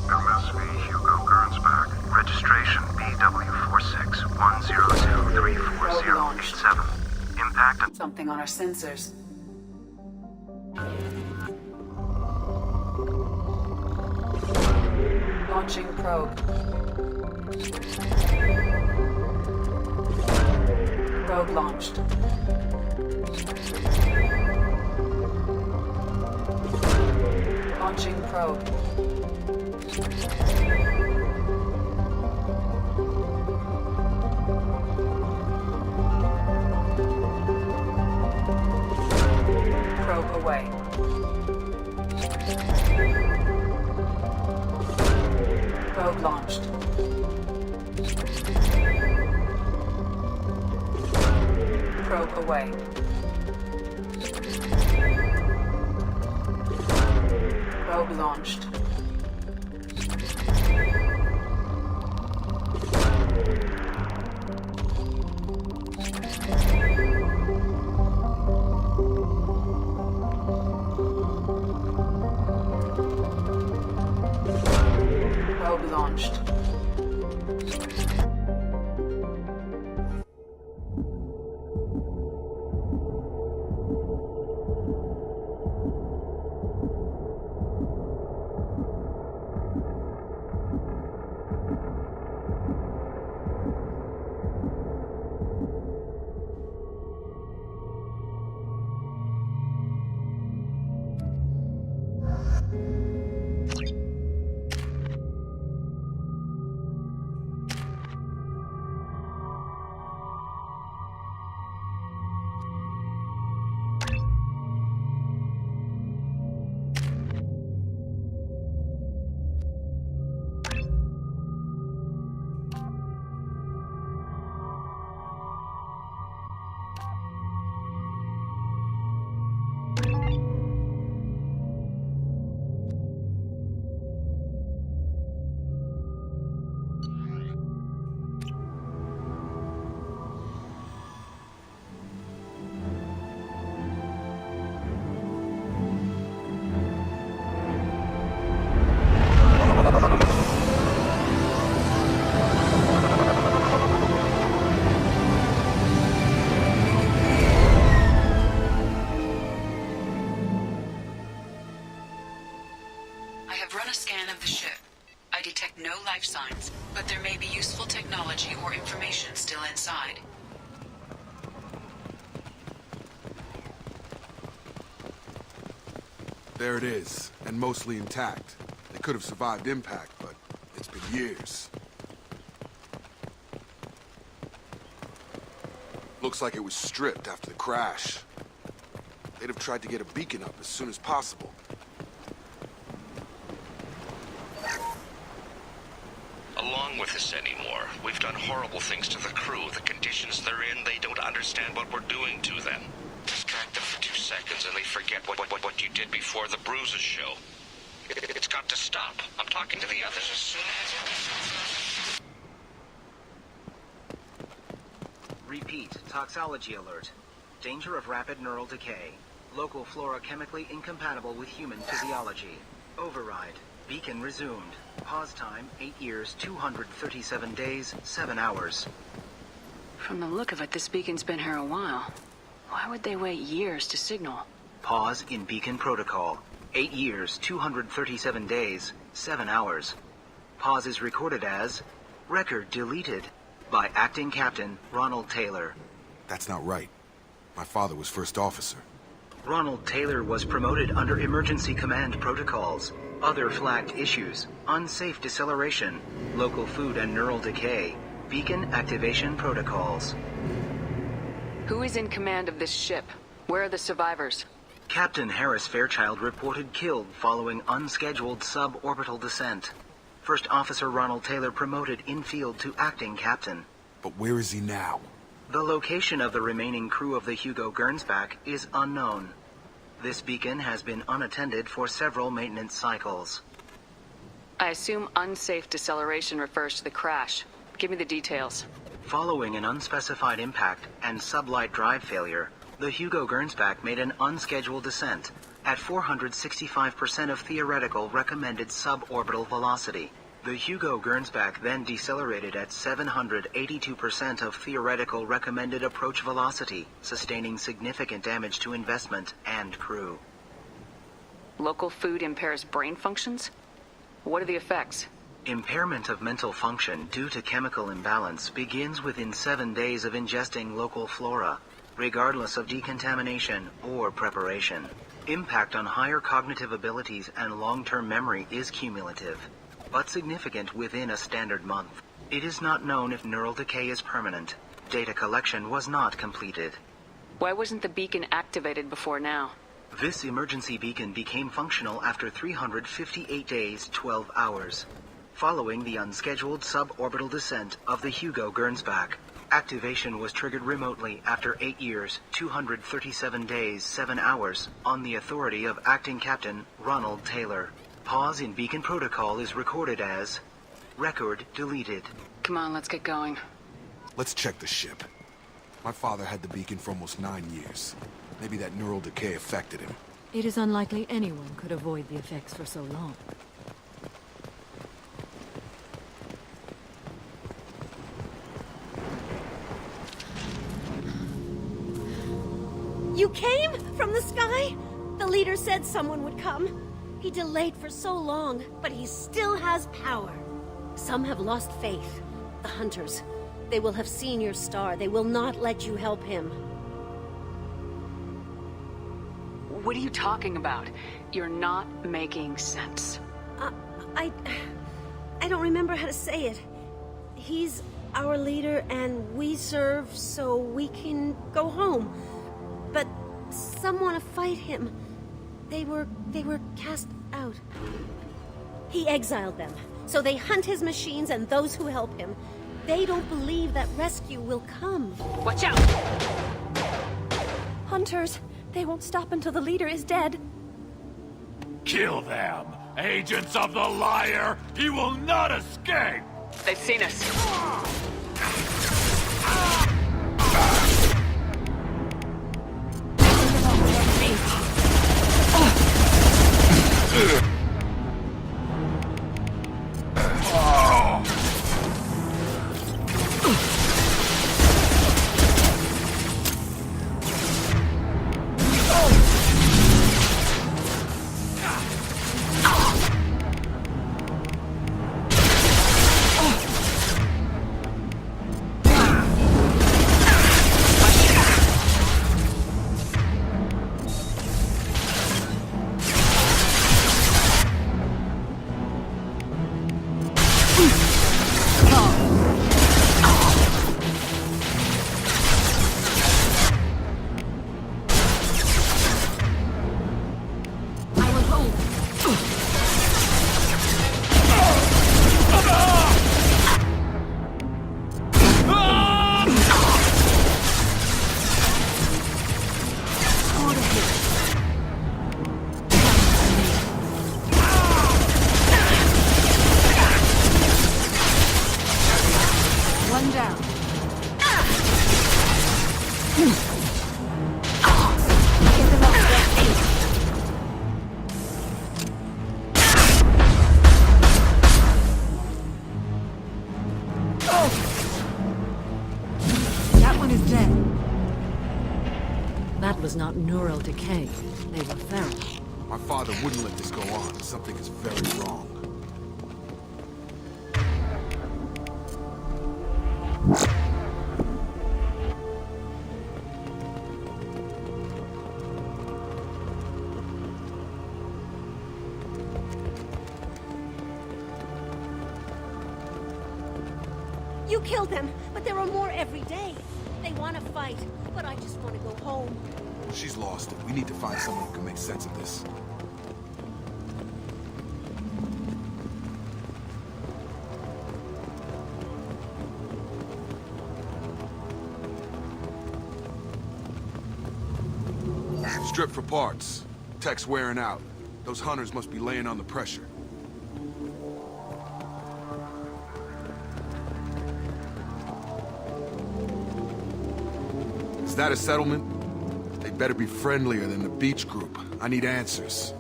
MSV Hugo Gernsback. Registration BW4610034087. Impact. Something on our sensors. Launching probe. Probe launched. Launching probe. Probe away. Probe launched. Probe away. Probe launched. Probe launched. I have run a scan of the ship. I detect no life signs, but there may be useful technology or information still inside. There it is, and mostly intact. They could have survived impact, but it's been years. Looks like it was stripped after the crash. They'd have tried to get a beacon up as soon as possible. Along with this anymore. We've done horrible things to the crew. The conditions they're in, they don't understand what we're doing to them. Distract them for 2 seconds and they forget what you did before the bruises show. It's got to stop. I'm talking to the others as soon as... Repeat, toxology alert. Danger of rapid neural decay. Local flora chemically incompatible with human physiology. Override. Beacon resumed. Pause time, 8 years, 237 days, 7 hours. From the look of it, this beacon's been here a while. Why would they wait years to signal? Pause in beacon protocol. 8 years, 237 days, 7 hours. Pause is recorded as record deleted by Acting Captain Ronald Taylor. That's not right. My father was first officer. Ronald Taylor was promoted under emergency command protocols. Other flagged issues: unsafe deceleration, local food and neural decay, beacon activation protocols. Who is in command of this ship? Where are the survivors? Captain Harris Fairchild reported killed following unscheduled suborbital descent. First Officer Ronald Taylor promoted in-field to acting captain. But where is he now? The location of the remaining crew of the Hugo Gernsback is unknown. This beacon has been unattended for several maintenance cycles. I assume unsafe deceleration refers to the crash. Give me the details. Following an unspecified impact and sublight drive failure, the Hugo Gernsback made an unscheduled descent at 465% of theoretical recommended suborbital velocity. The Hugo Gernsback then decelerated at 782% of theoretical recommended approach velocity, sustaining significant damage to investment and crew. Local food impairs brain functions? What are the effects? Impairment of mental function due to chemical imbalance begins within 7 days of ingesting local flora, regardless of decontamination or preparation. Impact on higher cognitive abilities and long-term memory is cumulative, but significant within a standard month. It is not known if neural decay is permanent. Data collection was not completed. Why wasn't the beacon activated before now? This emergency beacon became functional after 358 days, 12 hours, following the unscheduled suborbital descent of the Hugo Gernsback. Activation was triggered remotely after 8 years, 237 days, 7 hours, on the authority of Acting Captain Ronald Taylor. Pause in beacon protocol is recorded as record deleted. Come on, let's get going. Let's check the ship. My father had the beacon for almost 9 years. Maybe that neural decay affected him. It is unlikely anyone could avoid the effects for so long. You came? From the sky? The leader said someone would come. He delayed for so long, but he still has power. Some have lost faith. The Hunters. They will have seen your star. They will not let you help him. What are you talking about? You're not making sense. I don't remember how to say it. He's our leader and we serve so we can go home. But some want to fight him. They were cast out. He exiled them, so they hunt his machines and those who help him. They don't believe that rescue will come. Watch out! Hunters, they won't stop until the leader is dead. Kill them! Agents of the Liar! He will not escape! They've seen us. That was not neural decay. They were feral. My father wouldn't let this go on. Something is very wrong. You killed them, but there are more every day. They want to fight, but I just want to go home. She's lost it. We need to find someone who can make sense of this. Strip for parts. Tech's wearing out. Those hunters must be laying on the pressure. Is that a settlement? They better be friendlier than the beach group. I need answers.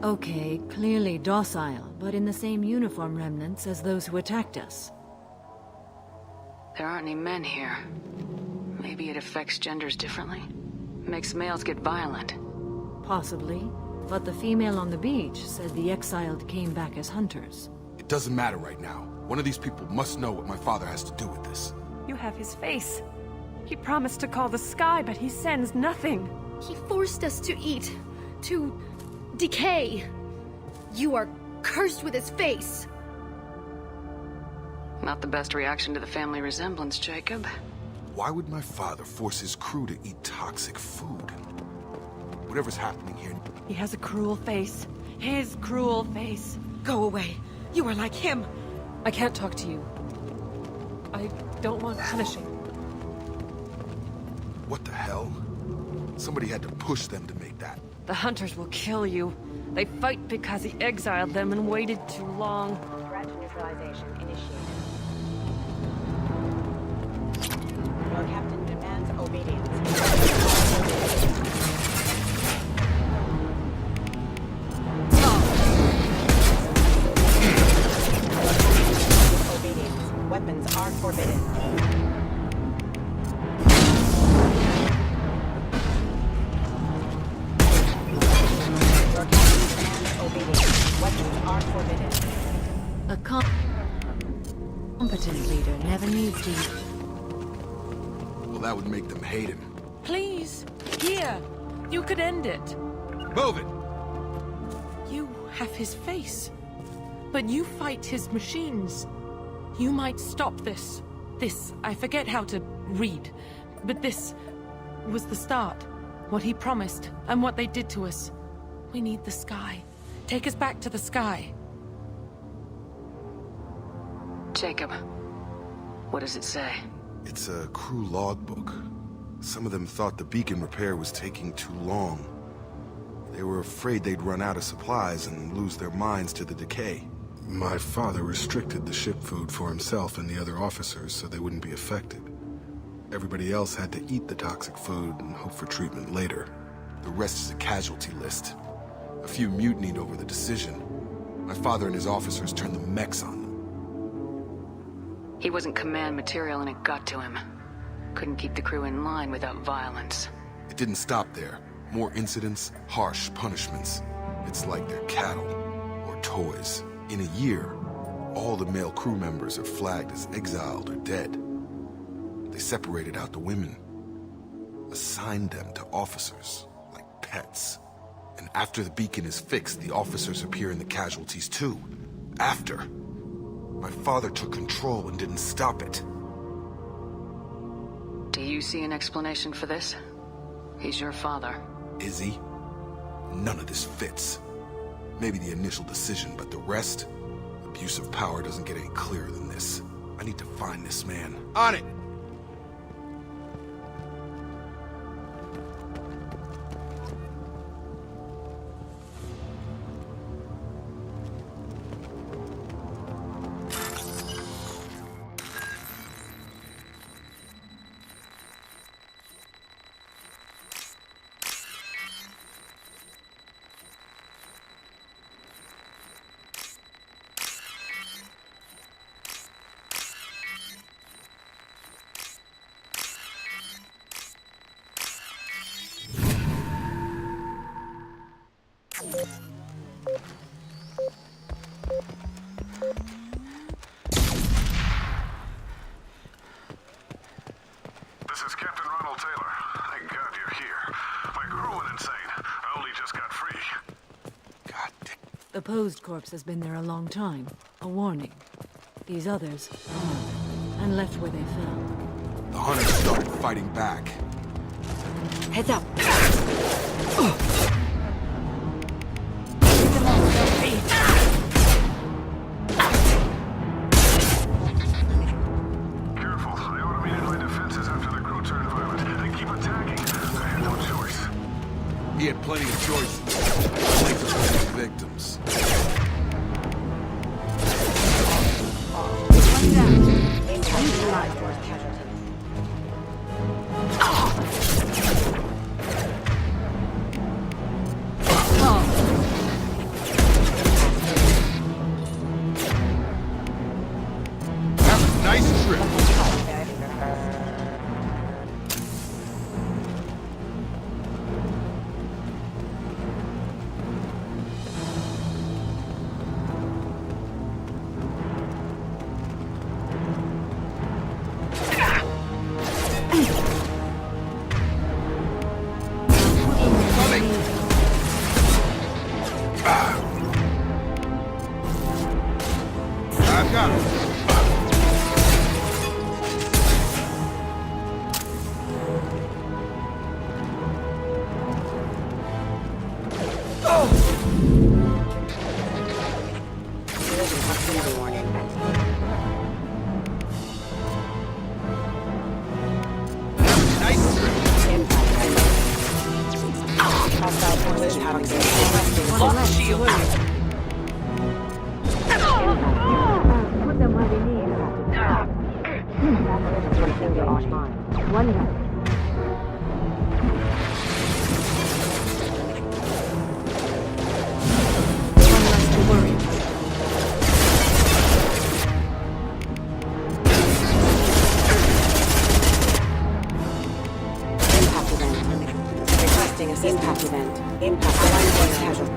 Okay, clearly docile, but in the same uniform remnants as those who attacked us. There aren't any men here. Maybe it affects genders differently? Makes males get violent. Possibly, but the female on the beach said the exiled came back as hunters. It doesn't matter right now. One of these people must know what my father has to do with this. You have his face. He promised to call the sky, but he sends nothing. He forced us to eat, to decay. You are cursed with his face. Not the best reaction to the family resemblance, Jacob. Why would my father force his crew to eat toxic food? Whatever's happening here... He has a cruel face. His cruel face. Go away. You are like him. I can't talk to you. I don't want punishing. What the hell? Somebody had to push them to make that. The hunters will kill you. They fight because he exiled them and waited too long. Threat neutralization initiated. Your captain demands obedience. Obedience. Weapons are forbidden. That would make them hate him. Please, here. You could end it. Move it! You have his face. But you fight his machines. You might stop this. This, I forget how to read. But this was the start. What he promised, and what they did to us. We need the sky. Take us back to the sky. Jacob, what does it say? It's a crew logbook. Some of them thought the beacon repair was taking too long. They were afraid they'd run out of supplies and lose their minds to the decay. My father restricted the ship food for himself and the other officers so they wouldn't be affected. Everybody else had to eat the toxic food and hope for treatment later. The rest is a casualty list. A few mutinied over the decision. My father and his officers turned the mechs on them. He wasn't command material and it got to him. Couldn't keep the crew in line without violence. It didn't stop there. More incidents, harsh punishments. It's like they're cattle or toys. In a year, all the male crew members are flagged as exiled or dead. They separated out the women, assigned them to officers, like pets. And after the beacon is fixed, the officers appear in the casualties too. After. My father took control and didn't stop it. Do you see an explanation for this? He's your father. Is he? None of this fits. Maybe the initial decision, but the rest? Abuse of power doesn't get any clearer than this. I need to find this man. On it! This is Captain Ronald Taylor. Thank God you're here. My crew went insane. I only just got free. The posed corpse has been there a long time. A warning. These others armed and left where they fell. The hunters started fighting back. Heads up! Careful. I automated my defenses after the crew turned violent. They keep attacking. I had no choice. He had plenty of choices. Plenty of victims. Have a nice trip. I've got it. Impact event. Impact event. Casual.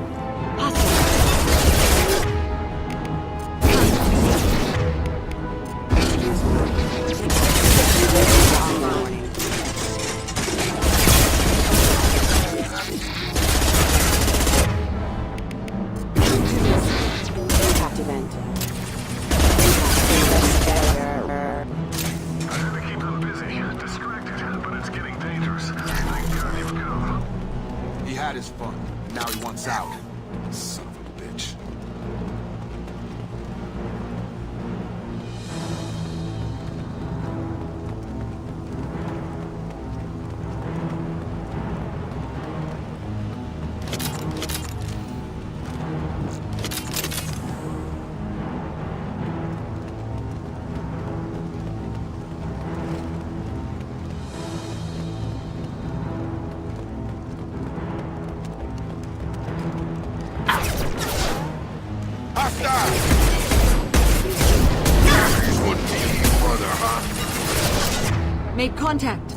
out. Son of a bitch. Made contact.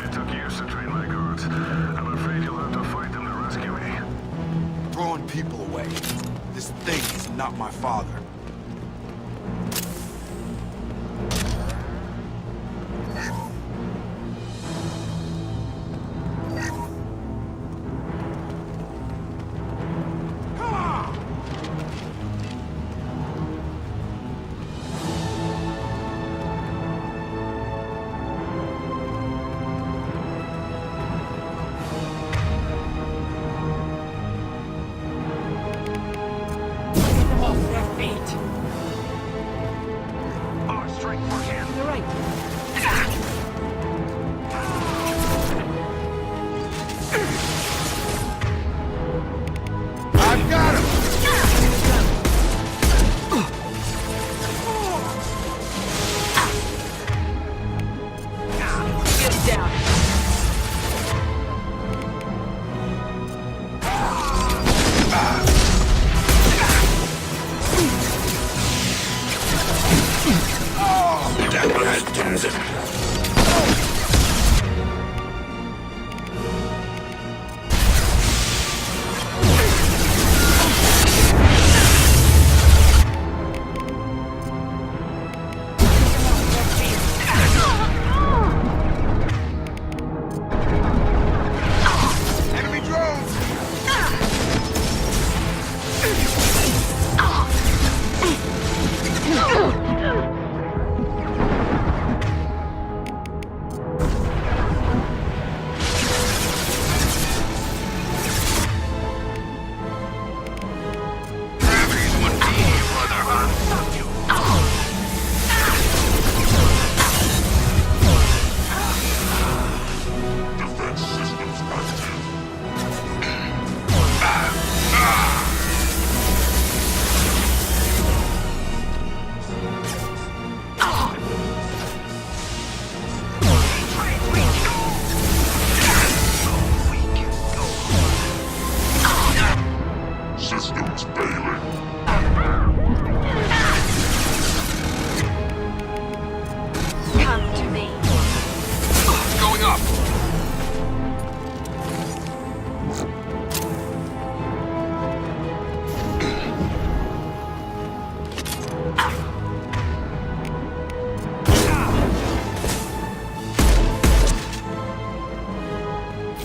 It took years to train my guards. I'm afraid you'll have to fight them to rescue me. Throwing people away. This thing is not my father.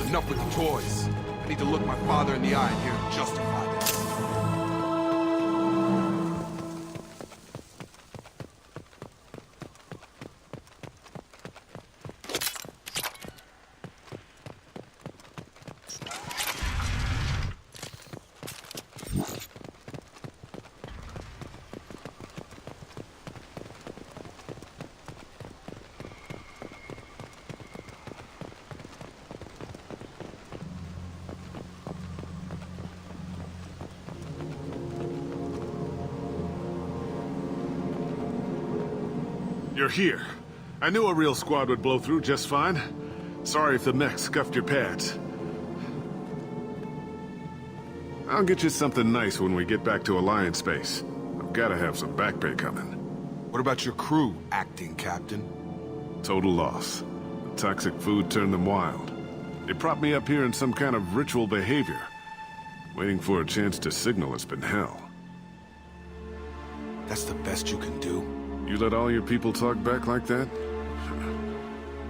Enough with the toys. I need to look my father in the eye here and justify this. You're here. I knew a real squad would blow through just fine. Sorry if the mech scuffed your pads. I'll get you something nice when we get back to Alliance space. I've gotta have some back pay coming. What about your crew, acting captain? Total loss. The toxic food turned them wild. They propped me up here in some kind of ritual behavior. Waiting for a chance to signal has been hell. That's the best you can do? You let all your people talk back like that?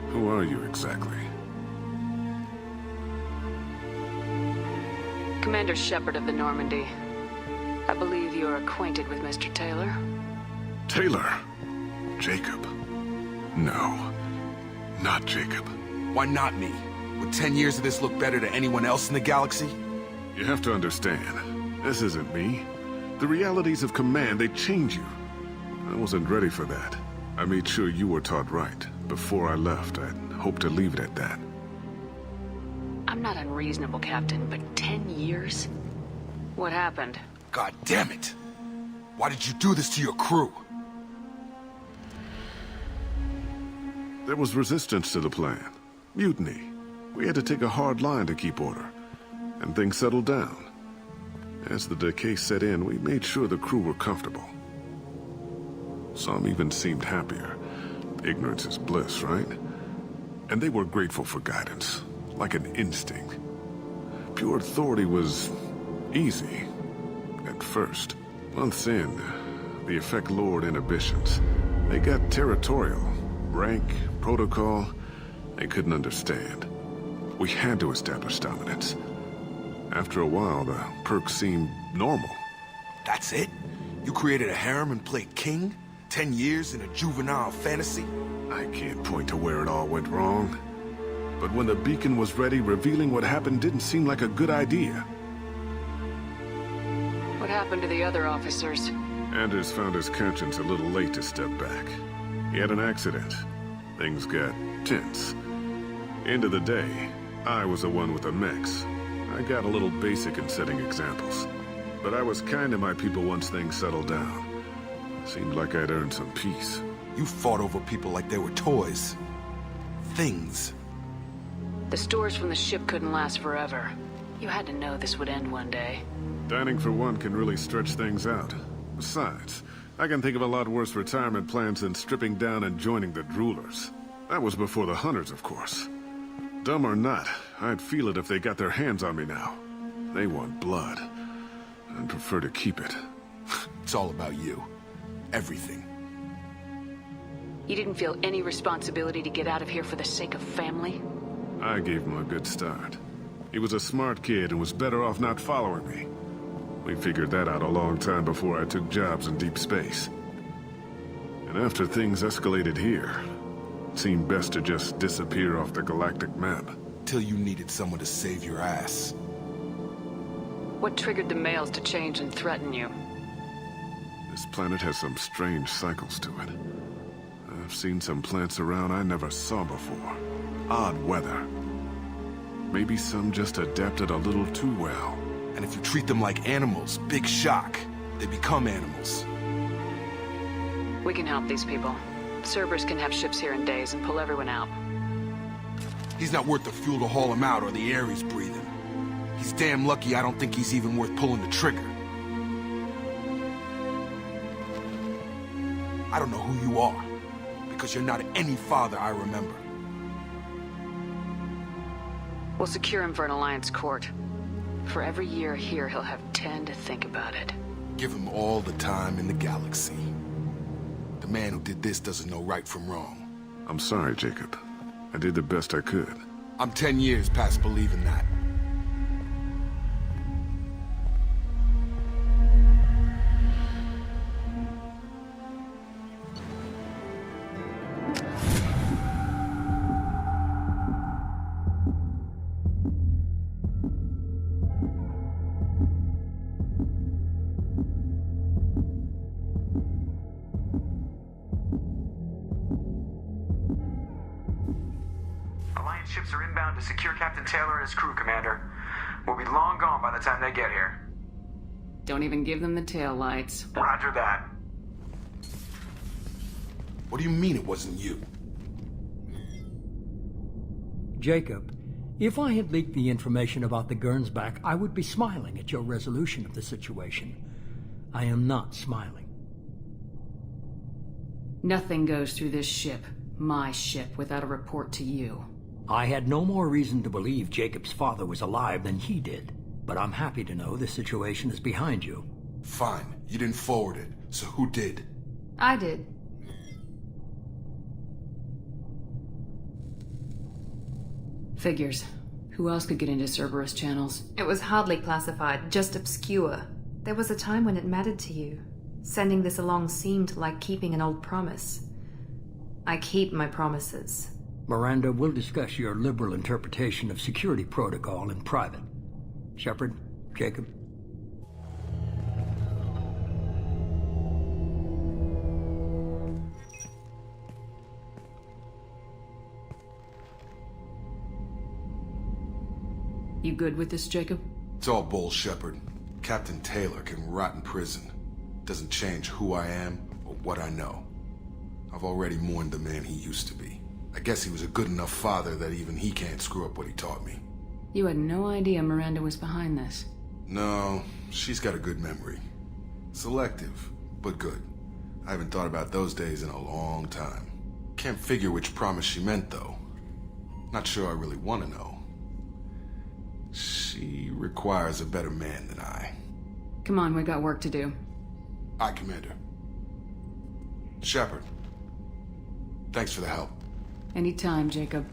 Who are you exactly? Commander Shepard of the Normandy. I believe you're acquainted with Mr. Taylor. Taylor? Jacob? No. Not Jacob. Why not me? Would 10 years of this look better to anyone else in the galaxy? You have to understand, this isn't me. The realities of command, they change you. I wasn't ready for that. I made sure you were taught right. Before I left, I'd hoped to leave it at that. I'm not unreasonable, Captain, but 10 years? What happened? God damn it! Why did you do this to your crew? There was resistance to the plan. Mutiny. We had to take a hard line to keep order. And things settled down. As the decay set in, we made sure the crew were comfortable. Some even seemed happier. Ignorance is bliss, right? And they were grateful for guidance, like an instinct. Pure authority was easy, at first. Months in, the effect lowered inhibitions. They got territorial. Rank, protocol, they couldn't understand. We had to establish dominance. After a while, the perks seemed normal. That's it? You created a harem and played king? 10 years in a juvenile fantasy? I can't point to where it all went wrong. But when the beacon was ready, revealing what happened didn't seem like a good idea. What happened to the other officers? Anders found his conscience a little late to step back. He had an accident. Things got tense. End of the day, I was the one with the mix. I got a little basic in setting examples. But I was kind to my people once things settled down. Seemed like I'd earned some peace. You fought over people like they were toys. Things. The stores from the ship couldn't last forever. You had to know this would end one day. Dining for one can really stretch things out. Besides, I can think of a lot worse retirement plans than stripping down and joining the Droolers. That was before the Hunters, of course. Dumb or not, I'd feel it if they got their hands on me now. They want blood. I'd prefer to keep it. It's all about you. Everything. You didn't feel any responsibility to get out of here for the sake of family? I gave him a good start. He was a smart kid and was better off not following me. We figured that out a long time before I took jobs in deep space. And after things escalated here, it seemed best to just disappear off the galactic map. Till you needed someone to save your ass. What triggered the males to change and threaten you? This planet has some strange cycles to it. I've seen some plants around I never saw before. Odd weather. Maybe some just adapted a little too well. And if you treat them like animals, big shock. They become animals. We can help these people. Cerberus can have ships here in days and pull everyone out. He's not worth the fuel to haul him out or the air he's breathing. He's damn lucky I don't think he's even worth pulling the trigger. I don't know who you are, because you're not any father I remember. We'll secure him for an Alliance court. For every year here, he'll have 10 to think about it. Give him all the time in the galaxy. The man who did this doesn't know right from wrong. I'm sorry, Jacob. I did the best I could. I'm 10 years past believing that. Ships are inbound to secure Captain Taylor and his crew, Commander. We'll be long gone by the time they get here. Don't even give them the tail lights. Roger that. What do you mean it wasn't you? Jacob, if I had leaked the information about the Gernsback, I would be smiling at your resolution of the situation. I am not smiling. Nothing goes through this ship, my ship, without a report to you. I had no more reason to believe Jacob's father was alive than he did, but I'm happy to know the situation is behind you. Fine, you didn't forward it, so who did? I did. Figures. Who else could get into Cerberus channels? It was hardly classified, just obscure. There was a time when it mattered to you. Sending this along seemed like keeping an old promise. I keep my promises. Miranda, we'll discuss your liberal interpretation of security protocol in private. Shepard, Jacob. You good with this, Jacob? It's all bull, Shepard. Captain Taylor can rot in prison. Doesn't change who I am or what I know. I've already mourned the man he used to be. I guess he was a good enough father that even he can't screw up what he taught me. You had no idea Miranda was behind this. No, she's got a good memory. Selective, but good. I haven't thought about those days in a long time. Can't figure which promise she meant, though. Not sure I really want to know. She requires a better man than I. Come on, we got work to do. Aye, Commander. Shepard. Thanks for the help. Anytime, Jacob.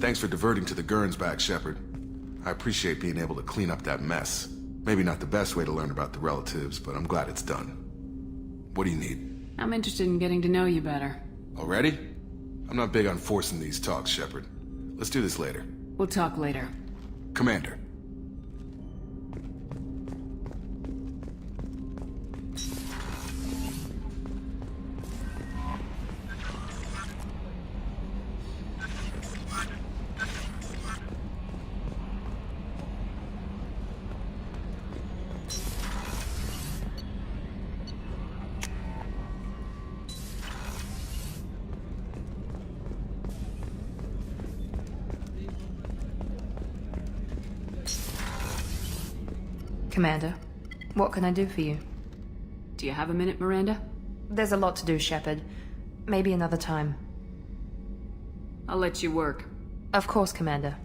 Thanks for diverting to the Gernsback, Shepard. I appreciate being able to clean up that mess. Maybe not the best way to learn about the relatives, but I'm glad it's done. What do you need? I'm interested in getting to know you better. Already? I'm not big on forcing these talks, Shepard. Let's do this later. We'll talk later. Commander. Commander, what can I do for you? Do you have a minute, Miranda? There's a lot to do, Shepard. Maybe another time. I'll let you work. Of course, Commander.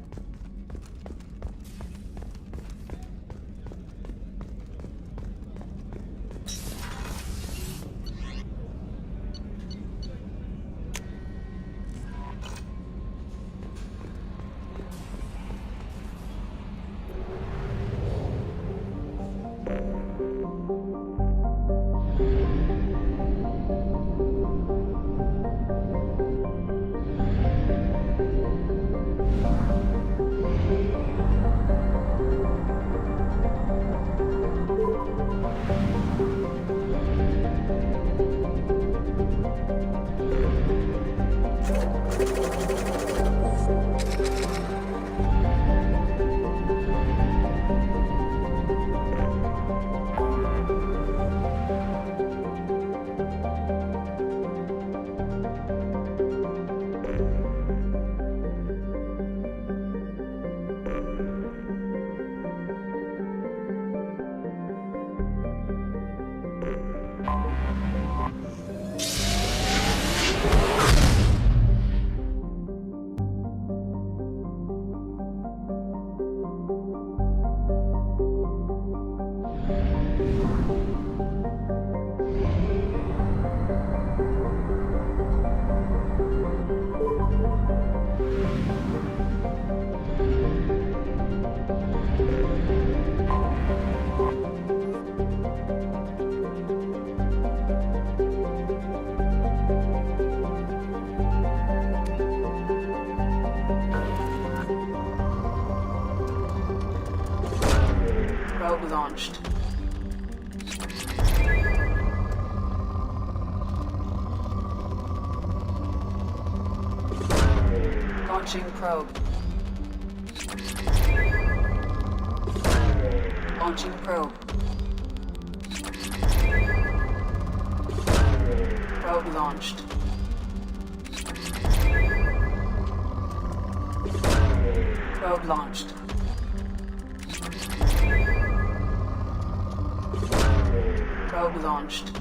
Launching probe. Launching probe. Probe launched. Probe launched. Probe launched.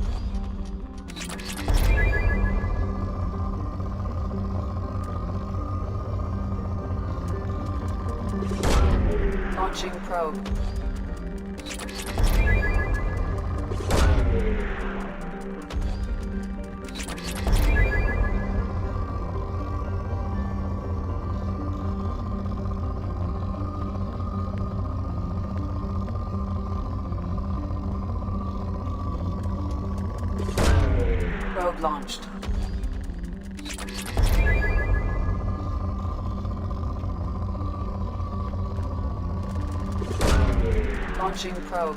Launching probe. Probe launched. Launching probe.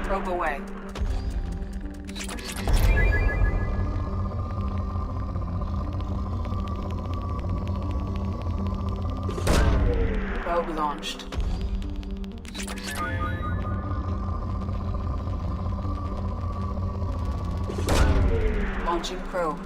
Probe away. Probe launched. Launching probe.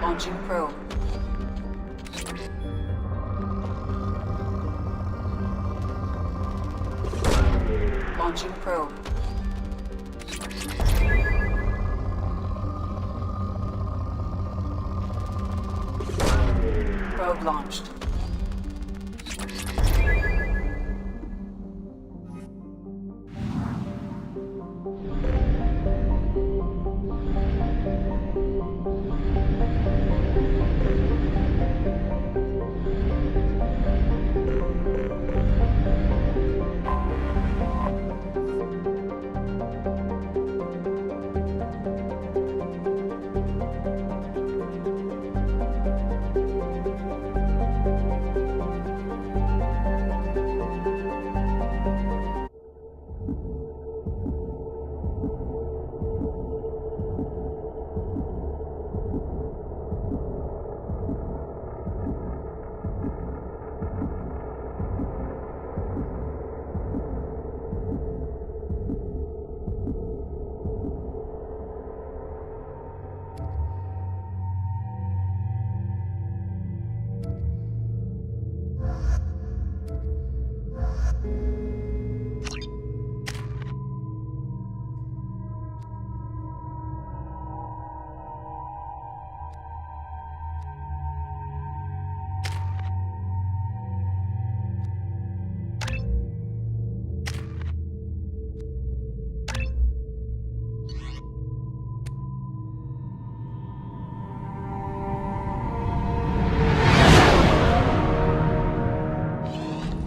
Launching probe. Launching probe. Probe launched.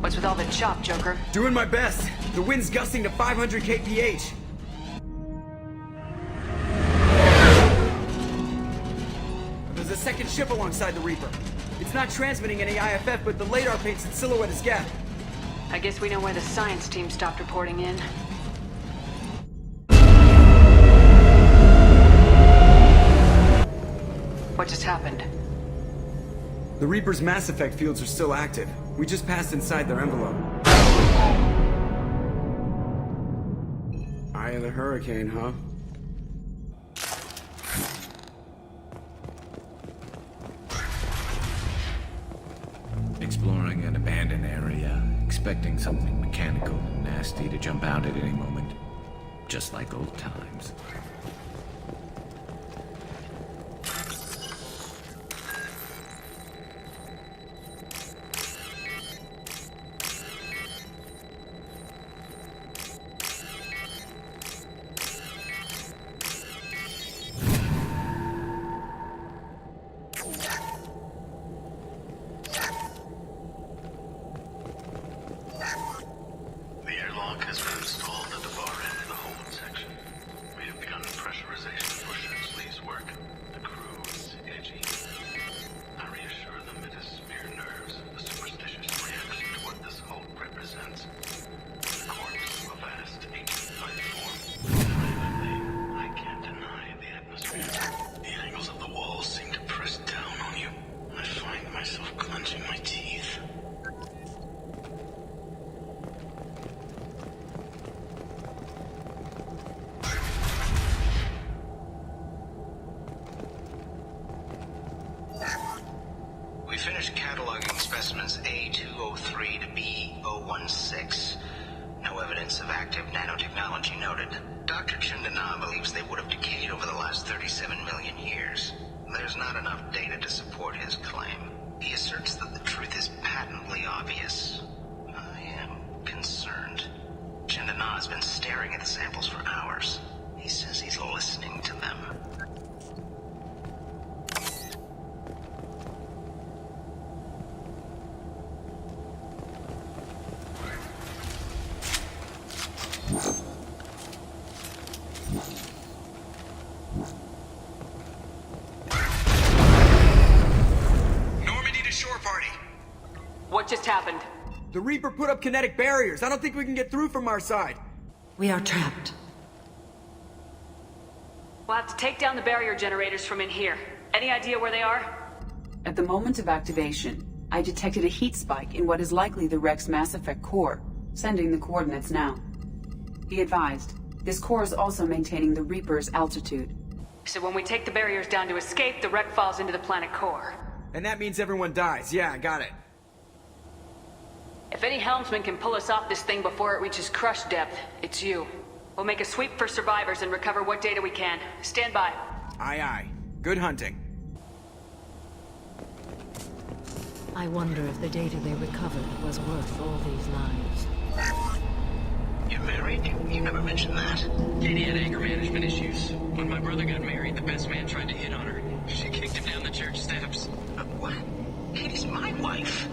What's with all the chop, Joker? Doing my best. The wind's gusting to 500 kph. There's a second ship alongside the Reaper. It's not transmitting any IFF, but the radar paints its silhouette as Geth. I guess we know why the science team stopped reporting in. What just happened? The Reaper's mass effect fields are still active. We just passed inside their envelope. Eye of the hurricane, huh? Exploring an abandoned area, expecting something mechanical and nasty to jump out at any moment. just like old times. The airlock has been installed at the far end of the hold section. We have begun pressurization for Shensley's work. The crew is edgy. I reassure them it is mere nerves, a superstitious reaction to what this hold represents. The corpse of a vast ancient life form. Privately, I can't deny the atmosphere. The angles of the walls seem to press down on you. I find myself clenching my teeth. We finished cataloging specimens A203 to B016. No evidence of active nanotechnology noted. Dr. Chandana believes they would have decayed over the last 37 million years. There's not enough data to support his claim. He asserts that the truth is patently obvious. I am concerned. Chandana has been staring at the samples for hours. He says he's listening to them. Normandy to shore party. What just happened? The Reaper put up kinetic barriers. I don't think we can get through from our side. We are trapped. We'll have to take down the barrier generators from in here. Any idea where they are? At the moment of activation, I detected a heat spike in what is likely the Rex Mass Effect core, sending the coordinates now. Be advised, this core is also maintaining the Reaper's altitude. So when we take the barriers down to escape, the wreck falls into the planet core. And that means everyone dies. Yeah, I got it. If any helmsman can pull us off this thing before it reaches crush depth, it's you. We'll make a sweep for survivors and recover what data we can. Stand by. Aye, aye. Good hunting. I wonder if the data they recovered was worth all these lives. You're married? You never mentioned that. Katie had anger management issues. When my brother got married, the best man tried to hit on her. She kicked him down the church steps. What? Katie's my wife.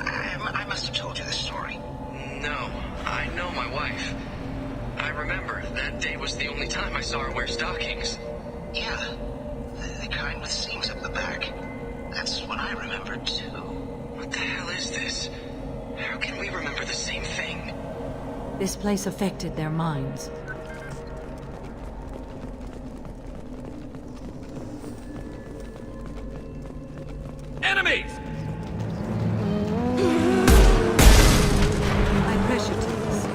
I must have told you this story. No, I know my wife. I remember that day was the only time I saw her wear stockings. Yeah, the kind with seams up the back. That's what I remember too. What the hell is this? How can we remember the same thing? This place affected their minds. Enemies! High pressure tanks.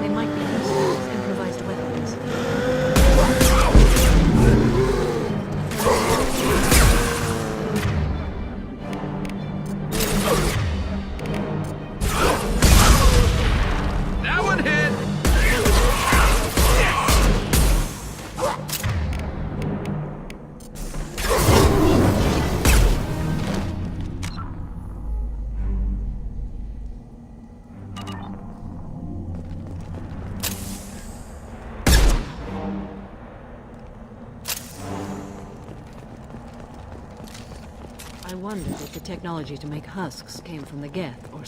They might be used as improvised weapons. That one hit! I wondered if the technology to make husks came from the Geth or...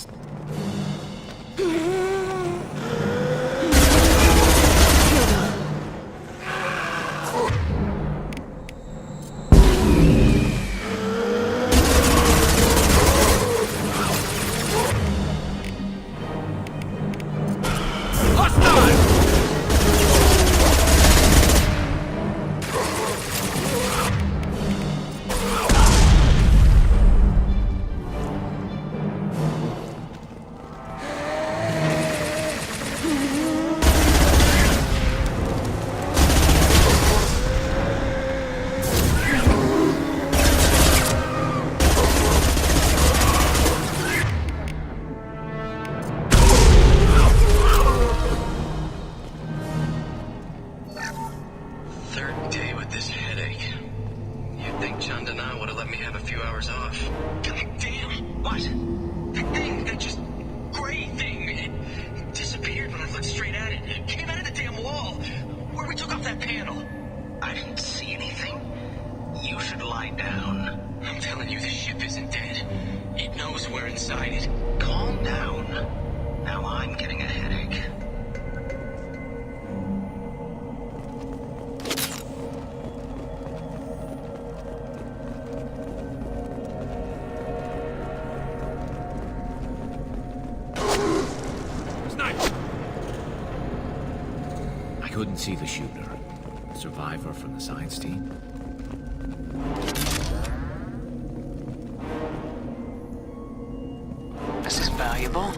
inside it. Calm down. Now I'm getting a headache. I couldn't see the shooter. Survivor from the science team? This is valuable.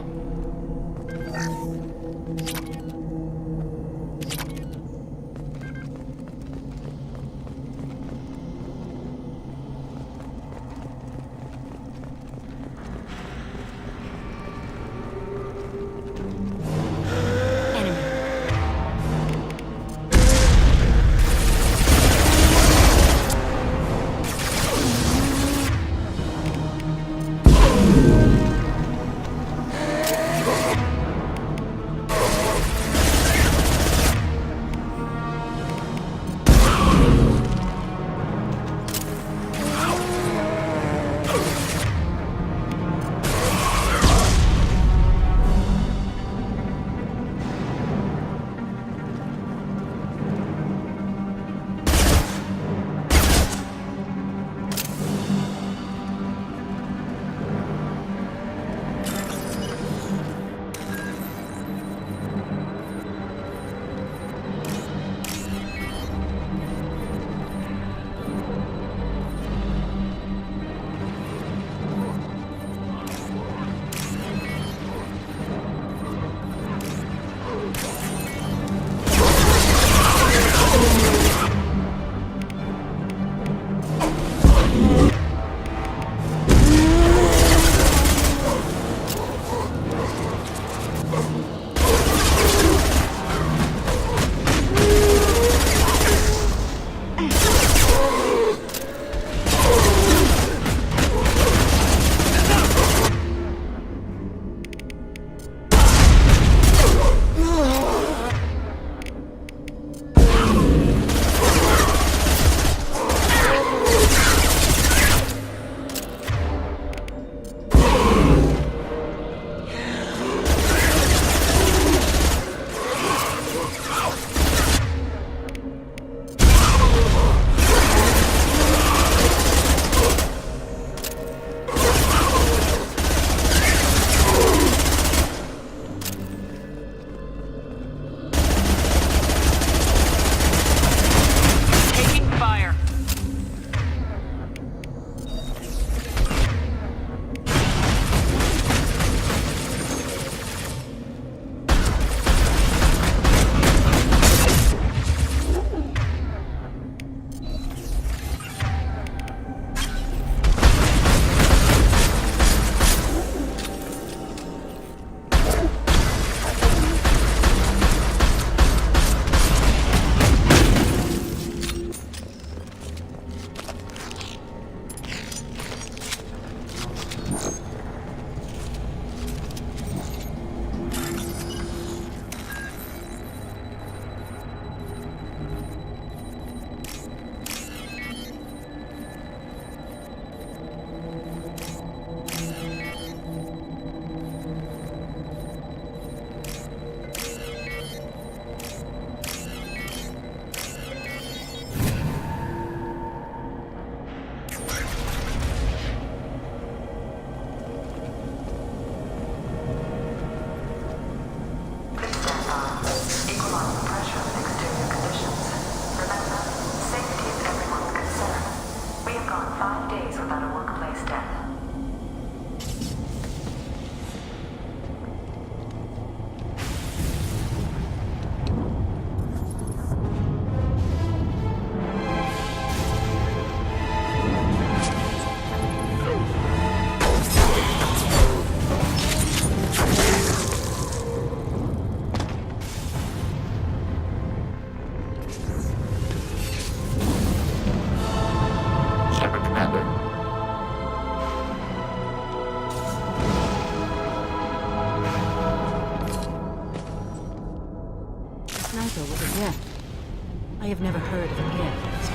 I have never heard of an air force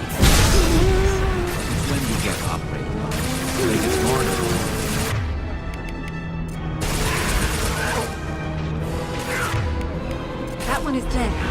When you get operating, it's more one is dead.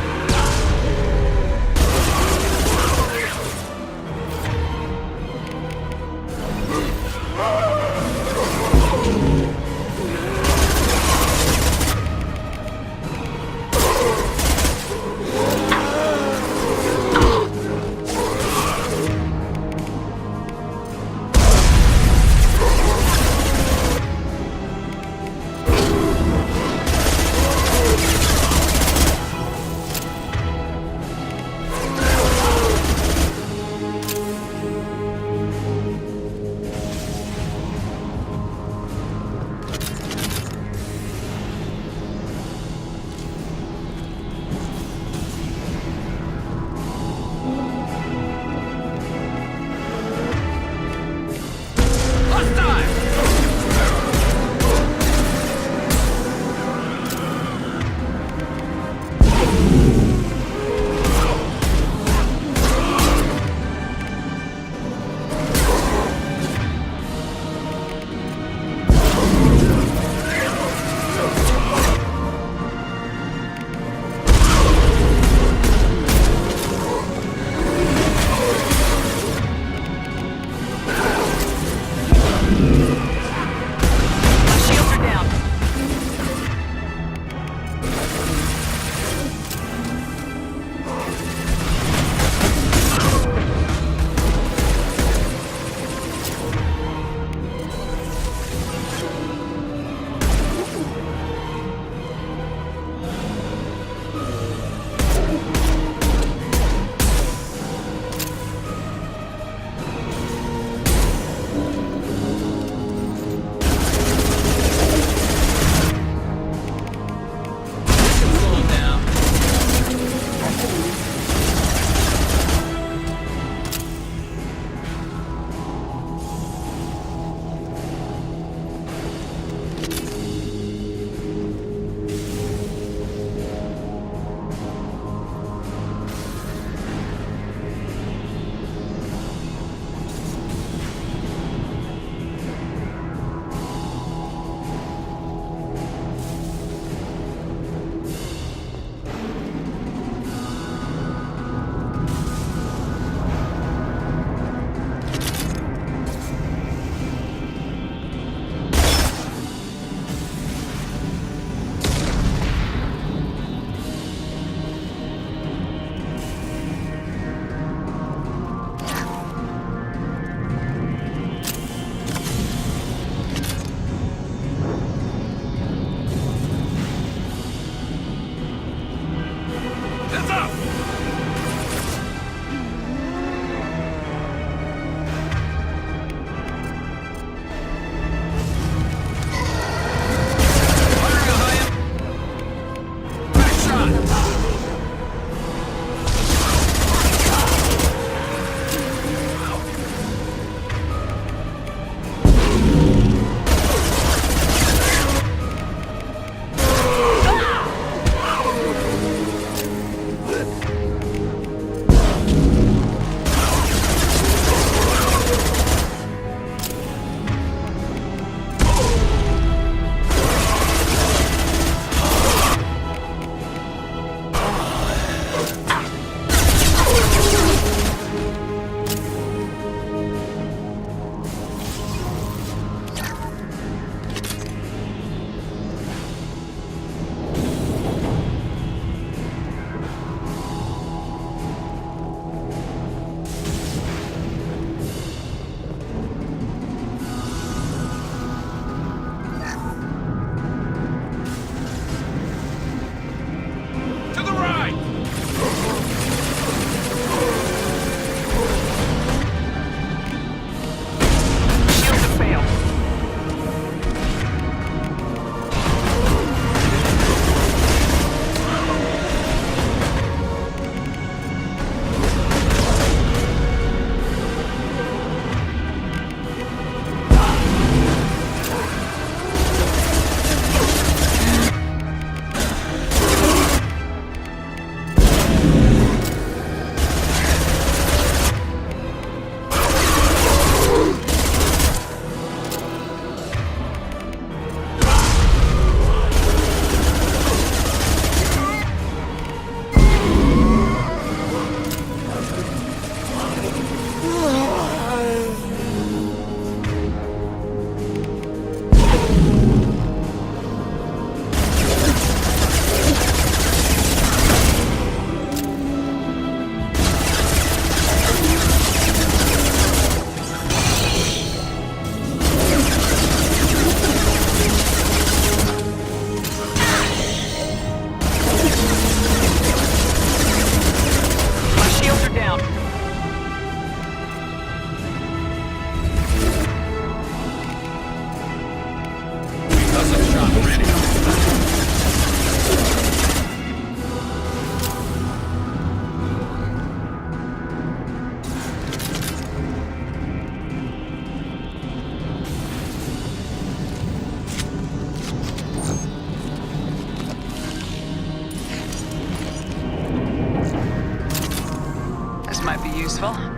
useful.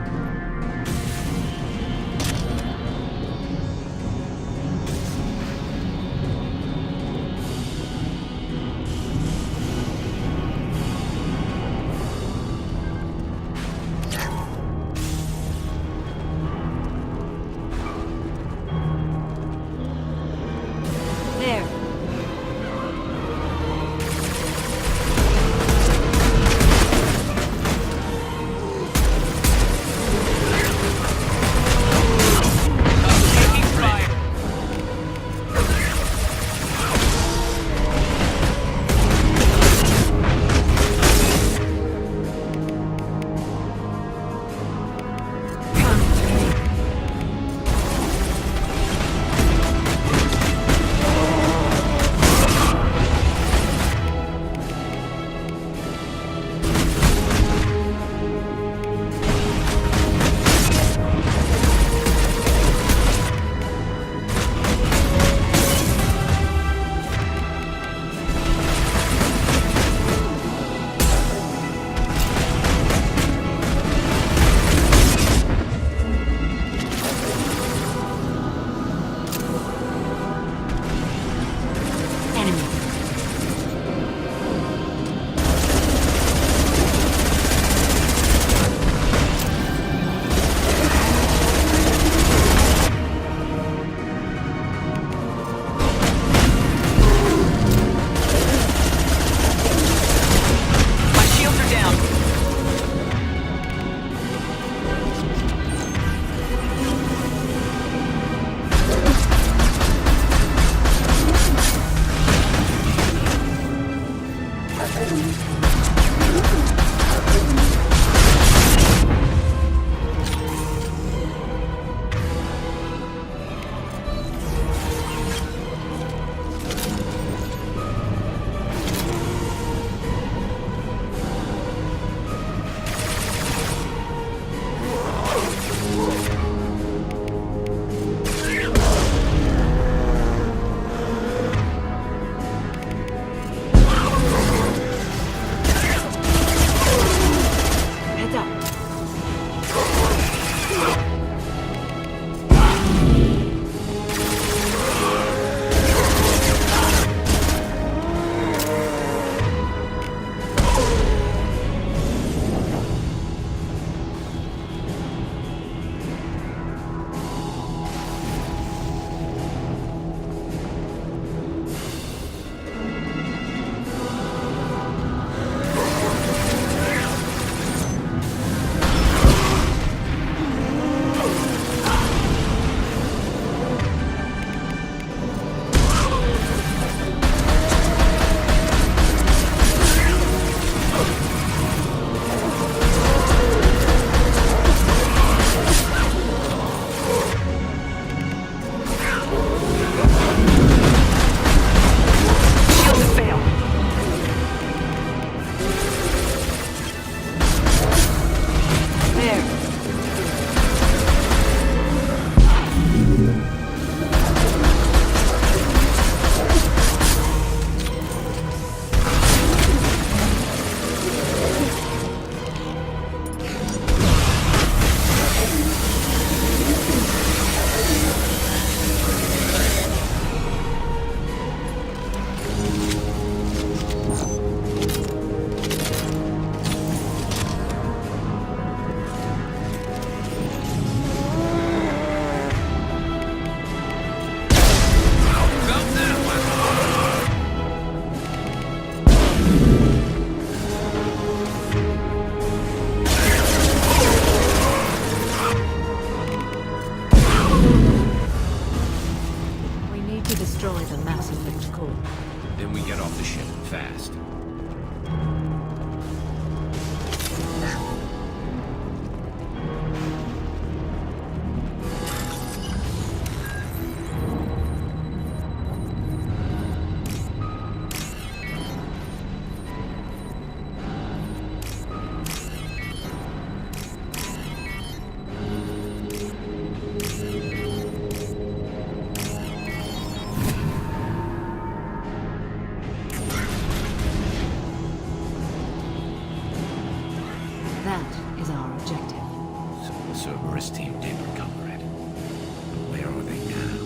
Everest team did recover it. But where are they now?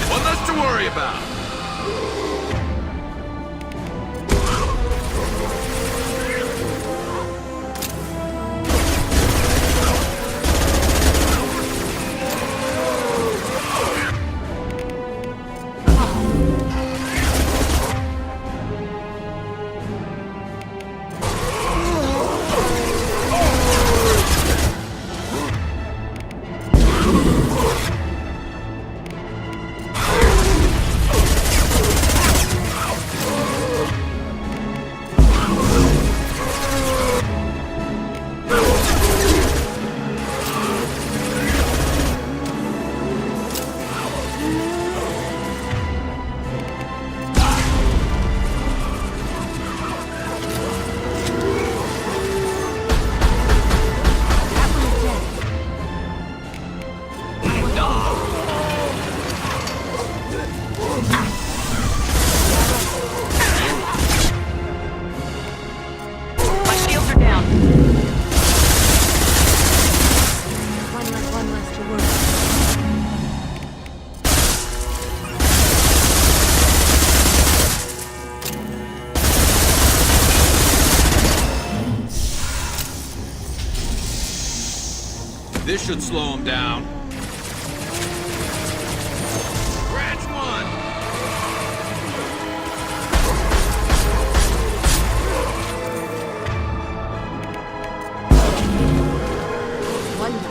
One less to worry about. My shields are down. One less to worry. This should slow him down. Branch one! One left.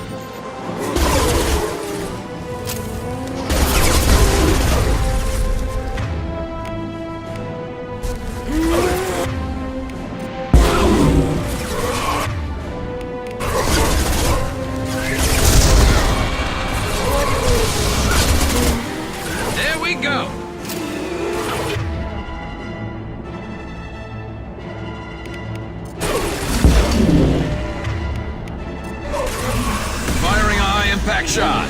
There we go! Firing a high-impact shot.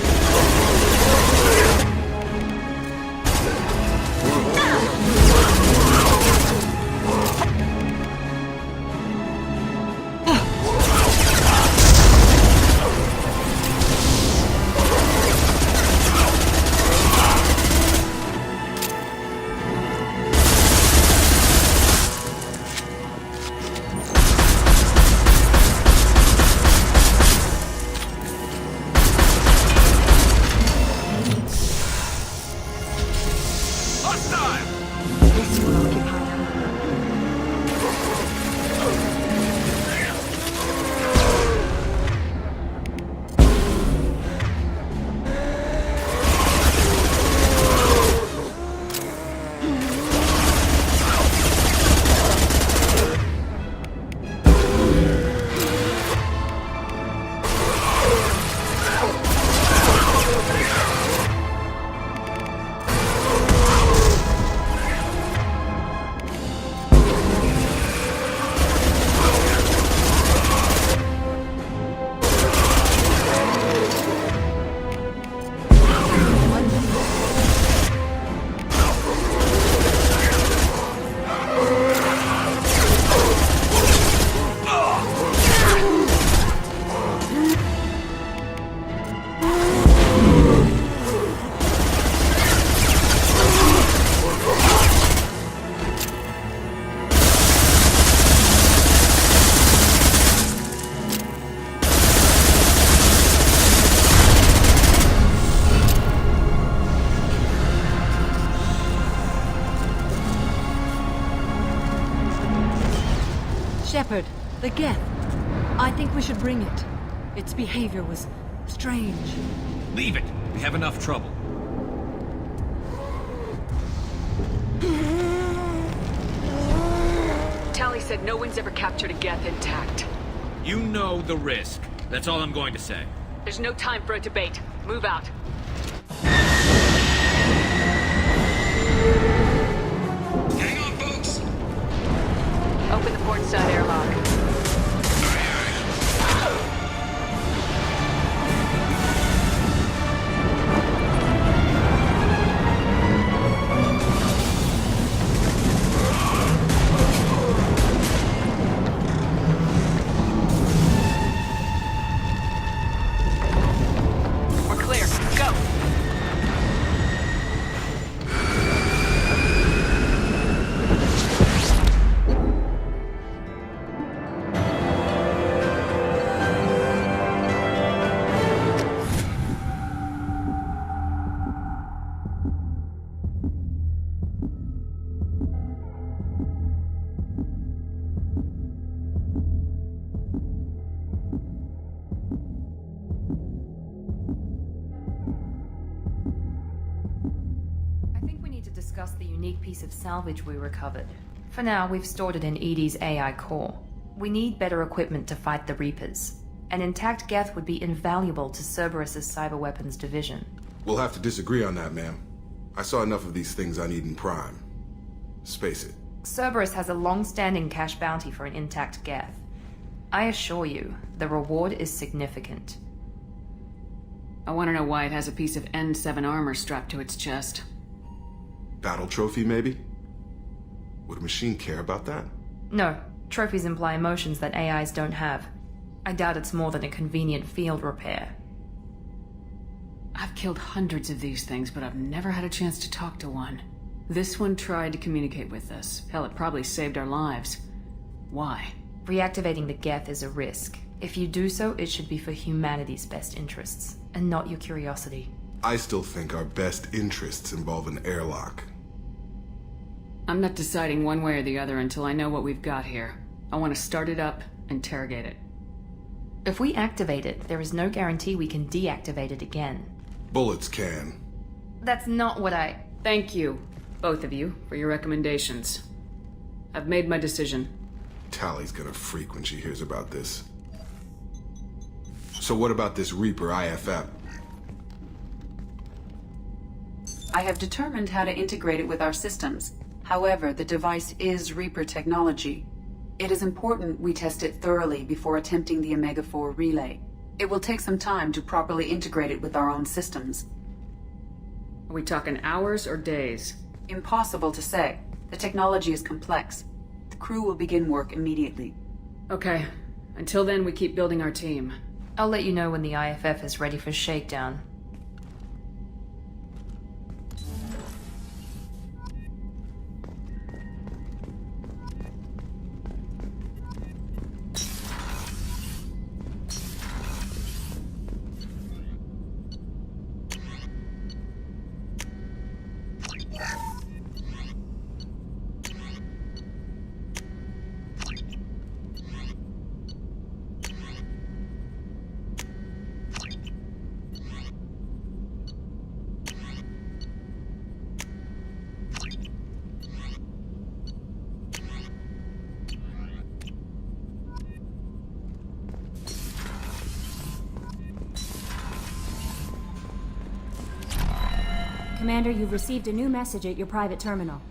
Shepard, the Geth. I think we should bring it. Its behavior was strange. Leave it. We have enough trouble. said no one's ever captured a Geth intact. You know the risk. That's all I'm going to say. There's no time for a debate. Move out. Hang on, folks! Open the port side airlock. Discuss the unique piece of salvage we recovered. For now, we've stored it in EDI's AI core. We need better equipment to fight the Reapers. An intact Geth would be invaluable to Cerberus's cyber weapons division. We'll have to disagree on that, ma'am. I saw enough of these things on Eden Prime. Space it. Cerberus has a long-standing cash bounty for an intact Geth. I assure you, the reward is significant. I want to know why it has a piece of N7 armor strapped to its chest. Battle trophy, maybe? Would a machine care about that? No. Trophies imply emotions that AIs don't have. I doubt it's more than a convenient field repair. I've killed hundreds of these things, but I've never had a chance to talk to one. This one tried to communicate with us. Hell, it probably saved our lives. Why? Reactivating the Geth is a risk. If you do so, it should be for humanity's best interests, and not your curiosity. I still think our best interests involve an airlock. I'm not deciding one way or the other until I know what we've got here. I want to start it up, interrogate it. If we activate it, there is no guarantee we can deactivate it again. Bullets can. That's not what I... Thank you, both of you, for your recommendations. I've made my decision. Tally's gonna freak when she hears about this. So what about this Reaper IFF? I have determined how to integrate it with our systems. However, the device is Reaper technology. It is important we test it thoroughly before attempting the Omega-4 relay. It will take some time to properly integrate it with our own systems. Are we talking hours or days? Impossible to say. The technology is complex. The crew will begin work immediately. Okay. Until then, we keep building our team. I'll let you know when the IFF is ready for shakedown. Commander, you've received a new message at your private terminal.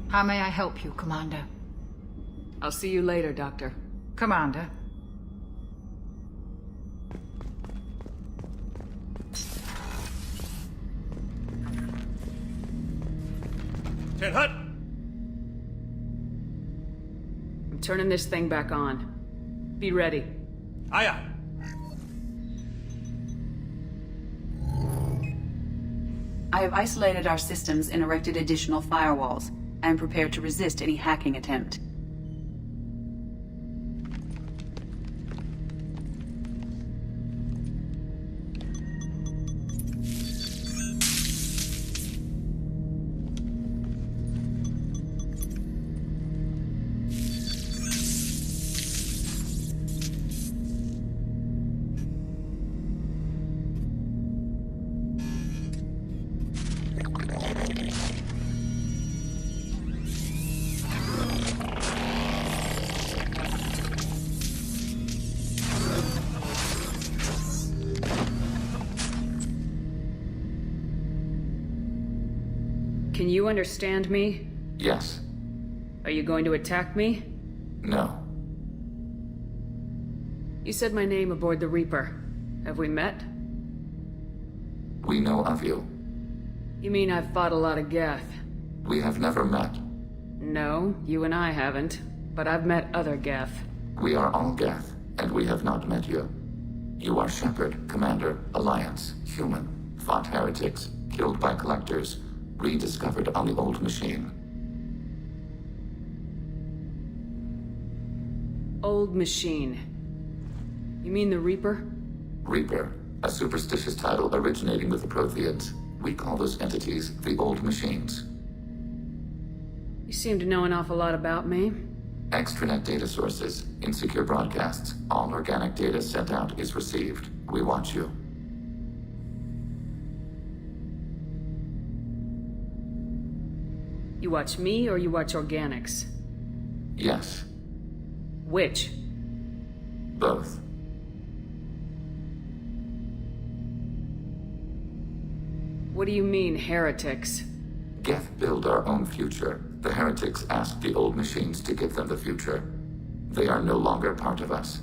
How may I help you, Commander? I'll see you later, Doctor. Commander. Ten Hut! I'm turning this thing back on. Be ready. Aye, aye. I have isolated our systems and erected additional firewalls. I am prepared to resist any hacking attempt. Can you understand me? Yes. Are you going to attack me? No. You said my name aboard the Reaper. Have we met? We know of you. You mean I've fought a lot of Geth? We have never met. No, you and I haven't. But I've met other Geth. We are all Geth, and we have not met you. You are Shepard, Commander, Alliance, human, fought heretics, killed by collectors, rediscovered on the old machine. Old machine. You mean the Reaper? Reaper, a superstitious title originating with the Protheans. We call those entities the old machines. You seem to know an awful lot about me. Extranet data sources, insecure broadcasts, all organic data sent out is received. We watch you. You watch me or you watch organics? Yes. Which? Both. What do you mean, heretics? Geth build our own future. The heretics asked the old machines to give them the future. They are no longer part of us.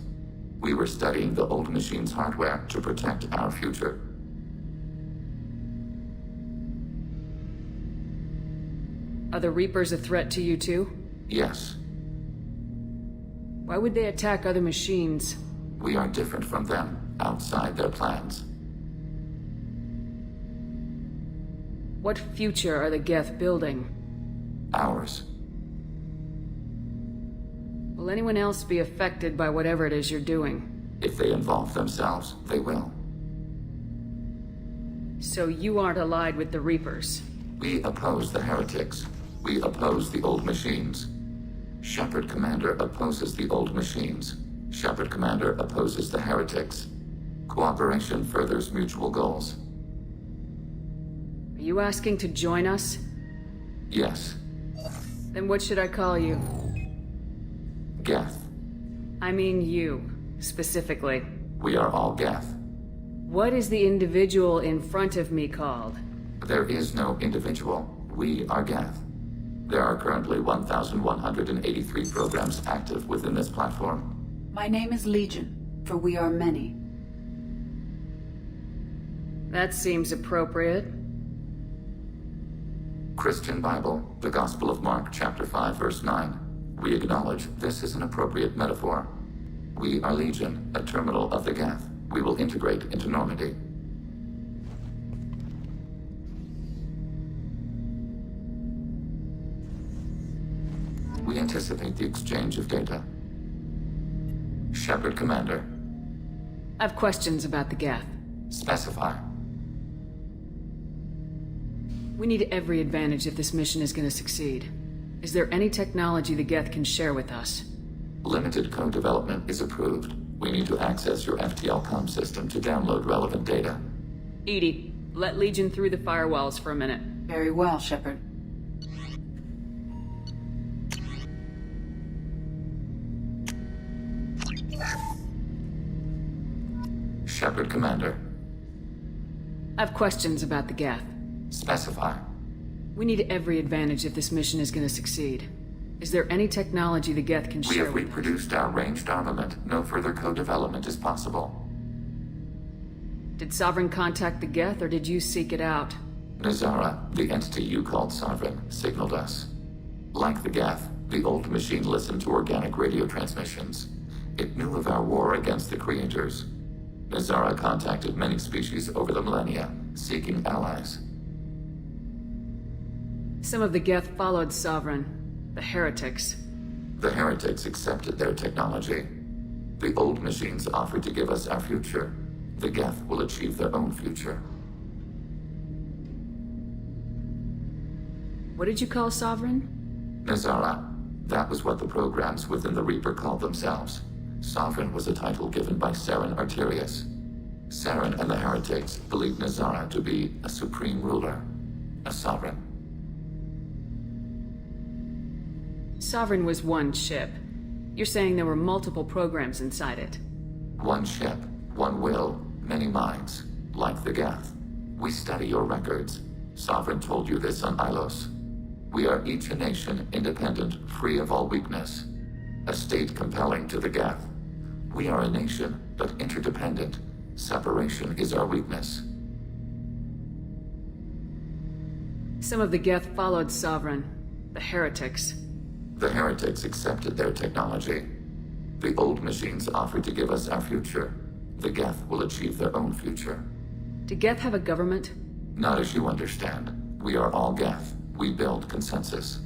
We were studying the old machines' hardware to protect our future. Are the Reapers a threat to you too? Yes. Why would they attack other machines? We are different from them, outside their plans. What future are the Geth building? Ours. Will anyone else be affected by whatever it is you're doing? If they involve themselves, they will. So you aren't allied with the Reapers? We oppose the heretics. We oppose the old machines. Shepard Commander opposes the old machines. Shepard Commander opposes the heretics. Cooperation furthers mutual goals. Are you asking to join us? Yes. Then what should I call you? Geth. I mean you, specifically. We are all Geth. What is the individual in front of me called? There is no individual. We are Geth. There are currently 1,183 programs active within this platform. My name is Legion, for we are many. That seems appropriate. Christian Bible, the Gospel of Mark, chapter 5, verse 9. We acknowledge this is an appropriate metaphor. We are Legion, a terminal of the Geth. We will integrate into Normandy. We anticipate the exchange of data. Shepard Commander. I have questions about the Geth. Specify. We need every advantage if this mission is going to succeed. Is there any technology the Geth can share with us? Limited code development is approved. We need to access your FTL comm system to download relevant data. EDI, let Legion through the firewalls for a minute. Very well, Shepard. Shepard Commander. I have questions about the Geth. Specify. We need every advantage if this mission is going to succeed. Is there any technology the Geth can We share have with us? reproduced our ranged armament. No further co-development is possible. Did Sovereign contact the Geth, or did you seek it out? Nazara, the entity you called Sovereign, signaled us. Like the Geth, the old machine listened to organic radio transmissions. It knew of our war against the creators. Nazara contacted many species over the millennia, seeking allies. Some of the Geth followed Sovereign, the heretics. The heretics accepted their technology. The old machines offered to give us our future. The Geth will achieve their own future. What did you call Sovereign? Nazara. That was what the programs within the Reaper called themselves. Sovereign was a title given by Saren Arterius. Saren and the heretics believed Nazara to be a supreme ruler, a sovereign. Sovereign was one ship. You're saying there were multiple programs inside it. One ship, one will, many minds, like the Geth. We study your records. Sovereign told you this on Ilos. We are each a nation, independent, free of all weakness. A state compelling to the Geth. We are a nation, but interdependent. Separation is our weakness. Some of the Geth followed Sovereign, the heretics. The heretics accepted their technology. The old machines offered to give us our future. The Geth will achieve their own future. Do Geth have a government? Not as you understand. We are all Geth. We build consensus.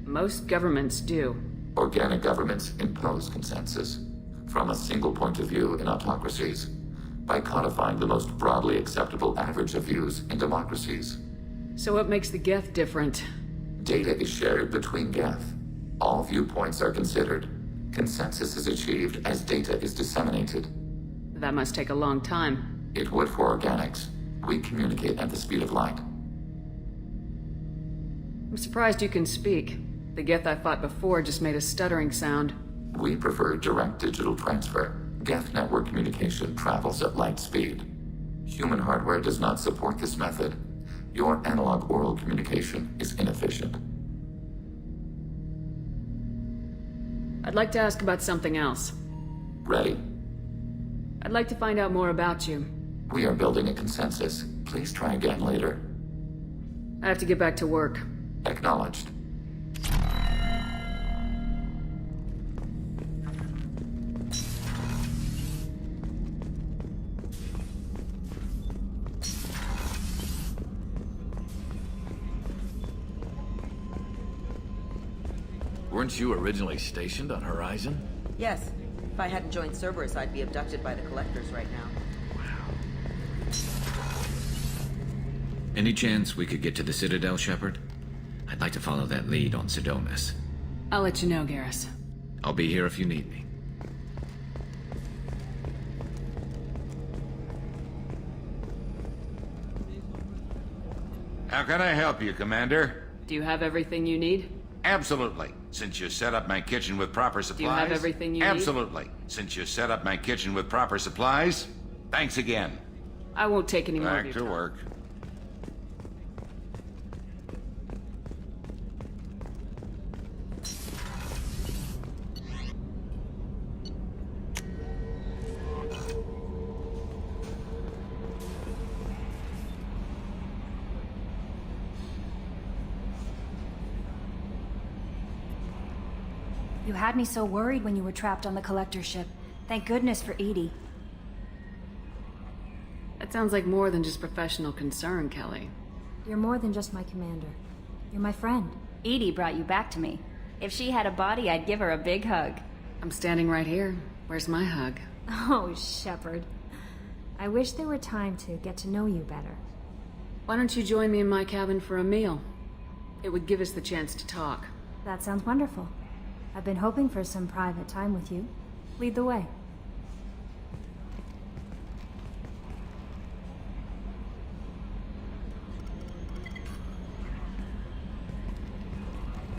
Most governments do. Organic governments impose consensus. From a single point of view in autocracies. By codifying the most broadly acceptable average of views in democracies. So what makes the Geth different? Data is shared between Geth. All viewpoints are considered. Consensus is achieved as data is disseminated. That must take a long time. It would for organics. We communicate at the speed of light. I'm surprised you can speak. The Geth I fought before just made a stuttering sound. We prefer direct digital transfer. Geth network communication travels at light speed. Human hardware does not support this method. Your analog oral communication is inefficient. I'd like to ask about something else. Ready? I'd like to find out more about you. We are building a consensus. Please try again later. I have to get back to work. Acknowledged. Weren't you originally stationed on Horizon? Yes. If I hadn't joined Cerberus, I'd be abducted by the Collectors right now. Any chance we could get to the Citadel, Shepard? I'd like to follow that lead on Sidonis. I'll let you know, Garrus. I'll be here if you need me. How can I help you, Commander? Do you have everything you need? Absolutely. Since you set up my kitchen with proper supplies. Do you have everything you need? Absolutely. Since you set up my kitchen with proper supplies. Thanks again. I won't take any more of Back your to time. work. You had me so worried when you were trapped on the Collector ship. Thank goodness for EDI. That sounds like more than just professional concern, Kelly. You're more than just my commander. You're my friend. EDI brought you back to me. If she had a body, I'd give her a big hug. I'm standing right here. Where's my hug? Oh, Shepard. I wish there were time to get to know you better. Why don't you join me in my cabin for a meal? It would give us the chance to talk. That sounds wonderful. I've been hoping for some private time with you. Lead the way.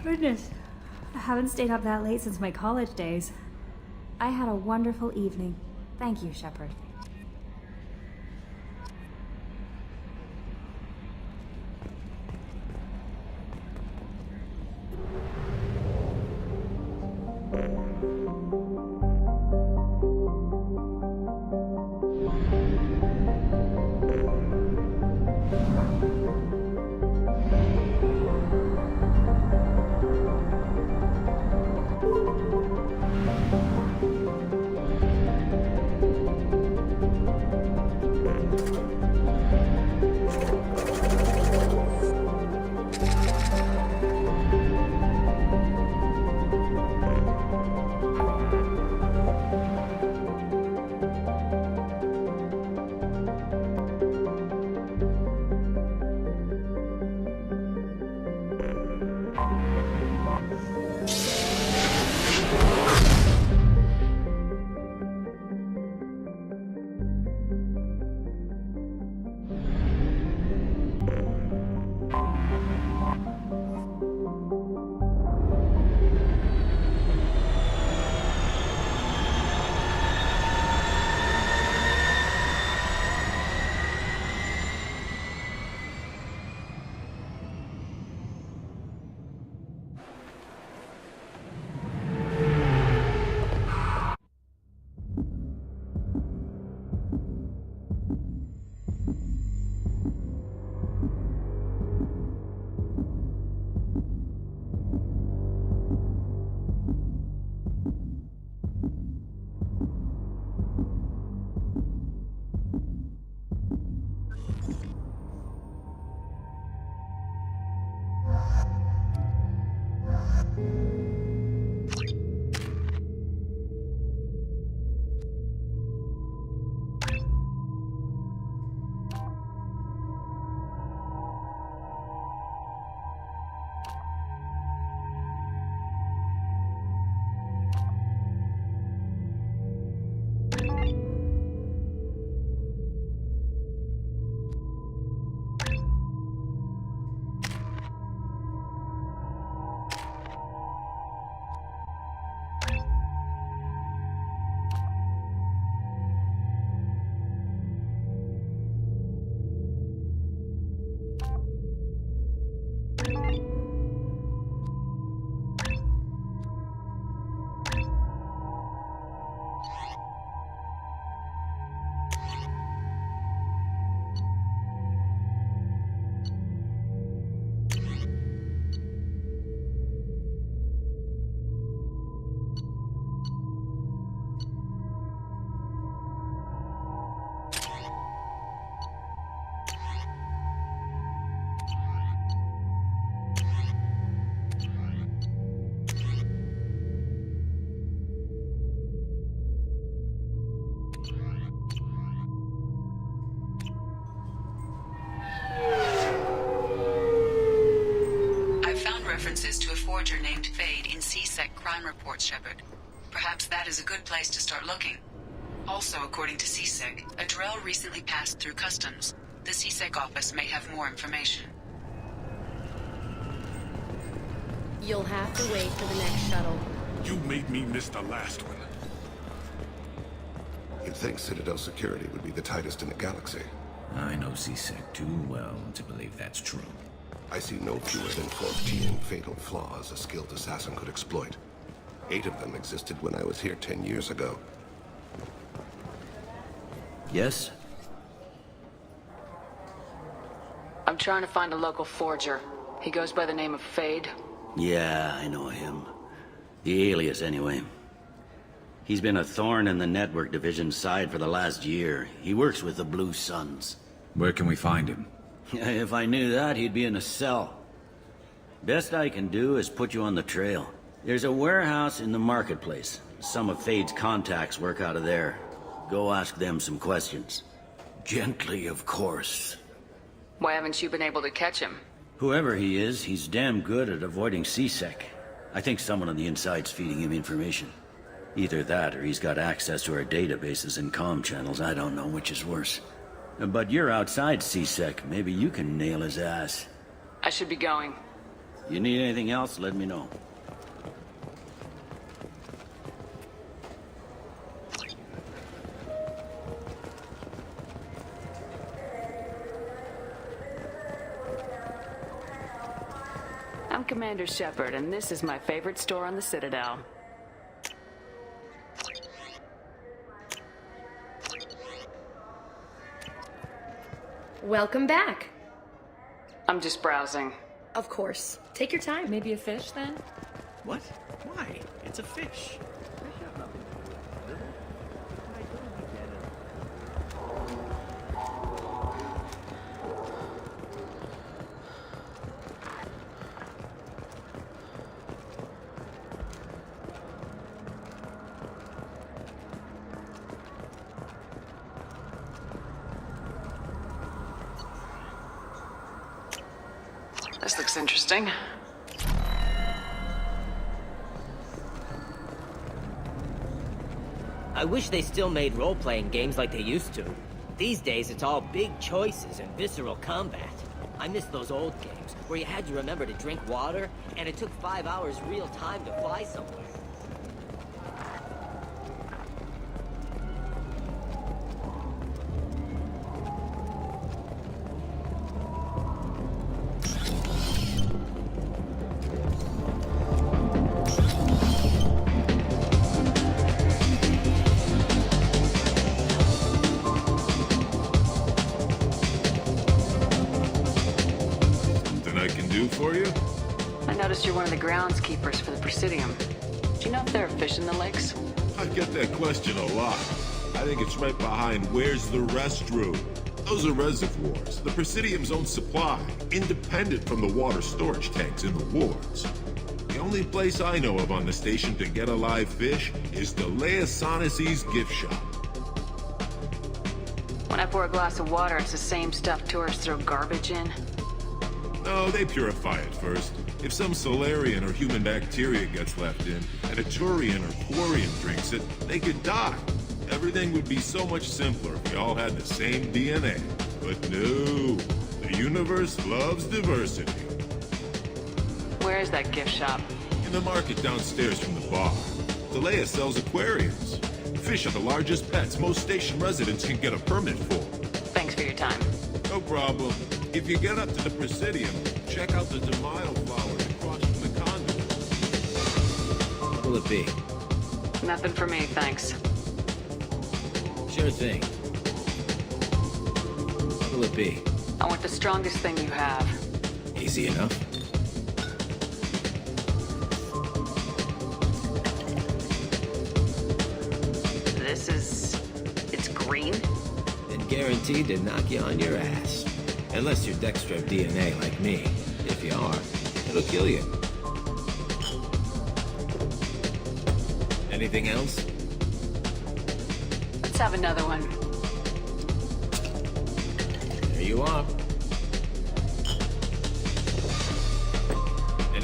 Goodness, I haven't stayed up that late since my college days. I had a wonderful evening. Thank you, Shepard. references to a forger named Fade in C-Sec crime reports, Shepard. Perhaps that is a good place to start looking. Also, according to C-Sec, a Drell recently passed through customs. The C-Sec office may have more information. You'll have to wait for the next shuttle. You made me miss the last one. You'd think Citadel security would be the tightest in the galaxy. I know C-Sec too well to believe that's true. I see no fewer than 14 fatal flaws a skilled assassin could exploit. 8 of them existed when I was here 10 years ago. Yes? I'm trying to find a local forger. He goes by the name of Fade. Yeah, I know him. The alias, anyway. He's been a thorn in the network division's side for the last year. He works with the Blue Suns. Where can we find him? If I knew that, he'd be in a cell. Best I can do is put you on the trail. There's a warehouse in the marketplace. Some of Fade's contacts work out of there. Go ask them some questions. Gently, of course. Why haven't you been able to catch him? Whoever he is, he's damn good at avoiding C-Sec. I think someone on the inside's feeding him information. Either that, or he's got access to our databases and comm channels. I don't know which is worse. But you're outside C-Sec. Maybe you can nail his ass. I should be going. You need anything else, let me know. I'm Commander Shepard, and this is my favorite store on the Citadel. Welcome back. I'm just browsing. Of course. Take your time. Maybe a fish, then? What? Why? It's a fish. This looks interesting. I wish they still made role-playing games like they used to. These days, it's all big choices and visceral combat. I miss those old games, where you had to remember to drink water, and it took 5 hours real time to fly somewhere. For you? I noticed you're one of the groundskeepers for the Presidium. Do you know if there are fish in the lakes? I get that question a lot. I think it's right behind where's the restroom. Those are reservoirs, the Presidium's own supply, independent from the water storage tanks in the wards. The only place I know of on the station to get a live fish is the Leia Sonasy's gift shop. When I pour a glass of water, it's the same stuff tourists throw garbage in. No, they purify it first. If some Solarian or human bacteria gets left in, and a Turian or Quarian drinks it, they could die. Everything would be so much simpler if we all had the same DNA. But no, the universe loves diversity. Where is that gift shop? In the market downstairs from the bar. Leia sells aquariums. Fish are the largest pets most station residents can get a permit for. Thanks for your time. No problem. If you get up to the Presidium, check out the DeMaio flowers across from the conduit. What will it be? Nothing for me, thanks. Sure thing. What will it be? I want the strongest thing you have. Easy enough. It's green? And guaranteed to knock you on your ass. Unless you're Dextra DNA like me. If you are, it'll kill you. Anything else? Let's have another one. There you are.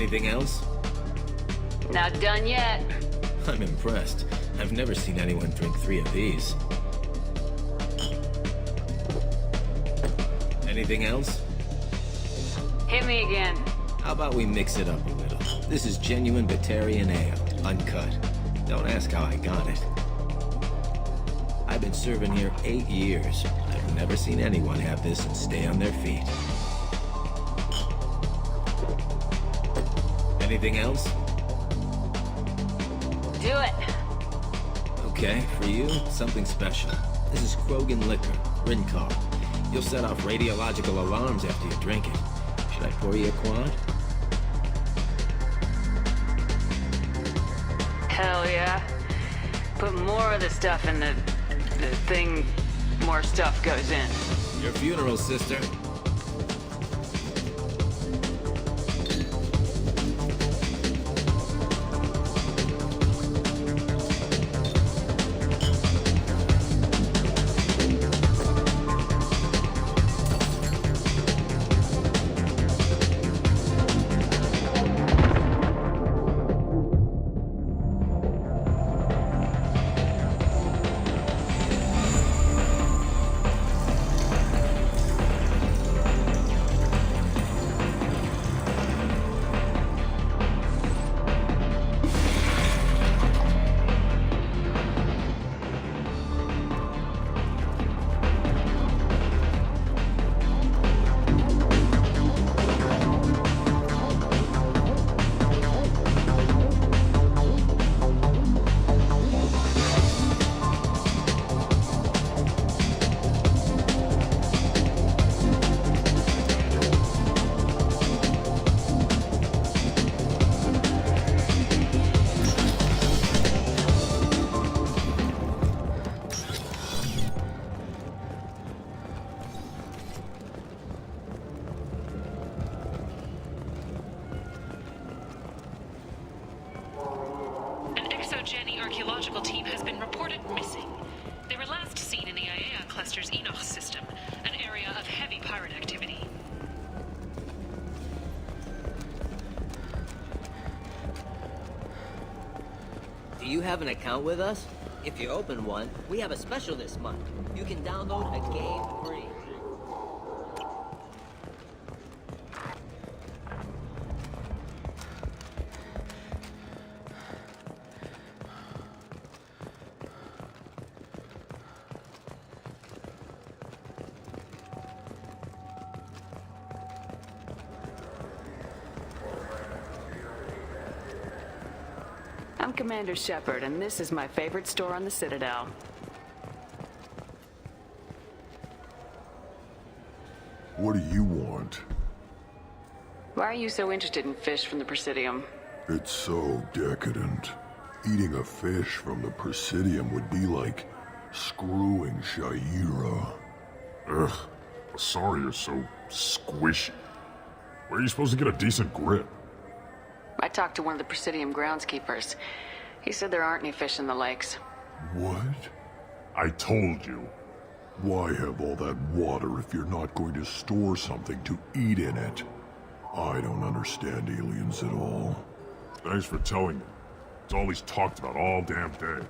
Anything else? Not done yet. I'm impressed. I've never seen anyone drink 3 of these. Anything else? Hit me again. How about we mix it up a little? This is genuine Batarian ale, uncut. Don't ask how I got it. I've been serving here 8 years. I've never seen anyone have this and stay on their feet. Anything else? Do it. Okay, for you, something special. This is Krogan liquor, Rincon. You'll set off radiological alarms after you drink it. Should I pour you a quad? Hell yeah. Put more of the stuff in the thing, more stuff goes in. Your funeral, sister. Exogeny archaeological team has been reported missing. They were last seen in the Aiea cluster's Enoch system, an area of heavy pirate activity. Do you have an account with us? If you open one, we have a special this month. You can download a game free. I'm Commander Shepard, and this is my favorite store on the Citadel. What do you want? Why are you so interested in fish from the Presidium? It's so decadent. Eating a fish from the Presidium would be like screwing Sha'ira. Ugh, Asari is so squishy. Where are you supposed to get a decent grip? I talked to one of the Presidium groundskeepers. He said there aren't any fish in the lakes. What? I told you. Why have all that water if you're not going to store something to eat in it? I don't understand aliens at all. Thanks for telling me. It's all he's talked about all damn day.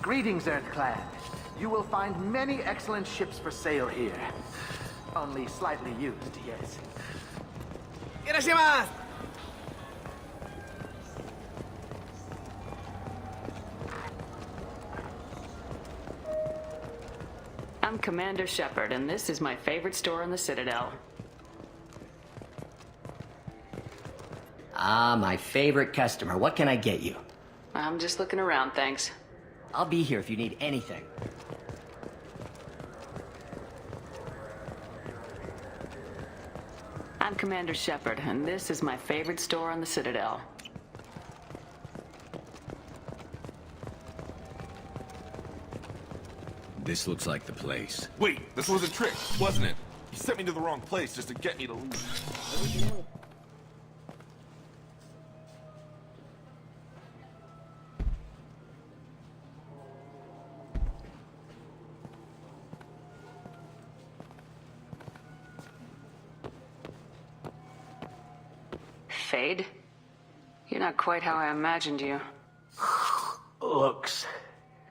Greetings, Earth-Clan. You will find many excellent ships for sale here. Only slightly used, yes. Irashimasu! I'm Commander Shepard, and this is my favorite store on the Citadel. Ah, my favorite customer. What can I get you? I'm just looking around, thanks. I'll be here if you need anything. I'm Commander Shepard, and this is my favorite store on the Citadel. This looks like the place. Wait, this was a trick, wasn't it? You sent me to the wrong place just to get me to leave. Fade? You're not quite how I imagined you. Looks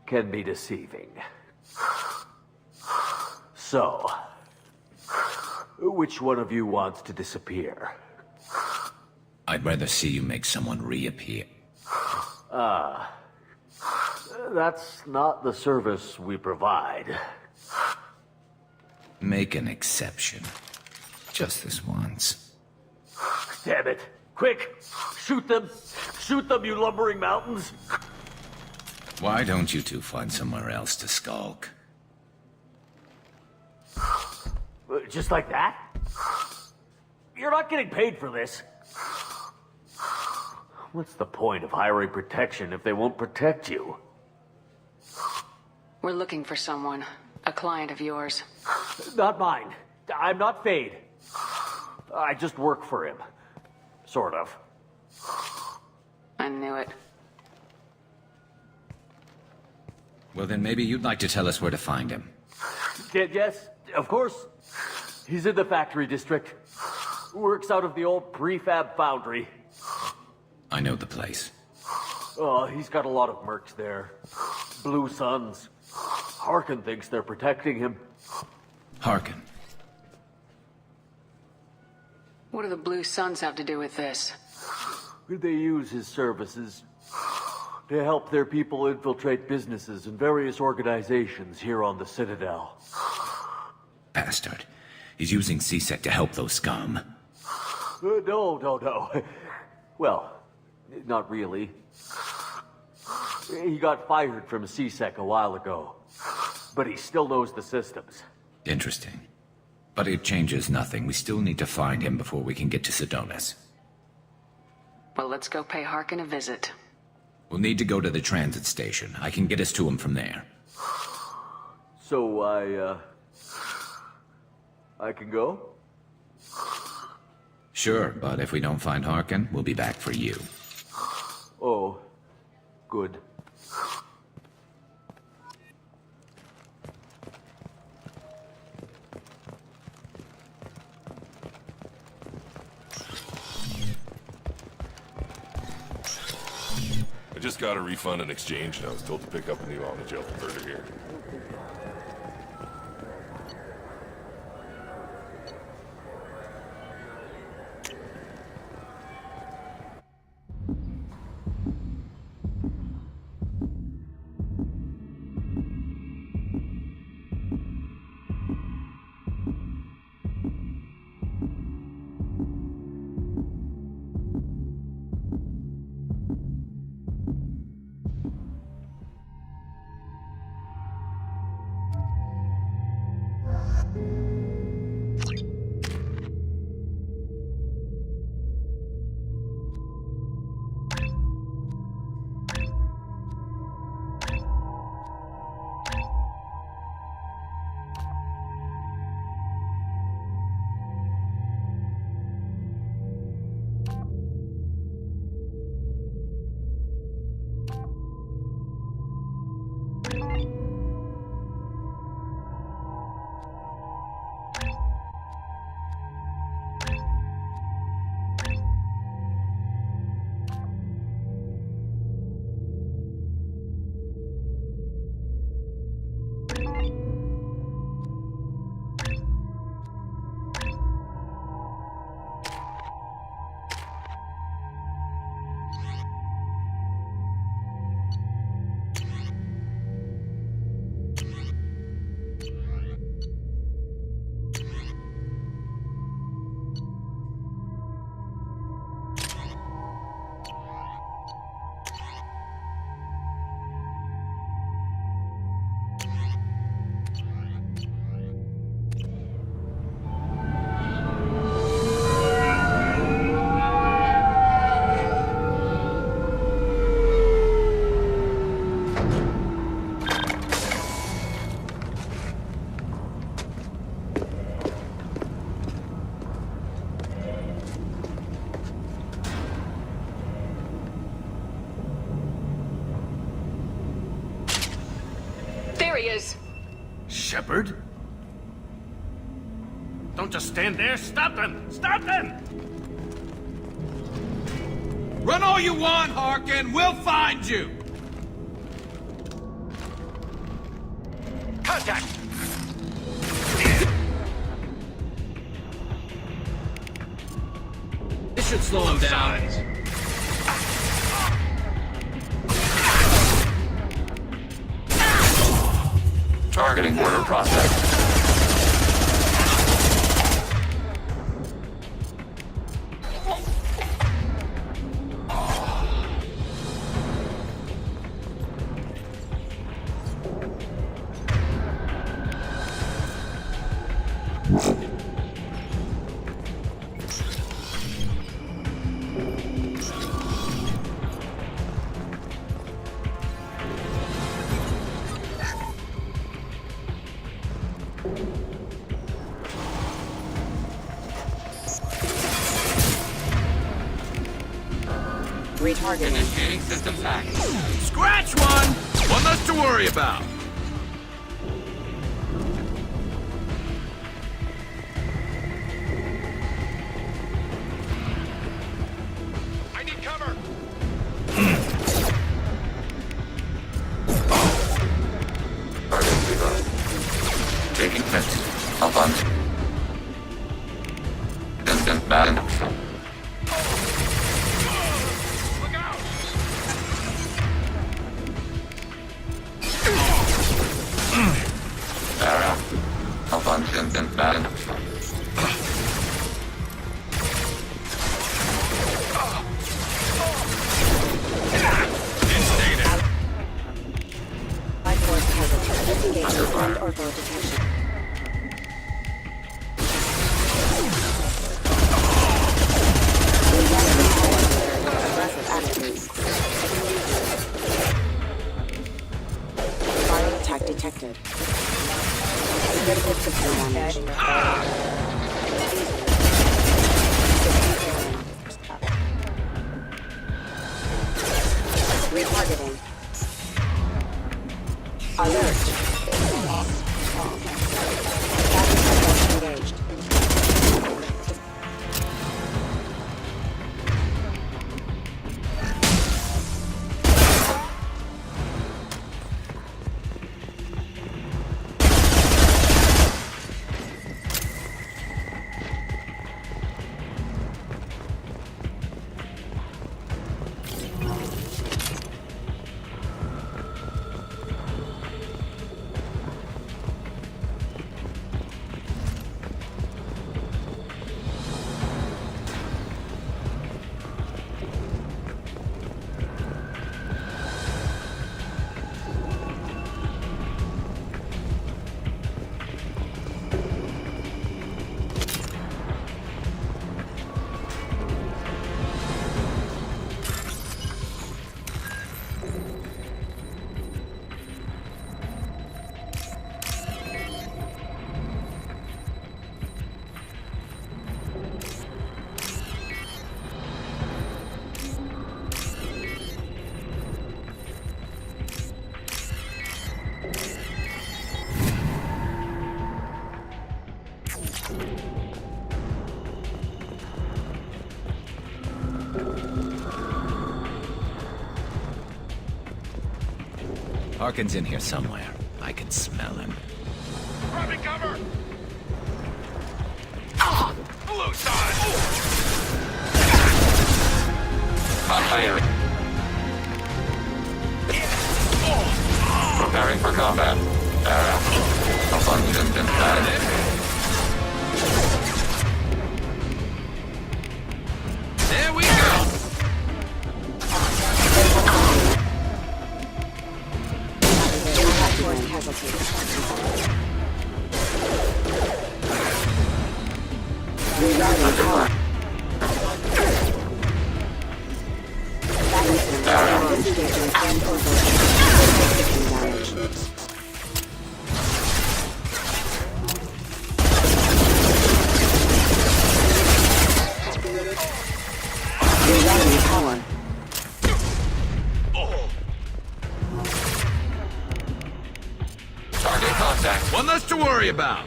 can be deceiving. So, which one of you wants to disappear? I'd rather see you make someone reappear. That's not the service we provide. Make an exception. Just this once. Damn it. Quick! Shoot them! Shoot them, you lumbering mountains! Why don't you two find somewhere else to skulk? Just like that? You're not getting paid for this. What's the point of hiring protection if they won't protect you? We're looking for someone. A client of yours. Not mine. I'm not Fade. I just work for him. Sort of. I knew it. Well, then maybe you'd like to tell us where to find him. Yes, of course. He's in the factory district. Works out of the old prefab foundry. I know the place. Oh, he's got a lot of mercs there. Blue Suns. Harkin thinks they're protecting him. Harkin. What do the Blue Suns have to do with this? They use his services to help their people infiltrate businesses and various organizations here on the Citadel. Bastard. He's using C-Sec to help those scum. No. Well, not really. He got fired from C-Sec a while ago, but he still knows the systems. Interesting. But it changes nothing. We still need to find him before we can get to Sedonis. Well, let's go pay Harkin a visit. We'll need to go to the transit station. I can get us to him from there. So I can go? Sure, but if we don't find Harkin, we'll be back for you. Oh, good. I just got a refund and exchange, and I was told to pick up a new on-the-shelf converter here. he is! Shepard? Don't just stand there. Stop them! Stop them! Run all you want, Harkin. We'll find you. Contact! This should slow him down. Targeting order process. Retargeting. Initiating system fact. Scratch one! One less to worry about. I need cover! Target zero. Taking test. Alphonse. Distant ban. Sarah. Alphonse distant ban. Fire attack detected. Critical system damage. Retargeting. Alert. Engaged. Harkin's in here somewhere. I can smell him. Grabbing cover! Blue side! Firing. Preparing for combat. Sarah. Alphonse distant ban. There we go! worry about.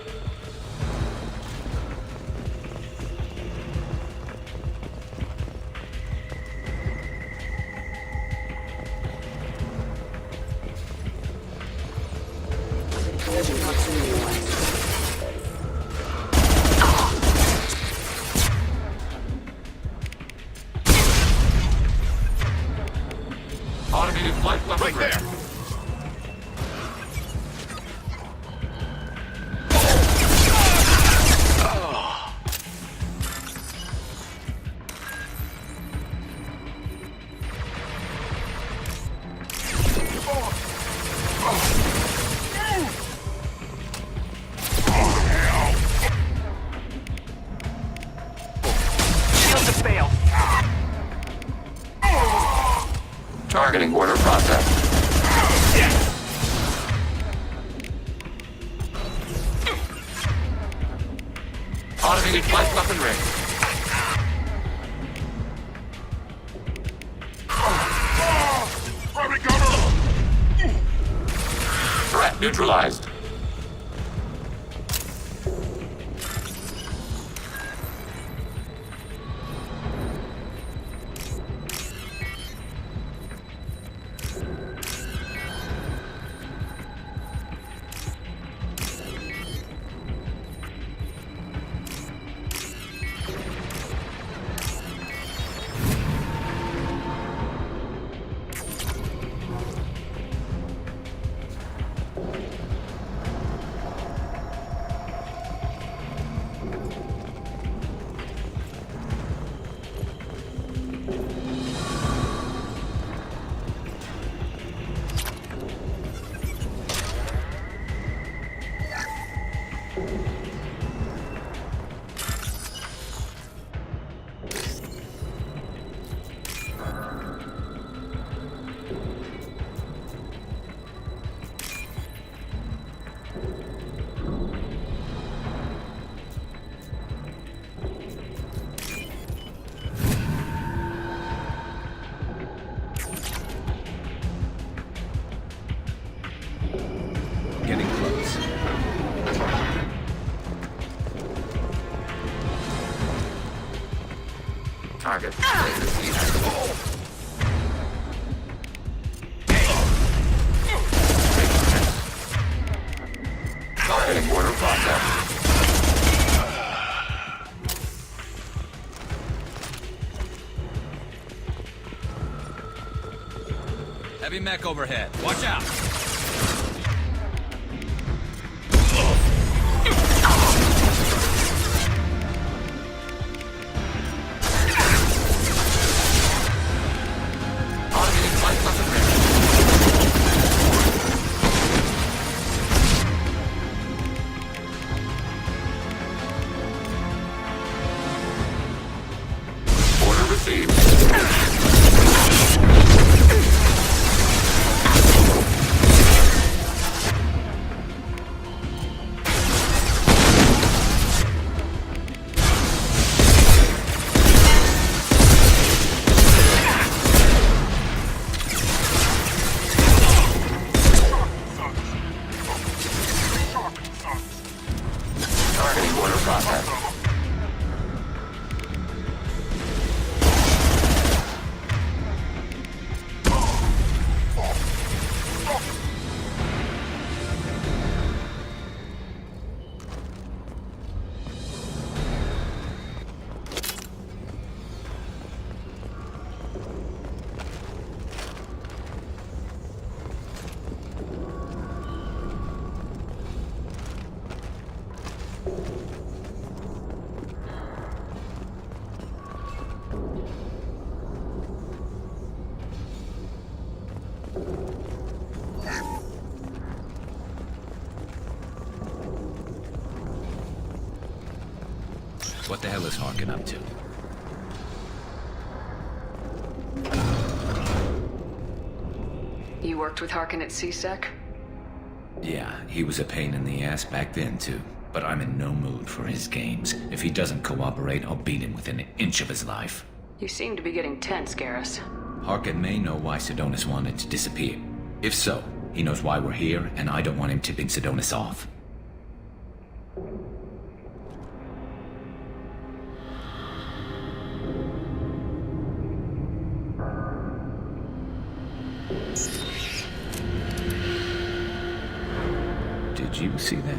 Collision proximity noise. Automated flight level right there. Targeting order process. Automated flight weapon ring. Threat neutralized. Getting close. Target. Targeting order process. Heavy mech overhead. Watch out. What the hell is Harkin up to? You worked with Harkin at CSEC? Yeah, he was a pain in the ass back then too. But I'm in no mood for his games. If he doesn't cooperate, I'll beat him within an inch of his life. You seem to be getting tense, Garrus. Harkin may know why Sidonis wanted to disappear. If so, he knows why we're here, and I don't want him tipping Sidonis off. Did you see that?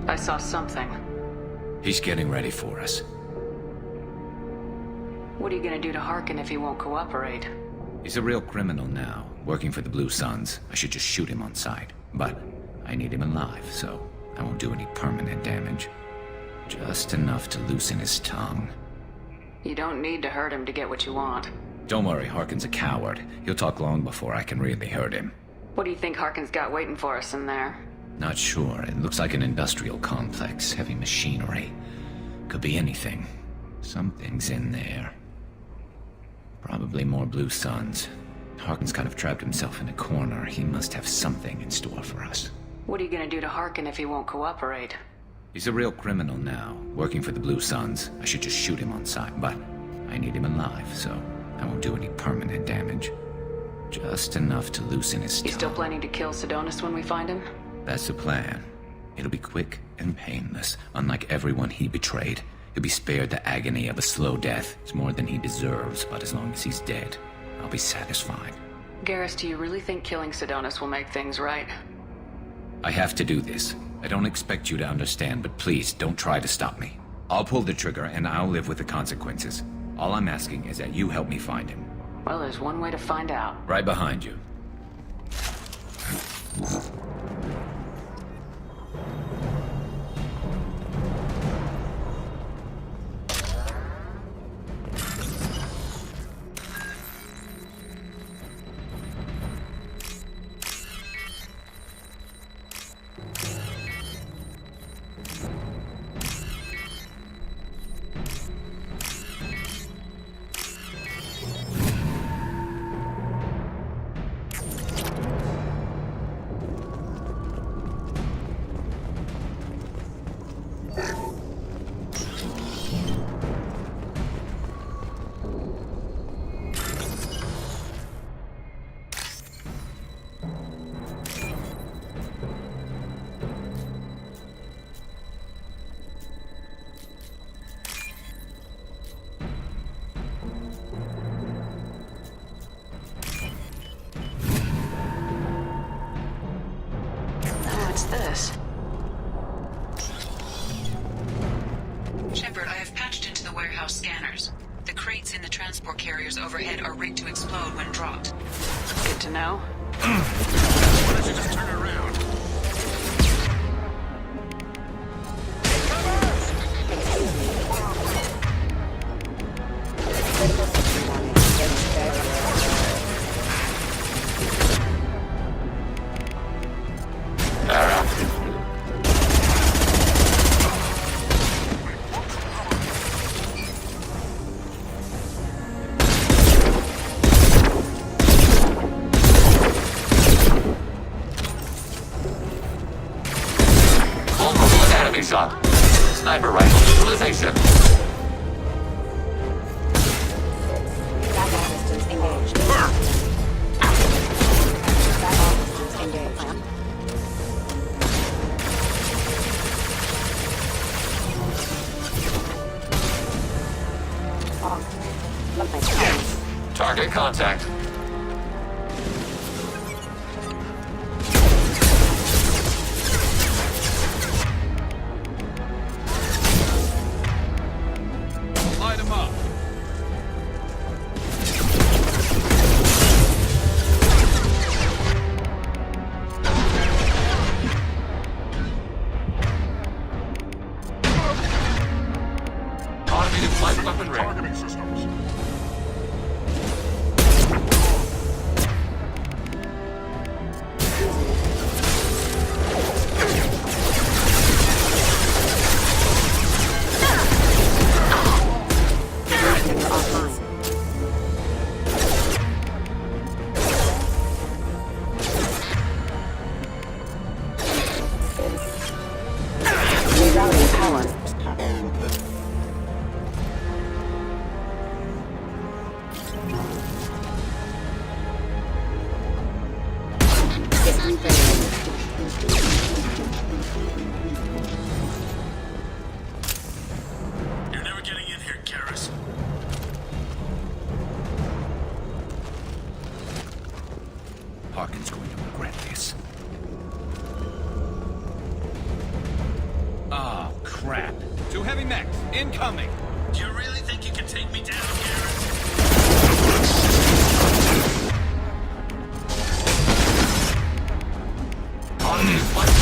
I saw something. He's getting ready for us. What are you gonna do to Harkin if he won't cooperate? He's a real criminal now, working for the Blue Suns. I should just shoot him on sight. But I need him alive, so I won't do any permanent damage. Just enough to loosen his tongue. You don't need to hurt him to get what you want. Don't worry, Harkin's a coward. He'll talk long before I can really hurt him. What do you think Harkin's got waiting for us in there? Not sure. It looks like an industrial complex. Heavy machinery. Could be anything. Something's in there. Probably more Blue Suns. Harkin's kind of trapped himself in a corner. He must have something in store for us. What are you gonna do to Harkin if he won't cooperate? He's a real criminal now, working for the Blue Suns. I should just shoot him on sight, but I need him alive, so I won't do any permanent damage. Just enough to loosen his tongue. You still planning to kill Sidonis when we find him? That's the plan. It'll be quick and painless, unlike everyone he betrayed. He'll be spared the agony of a slow death. It's more than he deserves, but as long as he's dead, I'll be satisfied. Garrus, do you really think killing Sidonis will make things right? I have to do this. I don't expect you to understand, but please, don't try to stop me. I'll pull the trigger, and I'll live with the consequences. All I'm asking is that you help me find him. Well, there's one way to find out. Right behind you. What's this? Shepard, I have patched into the warehouse scanners. The crates in the transport carriers overhead are rigged to explode when dropped. Good to know. Why don't you just turn around? Shot. Sniper rifle utilization. Battle systems engaged. Battle systems engaged. Target contact. Light him up. Automated flight weapon ready. Targeting systems. Rerouting power. System failure. You're never getting in here, Garrus. Harkin's going to regret this. Oh, crap. 2 heavy mechs, incoming! Do you really think you can take me down, Garrett? On these lights.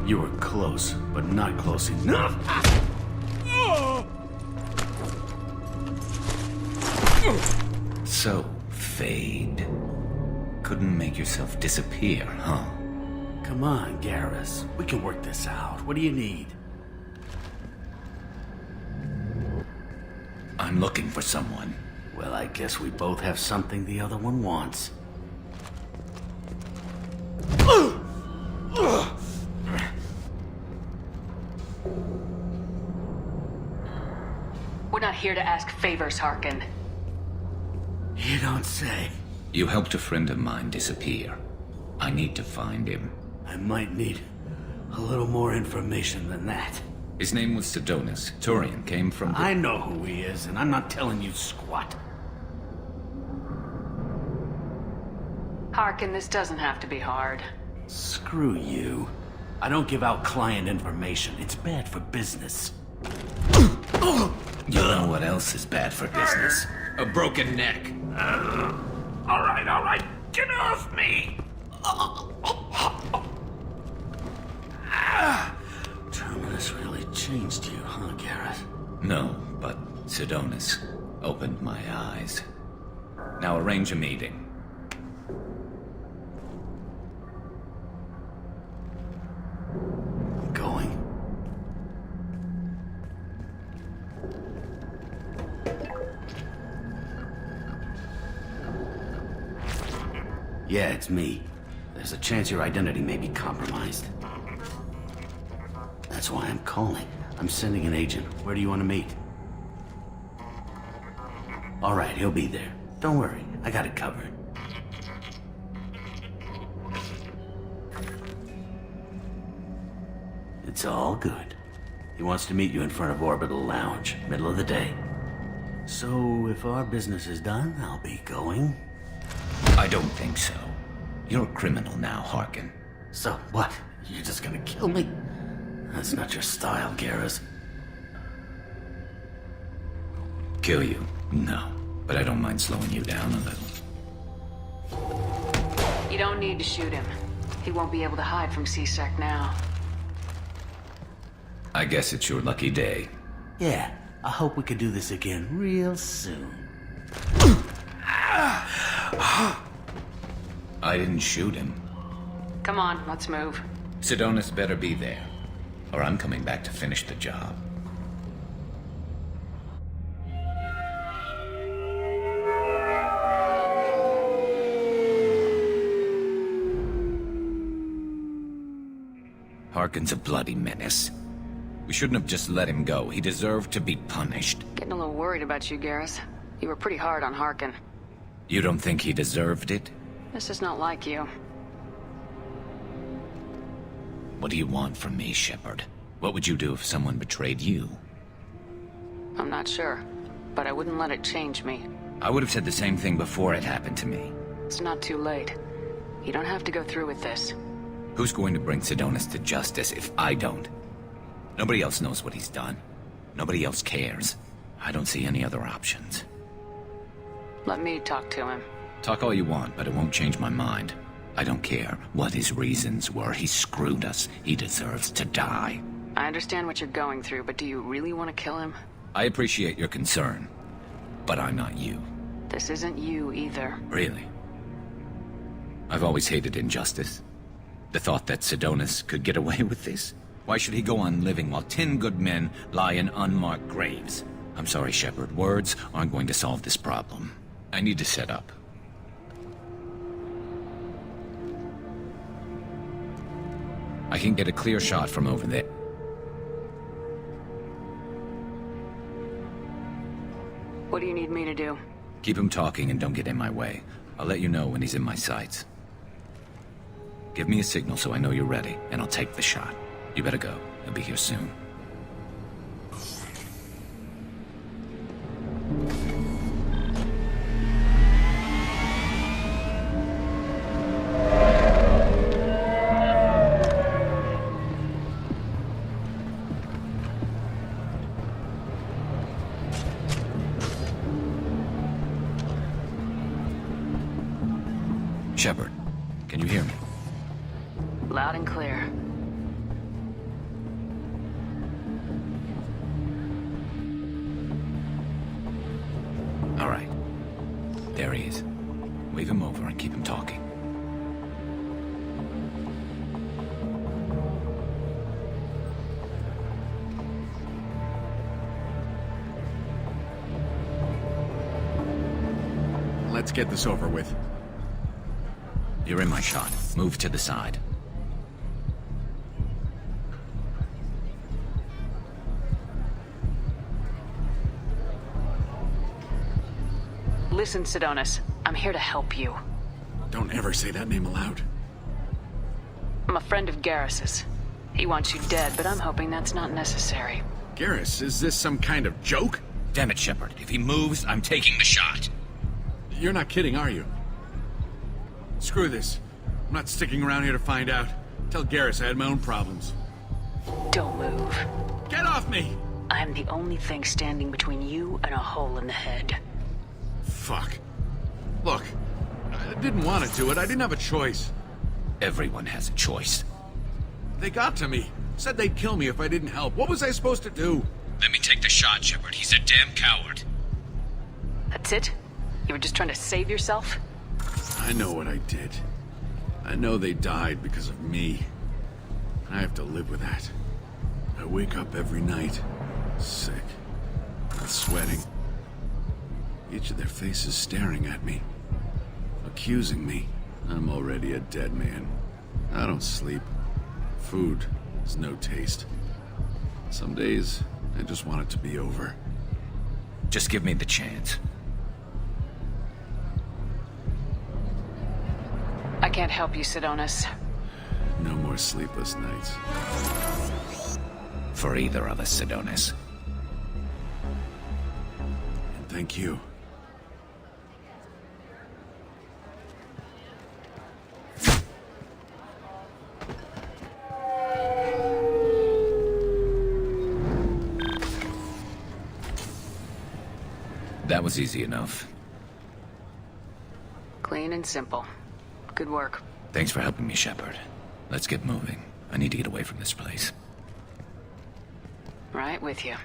You were close, but not close enough. So, Fade. Couldn't make yourself disappear, huh? Come on, Garrus. We can work this out. What do you need? I'm looking for someone. Well, I guess we both have something the other one wants. We're not here to ask favors, Harkin. You don't say. You helped a friend of mine disappear. I need to find him. I might need a little more information than that. His name was Sidonis. Turian came from... I know who he is, and I'm not telling you squat. Harkin, this doesn't have to be hard. Screw you. I don't give out client information. It's bad for business. You know what else is bad for business? A broken neck. All right. Get off me! Terminus really changed you, huh, Garrett? No, but Sidonis opened my eyes. Now arrange a meeting. Going. Yeah, it's me. There's a chance your identity may be compromised. That's why I'm calling. I'm sending an agent. Where do you want to meet? All right, he'll be there. Don't worry, I got it covered. It's all good. He wants to meet you in front of Orbital Lounge, middle of the day. So, if our business is done, I'll be going. I don't think so. You're a criminal now, Harkin. So, what? You're just gonna kill me? That's not your style, Garrus. Kill you? No. But I don't mind slowing you down a little. You don't need to shoot him. He won't be able to hide from C-Sec now. I guess it's your lucky day. Yeah, I hope we can do this again real soon. I didn't shoot him. Come on, let's move. Sidonis better be there, or I'm coming back to finish the job. Harkin's a bloody menace. We shouldn't have just let him go. He deserved to be punished. Getting a little worried about you, Garrus. You were pretty hard on Harkin. You don't think he deserved it? This is not like you. What do you want from me, Shepard? What would you do if someone betrayed you? I'm not sure, but I wouldn't let it change me. I would have said the same thing before it happened to me. It's not too late. You don't have to go through with this. Who's going to bring Sidonis to justice if I don't? Nobody else knows what he's done. Nobody else cares. I don't see any other options. Let me talk to him. Talk all you want, but it won't change my mind. I don't care what his reasons were. He screwed us. He deserves to die. I understand what you're going through, but do you really want to kill him? I appreciate your concern, but I'm not you. This isn't you either. Really? I've always hated injustice. The thought that Sidonis could get away with this? Why should he go on living while 10 good men lie in unmarked graves? I'm sorry, Shepard. Words aren't going to solve this problem. I need to set up. I can get a clear shot from over there. What do you need me to do? Keep him talking and don't get in my way. I'll let you know when he's in my sights. Give me a signal so I know you're ready, and I'll take the shot. You better go. He'll be here soon. Shepard, can you hear me? Loud and clear. All right. There he is. Wave him over and keep him talking. Let's get this over with. You're in my shot. Move to the side. Listen, Sidonis. I'm here to help you. Don't ever say that name aloud. I'm a friend of Garrus's. He wants you dead, but I'm hoping that's not necessary. Garrus, is this some kind of joke? Damn it, Shepard. If he moves, I'm taking the shot. You're not kidding, are you? Screw this. I'm not sticking around here to find out. Tell Garrus I had my own problems. Don't move. Get off me! I'm the only thing standing between you and a hole in the head. Fuck. Look, I didn't want to do it. I didn't have a choice. Everyone has a choice. They got to me. Said they'd kill me if I didn't help. What was I supposed to do? Let me take the shot, Shepard. He's a damn coward. That's it? You were just trying to save yourself? I know what I did. I know they died because of me. I have to live with that. I wake up every night, sick, and sweating. Each of their faces staring at me, accusing me. I'm already a dead man. I don't sleep. Food has no taste. Some days, I just want it to be over. Just give me the chance. I can't help you, Sidonis. No more sleepless nights. For either of us, Sidonis. And thank you. That was easy enough. Clean and simple. Good work. Thanks for helping me, Shepard. Let's get moving. I need to get away from this place. Right with you.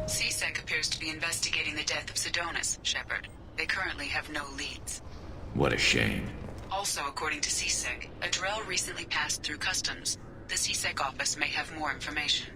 C-Sec appears to be investigating the death of Sidonis, Shepard. They currently have no leads. What a shame. Also, according to C-Sec, a Drell recently passed through customs. The C-Sec office may have more information.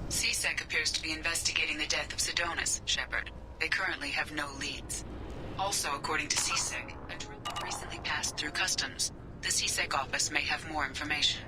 C-Sec appears to be investigating the death of Sidonis, Shepard. They currently have no leads. Also, according to C-Sec, a Drell recently passed through customs. The C-Sec office may have more information.